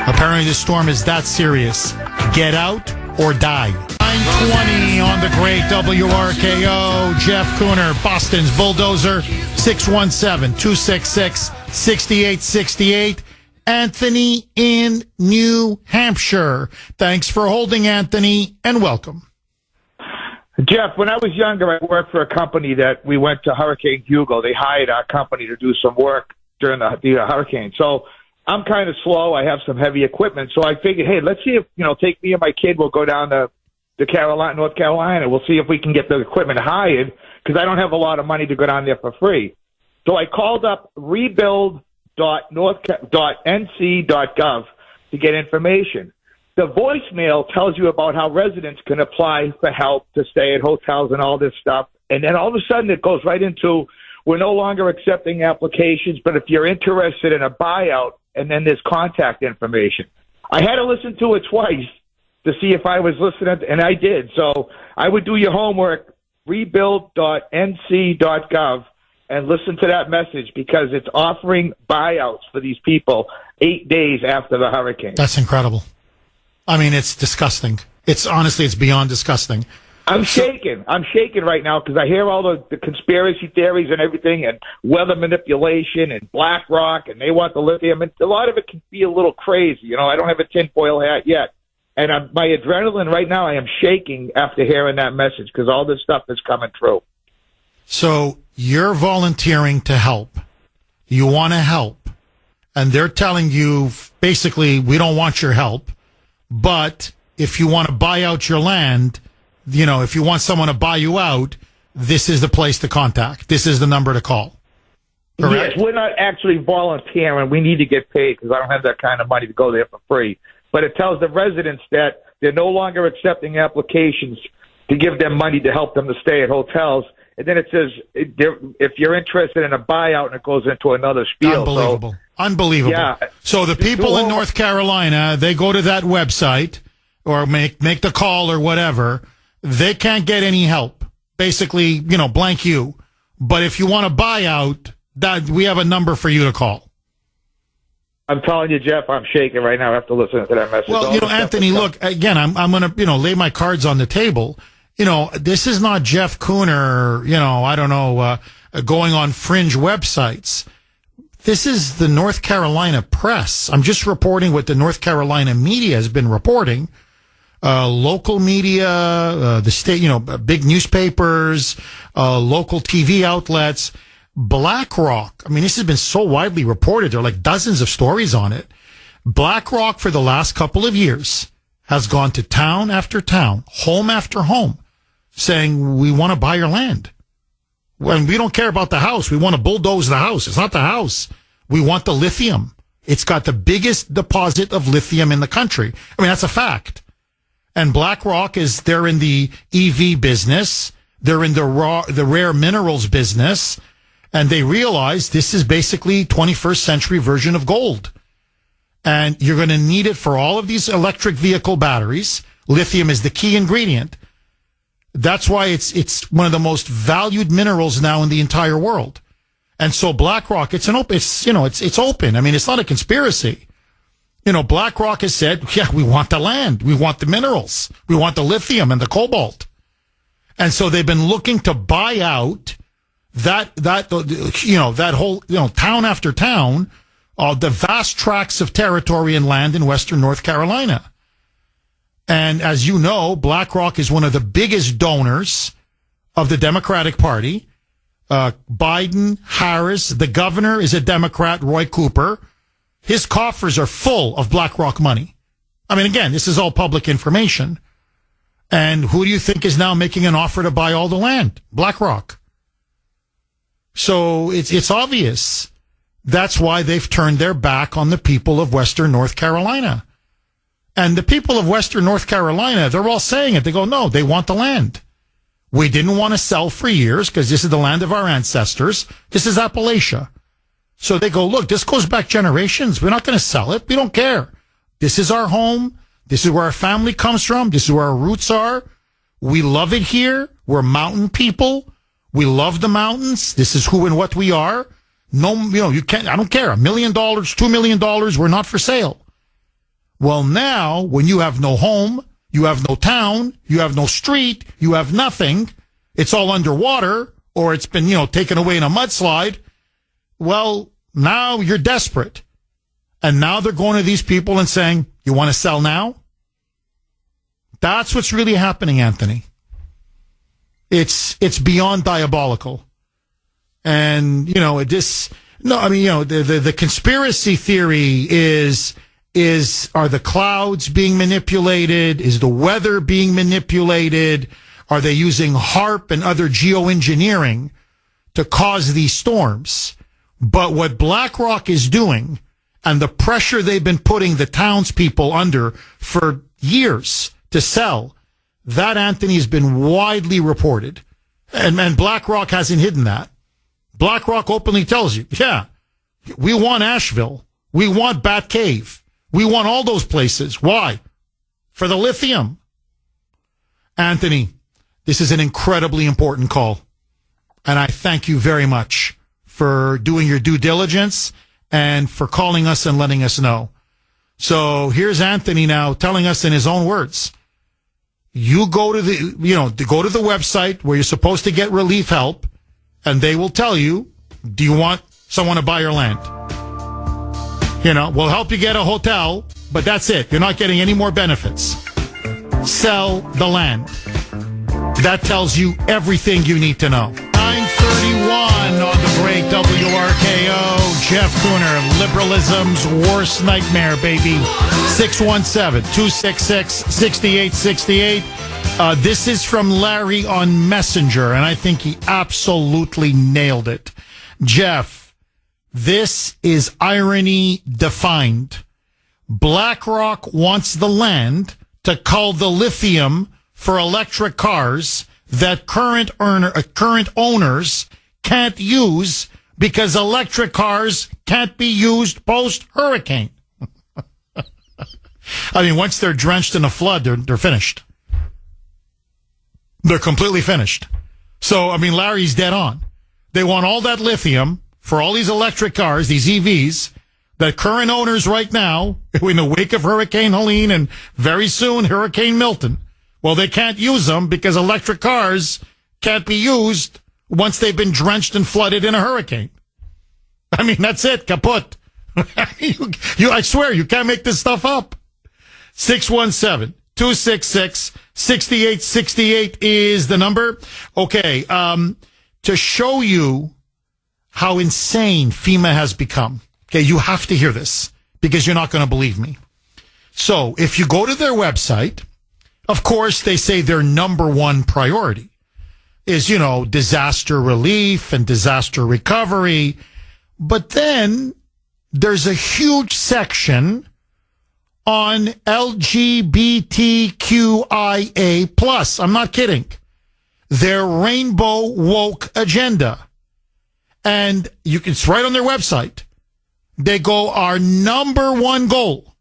Apparently the storm is that serious. Get out or die. 920 on the great WRKO. Jeff Kuhner, Boston's Bulldozer, 617-266-6868. Anthony in New Hampshire. Thanks for holding, Anthony, and welcome.
Jeff, when I was younger, I worked for a company that we went to Hurricane Hugo. They hired our company to do some work during the hurricane. So I'm kind of slow. I have some heavy equipment. So I figured, hey, let's see if, take me and my kid. We'll go down to North Carolina. We'll see if we can get the equipment hired because I don't have a lot of money to go down there for free. So I called up rebuild.nc.gov to get information. The voicemail tells you about how residents can apply for help to stay at hotels and all this stuff. And then all of a sudden it goes right into, we're no longer accepting applications, but if you're interested in a buyout, and then there's contact information. I had to listen to it twice to see if I was listening, and I did. So I would do your homework, rebuild.nc.gov, and listen to that message because it's offering buyouts for these people 8 days after the hurricane.
That's incredible. I mean, it's disgusting. It's beyond disgusting.
I'm shaking right now because I hear all the conspiracy theories and everything and weather manipulation and BlackRock and they want the lithium. And a lot of it can be a little crazy. I don't have a tinfoil hat yet. And my adrenaline right now, I am shaking after hearing that message because all this stuff is coming through.
So you're volunteering to help. You want to help. And they're telling you, basically, we don't want your help. But if you want to buy out your land, if you want someone to buy you out, this is the place to contact. This is the number to call. Correct?
Yes, we're not actually volunteering. We need to get paid because I don't have that kind of money to go there for free. But it tells the residents that they're no longer accepting applications to give them money to help them to stay at hotels. And then it says if you're interested in a buyout, and it goes into another spiel.
Unbelievable. Unbelievable. Yeah. So the people in North Carolina, they go to that website or make the call or whatever. They can't get any help. Basically, blank you. But if you want a buyout, that we have a number for you to call.
I'm telling you, Jeff, I'm shaking right now after listening to that message.
Well, Anthony, look, again, I'm going to, lay my cards on the table. This is not Jeff Kuhner, I don't know, going on fringe websites. This is the North Carolina press. I'm just reporting what the North Carolina media has been reporting. Local media, the state, big newspapers, local TV outlets, BlackRock. I mean, this has been so widely reported. There are like dozens of stories on it. BlackRock for the last couple of years has gone to town after town, home after home, saying, we want to buy your land. When we don't care about the house, we want to bulldoze the house. It's not the house. We want the lithium. It's got the biggest deposit of lithium in the country. I mean, that's a fact. And BlackRock they're in the EV business. They're in the rare minerals business. And they realize this is basically 21st century version of gold. And you're going to need it for all of these electric vehicle batteries. Lithium is the key ingredient. That's why it's one of the most valued minerals now in the entire world. And so BlackRock, it's open. I mean, it's not a conspiracy. BlackRock has said, yeah, we want the land. We want the minerals. We want the lithium and the cobalt. And so they've been looking to buy out that whole, town after town, the vast tracts of territory and land in western North Carolina. And as you know, BlackRock is one of the biggest donors of the Democratic Party. Biden, Harris, the governor is a Democrat, Roy Cooper. His coffers are full of BlackRock money. I mean, again, this is all public information. And who do you think is now making an offer to buy all the land? BlackRock. So it's obvious. That's why they've turned their back on the people of western North Carolina. And the people of Western North Carolina, they're all saying it. They go, no, they want the land. We didn't want to sell for years because this is the land of our ancestors. This is Appalachia. So they go, look, this goes back generations. We're not going to sell it. We don't care. This is our home. This is where our family comes from. This is where our roots are. We love it here. We're mountain people. We love the mountains. This is who and what we are. No, you can't, I don't care. $1 million, $2 million, we're not for sale. Well, now, when you have no home, you have no town, you have no street, you have nothing, it's all underwater, or it's been, taken away in a mudslide, well, now you're desperate. And now they're going to these people and saying, you want to sell now? That's what's really happening, Anthony. It's beyond diabolical. And, the conspiracy theory is are the clouds being manipulated? Is the weather being manipulated? Are they using HARP and other geoengineering to cause these storms? But what BlackRock is doing, and the pressure they've been putting the townspeople under for years to sell, that, Anthony, has been widely reported. And BlackRock hasn't hidden that. BlackRock openly tells you, yeah, we want Asheville. We want Bat Cave. We want all those places. Why? For the lithium. Anthony, this is an incredibly important call. And I thank you very much for doing your due diligence and for calling us and letting us know. So here's Anthony now telling us in his own words. You go to go to the website where you're supposed to get relief help, and they will tell you, do you want someone to buy your land? We'll help you get a hotel, but that's it. You're not getting any more benefits. Sell the land. That tells you everything you need to know. 9:31 on the great WRKO. Jeff Kuhner, liberalism's worst nightmare, baby. 617-266-6868. This is from Larry on Messenger, and I think he absolutely nailed it. Jeff, this is irony defined. BlackRock wants the land to cull the lithium for electric cars that current owners can't use because electric cars can't be used post-hurricane. I mean, once they're drenched in a flood, they're finished. They're completely finished. So, Larry's dead on. They want all that lithium for all these electric cars, these EVs, that current owners right now, in the wake of Hurricane Helene and very soon Hurricane Milton, well, they can't use them because electric cars can't be used once they've been drenched and flooded in a hurricane. That's it. Kaput. I swear, you can't make this stuff up. 617-266-6868 is the number. Okay. To show you how insane FEMA has become. Okay. You have to hear this because you're not going to believe me. So if you go to their website, of course, they say their number one priority is, disaster relief and disaster recovery. But then there's a huge section on LGBTQIA+. I'm not kidding. Their rainbow woke agenda. And it's right on their website. They go, our number one goal,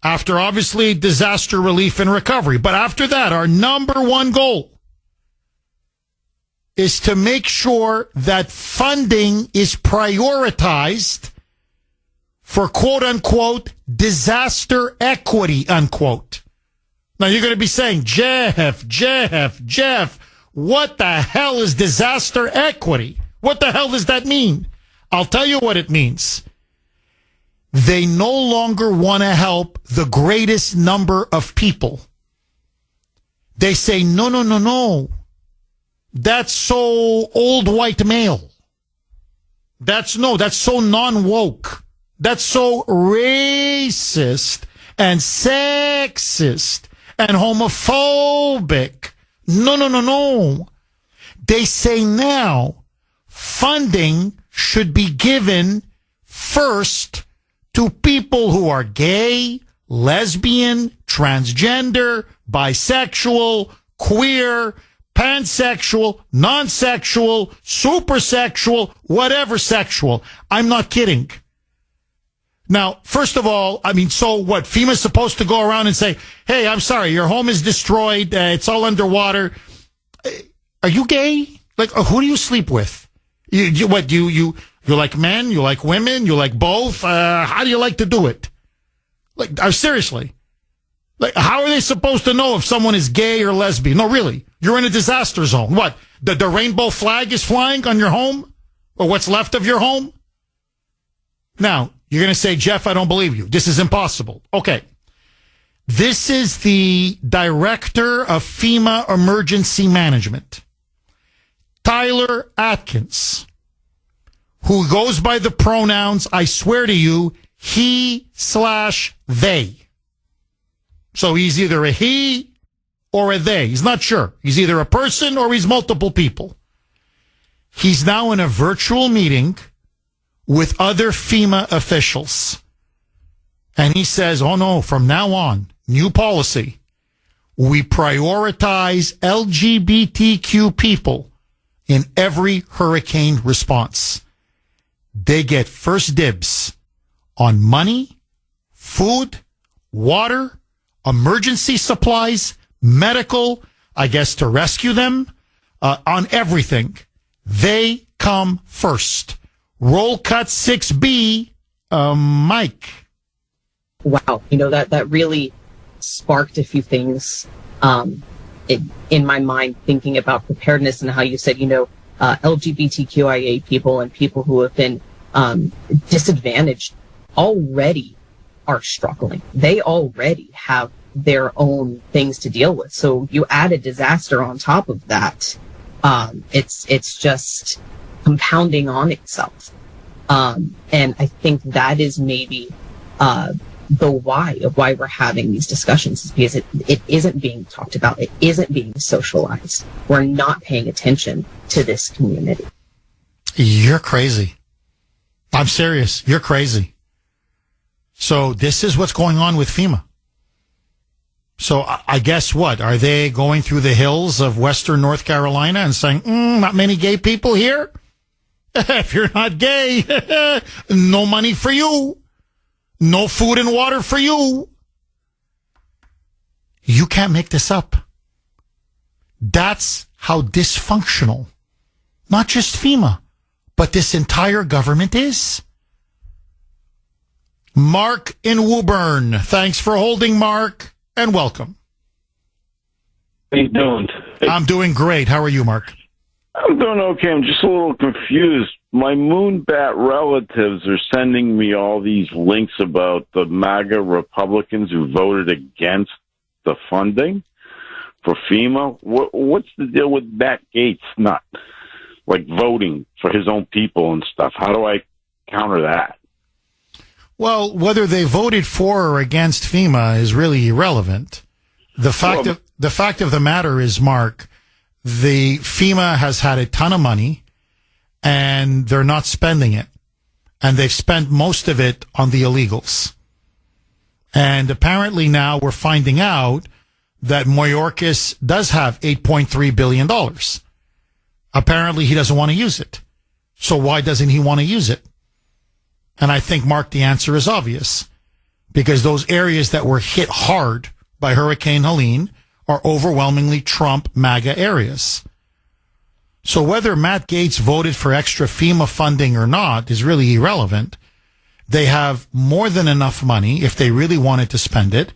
after obviously disaster relief and recovery, but after that, our number one goal is to make sure that funding is prioritized for quote unquote disaster equity, unquote. Now you're going to be saying, Jeff, what the hell is disaster equity? What the hell does that mean? I'll tell you what it means. They no longer want to help the greatest number of people. They say, no. That's so old white male. That's so non-woke. That's so racist and sexist and homophobic. No. They say now funding should be given first to people who are gay, lesbian, transgender, bisexual, queer, pansexual, non-sexual, supersexual, whatever sexual. I'm not kidding. Now, first of all, I mean, so what? FEMA's supposed to go around and say, hey, I'm sorry, your home is destroyed. It's all underwater. Are you gay? Like, who do you sleep with? You like men? You like women? You like both? How do you like to do it? Like, seriously. Like, how are they supposed to know if someone is gay or lesbian? No, really. You're in a disaster zone. What? The rainbow flag is flying on your home? Or what's left of your home? Now, you're going to say, Jeff, I don't believe you. This is impossible. Okay. This is the director of FEMA Emergency Management, Tyler Atkins, who goes by the pronouns, I swear to you, he/they. So he's either a he or a they. He's not sure. He's either a person or he's multiple people. He's now in a virtual meeting with other FEMA officials. And he says, oh no, from now on, new policy. We prioritize LGBTQ people in every hurricane response. They get first dibs on money, food, water, emergency supplies, medical, I guess to rescue them, on everything. They come first. Roll cut 6B, Mike.
Wow, that really sparked a few things in my mind, thinking about preparedness and how you said, LGBTQIA people and people who have been disadvantaged already are struggling. They already have their own things to deal with. So you add a disaster on top of that. It's just compounding on itself. And I think that is maybe the why of why we're having these discussions, is because it isn't being talked about. It isn't being socialized. We're not paying attention to this community.
You're crazy. I'm serious. You're crazy. So this is what's going on with FEMA. So I guess what? Are they going through the hills of Western North Carolina and saying, not many gay people here? If you're not gay, no money for you. No food and water for you. You can't make this up. That's how dysfunctional, not just FEMA, but this entire government is. Mark in Woburn. Thanks for holding, Mark, and welcome.
How you doing?
I'm doing great. How are you, Mark?
I'm doing okay. I'm just a little confused. My Moonbat relatives are sending me all these links about the MAGA Republicans who voted against the funding for FEMA. What's the deal with Matt Gaetz not voting for his own people and stuff? How do I counter that?
Well, whether they voted for or against FEMA is really irrelevant. The fact of the matter is, Mark, the FEMA has had a ton of money and they're not spending it. And they've spent most of it on the illegals. And apparently now we're finding out that Mayorkas does have $8.3 billion. Apparently he doesn't want to use it. So why doesn't he want to use it? And I think, Mark, the answer is obvious. Because those areas that were hit hard by Hurricane Helene are overwhelmingly Trump MAGA areas. So whether Matt Gaetz voted for extra FEMA funding or not is really irrelevant. They have more than enough money if they really wanted to spend it.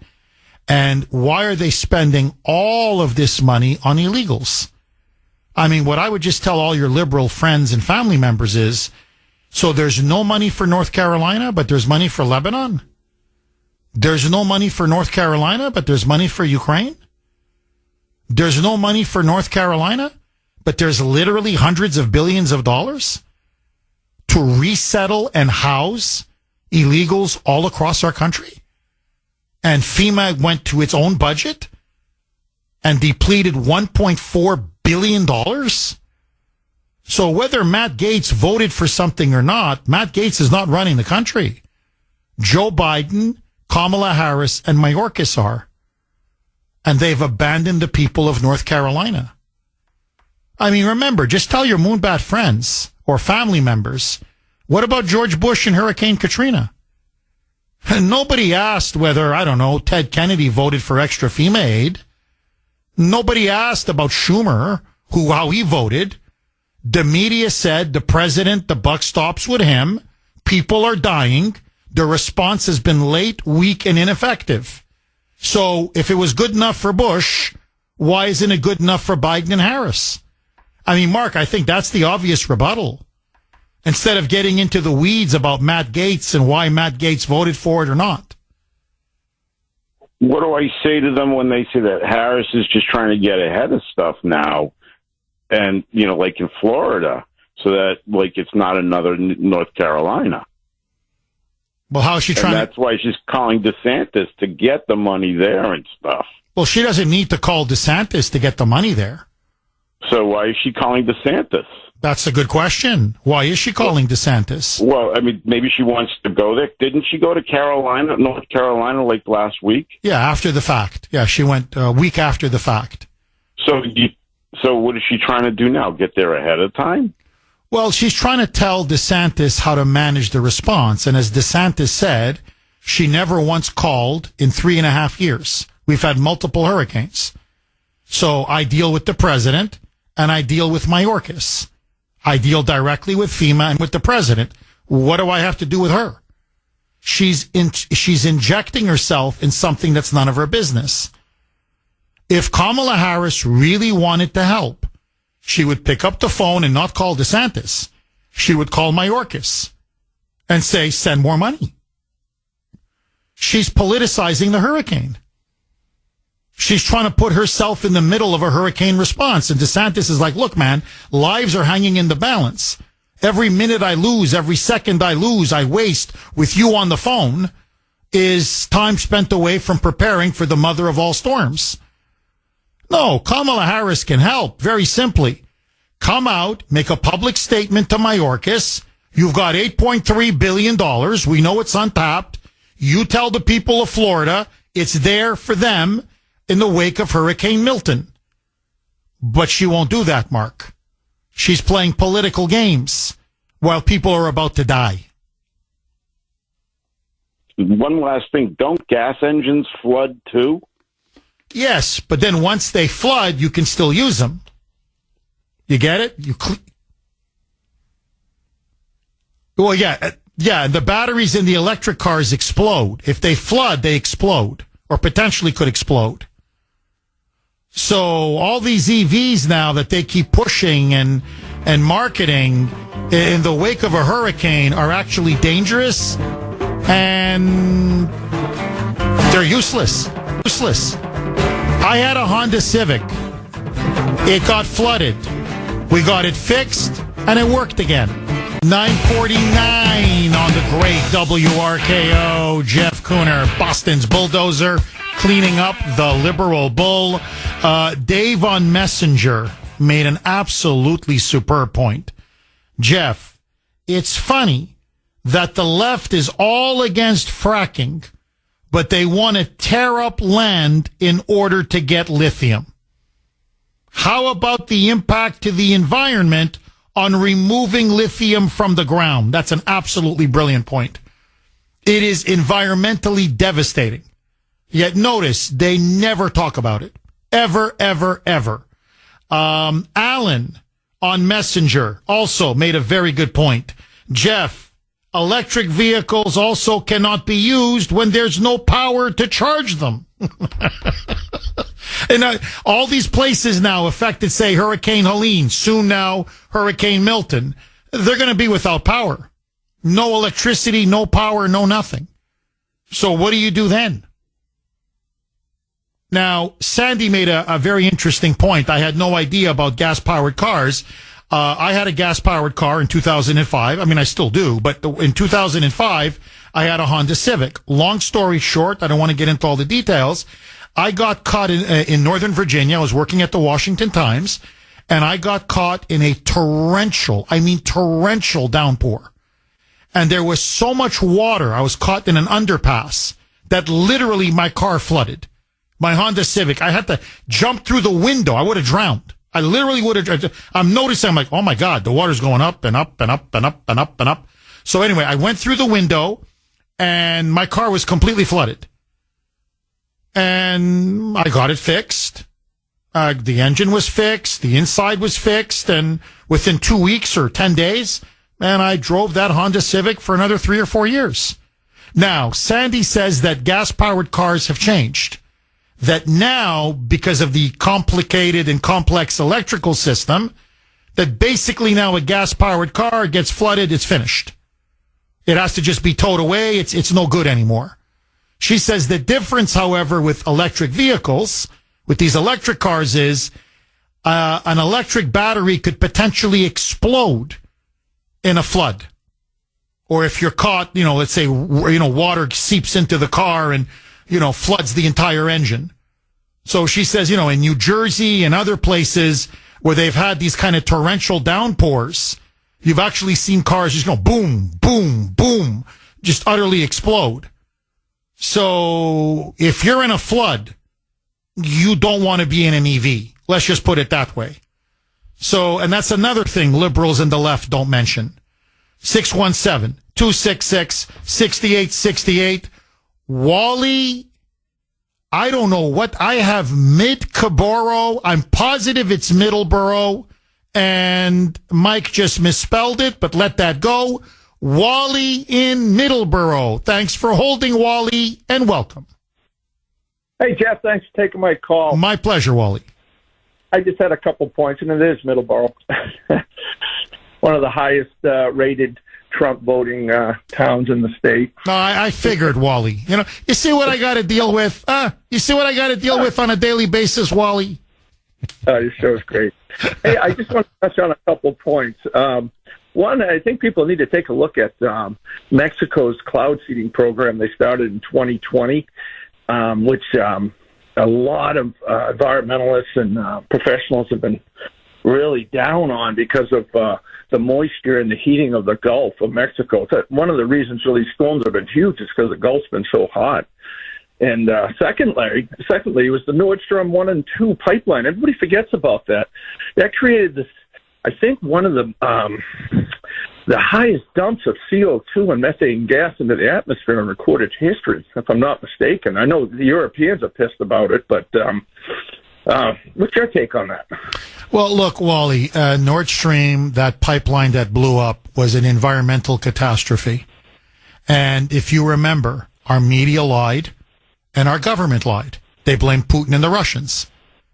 And why are they spending all of this money on illegals? I mean, what I would just tell all your liberal friends and family members is, so there's no money for North Carolina, but there's money for Lebanon? There's no money for North Carolina, but there's money for Ukraine? There's no money for North Carolina, but there's literally hundreds of billions of dollars to resettle and house illegals all across our country? And FEMA went to its own budget and depleted $1.4 billion? So whether Matt Gaetz voted for something or not, Matt Gaetz is not running the country. Joe Biden Kamala Harris and Mayorkas are. And they've abandoned the people of North Carolina. I mean, remember, just tell your Moonbat friends or family members, what about George Bush and Hurricane Katrina? And nobody asked whether, I don't know, Ted Kennedy voted for extra FEMA aid. Nobody asked about Schumer, how he voted. The media said the president, the buck stops with him. People are dying. The response has been late, weak, and ineffective. So if it was good enough for Bush, why isn't it good enough for Biden and Harris? I mean, Mark, I think that's the obvious rebuttal. Instead of getting into the weeds about Matt Gaetz and why Matt Gaetz voted for it or not.
What do I say to them when they say that Harris is just trying to get ahead of stuff now? And, you know, like in Florida, so that, like, it's not another North Carolina.
Well, how is she trying?
And that's why she's calling DeSantis to get the money there and stuff.
Well, she doesn't need to call DeSantis to get the money there.
So why is she calling DeSantis?
That's a good question. Why is she calling DeSantis?
Well, I mean, maybe she wants to go there. Didn't she go to North Carolina, like last week?
Yeah, after the fact. Yeah, she went a week after the fact.
So what is she trying to do now? Get there ahead of time?
Well, she's trying to tell DeSantis how to manage the response. And as DeSantis said, she never once called in 3.5 years. We've had multiple hurricanes. So I deal with the president and I deal with Mayorkas. I deal directly with FEMA and with the president. What do I have to do with her? She's injecting herself in something that's none of her business. If Kamala Harris really wanted to help, she would pick up the phone and not call DeSantis. She would call Mayorkas and say, send more money. She's politicizing the hurricane. She's trying to put herself in the middle of a hurricane response. And DeSantis is like, look, man, lives are hanging in the balance. Every minute I lose, every second I lose, I waste with you on the phone is time spent away from preparing for the mother of all storms. No, Kamala Harris can help very simply. Come out, make a public statement to Mayorkas. You've got $8.3 billion. We know it's untapped. You tell the people of Florida it's there for them in the wake of Hurricane Milton. But she won't do that, Mark. She's playing political games while people are about to die.
One last thing. Don't gas engines flood too?
Yes, but then once they flood, you can still use them. You get it? Well, yeah, the batteries in the electric cars explode. If they flood, they explode or potentially could explode. So all these EVs now that they keep pushing and marketing in the wake of a hurricane are actually dangerous and they're useless. Useless. I had a Honda Civic. It got flooded. We got it fixed and it worked again. 9:49 on the great WRKO. Jeff Kuhner, Boston's bulldozer, cleaning up the liberal bull. Dave on Messenger made an absolutely superb point. Jeff, it's funny that the left is all against fracking, but they want to tear up land in order to get lithium. How about the impact to the environment on removing lithium from the ground? That's an absolutely brilliant point. It is environmentally devastating. Yet notice, they never talk about it. Ever, ever, ever. Alan on Messenger also made a very good point. Jeff, electric vehicles also cannot be used when there's no power to charge them. And all these places now affected, say, Hurricane Helene, soon now Hurricane Milton, they're going to be without power. No electricity, no power, no nothing. So what do you do then? Now, Sandy made a very interesting point. I had no idea about gas-powered cars. I had a gas-powered car in 2005. I mean, I still do, but in 2005, I had a Honda Civic. Long story short, I don't want to get into all the details. I got caught in Northern Virginia. I was working at the Washington Times, and I got caught in a torrential downpour. And there was so much water. I was caught in an underpass that literally my car flooded. My Honda Civic. I had to jump through the window. I would have drowned. I literally would have. I'm noticing, I'm like, oh my God, the water's going up and up and up and up and up and up. So anyway, I went through the window and my car was completely flooded. And I got it fixed. The engine was fixed. The inside was fixed. And within 2 weeks or 10 days, man, I drove that Honda Civic for another 3 or 4 years. Now, Sandy says that gas-powered cars have changed. That now, because of the complicated and complex electrical system, that basically now a gas-powered car gets flooded, it's finished. It has to just be towed away. It's no good anymore. She says the difference, however, with electric vehicles, with these electric cars is an electric battery could potentially explode in a flood. Or if you're caught, let's say, water seeps into the car and, floods the entire engine. So she says, in New Jersey and other places where they've had these kind of torrential downpours, you've actually seen cars just go boom, boom, boom, just utterly explode. So if you're in a flood, you don't want to be in an EV. Let's just put it that way. So, and that's another thing liberals and the left don't mention. 617-266-6868. Wally, I don't know what I have, Mid-Caboro. I'm positive it's Middleborough, and Mike just misspelled it, but let that go. Wally in Middleborough. Thanks for holding, Wally, and welcome.
Hey, Jeff, thanks for taking my call.
My pleasure, Wally.
I just had a couple points, and it is Middleborough. One of the highest rated Trump voting towns in the state.
No, I figured, Wally. You see what I got to deal with? You see what I got to deal with on a daily basis, Wally?
Your show's great. Hey, I just want to touch on a couple points. One, I think people need to take a look at Mexico's cloud seeding program they started in 2020, which a lot of environmentalists and professionals have been really down on because of the moisture and the heating of the Gulf of Mexico. So one of the reasons really storms have been huge is because the Gulf's been so hot. And secondly, was the Nord Stream 1 and 2 pipeline. Everybody forgets about that. That created this, I think, one of the highest dumps of CO2 and methane gas into the atmosphere in recorded history, if I'm not mistaken. I know the Europeans are pissed about it, but what's your take on that?
Well, look, Wally, Nord Stream, that pipeline that blew up, was an environmental catastrophe. And if you remember, our media lied and our government lied. They blamed Putin and the Russians.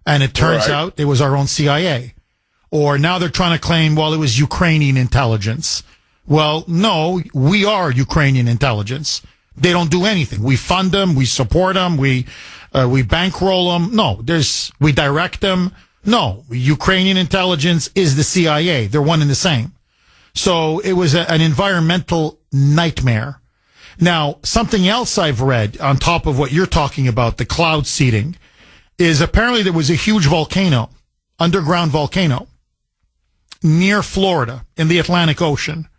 And it turns out it was our own CIA. Or now they're trying to claim, well, it was Ukrainian intelligence. Well, no, we are Ukrainian intelligence. They don't do anything. We fund them, we support them, we bankroll them. No, we direct them. No, Ukrainian intelligence is the CIA. They're one and the same. So it was an environmental nightmare. Now, something else I've read on top of what you're talking about, the cloud seeding, is apparently there was a huge volcano, underground volcano, near Florida in the Atlantic Ocean.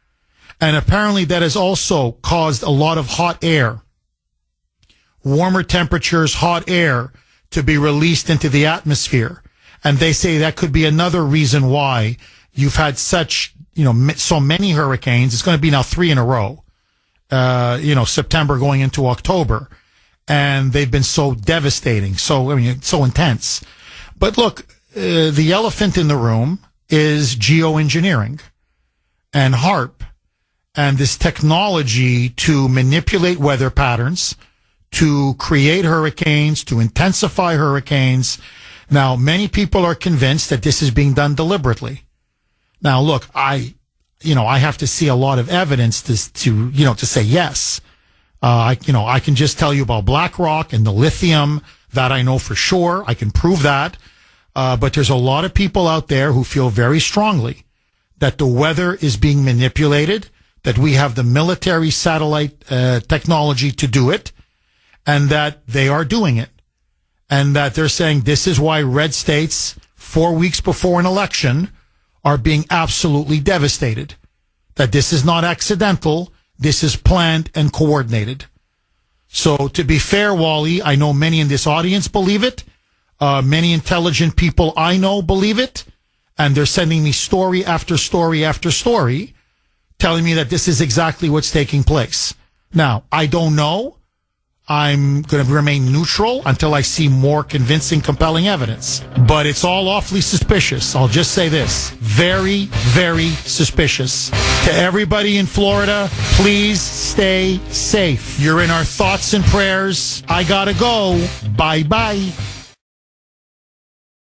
And apparently that has also caused a lot of hot air, warmer temperatures, hot air to be released into the atmosphere. And they say that could be another reason why you've had such, so many hurricanes. It's going to be now 3 in a row, September going into October. And they've been so devastating. So, so intense. But look, the elephant in the room is geoengineering and HARP and this technology to manipulate weather patterns, to create hurricanes, to intensify hurricanes. Now, many people are convinced that this is being done deliberately. Now, look, I have to see a lot of evidence to say yes. I can just tell you about BlackRock and the lithium. That I know for sure. I can prove that. But there's a lot of people out there who feel very strongly that the weather is being manipulated, that we have the military satellite technology to do it, and that they are doing it. And that they're saying this is why red states, 4 weeks before an election, are being absolutely devastated. That this is not accidental. This is planned and coordinated. So to be fair, Wally, I know many in this audience believe it. Many intelligent people I know believe it. And they're sending me story after story after story telling me that this is exactly what's taking place. Now, I don't know. I'm going to remain neutral until I see more convincing, compelling evidence. But it's all awfully suspicious. I'll just say this. Very, very suspicious. To everybody in Florida, please stay safe. You're in our thoughts and prayers. I gotta go. Bye-bye.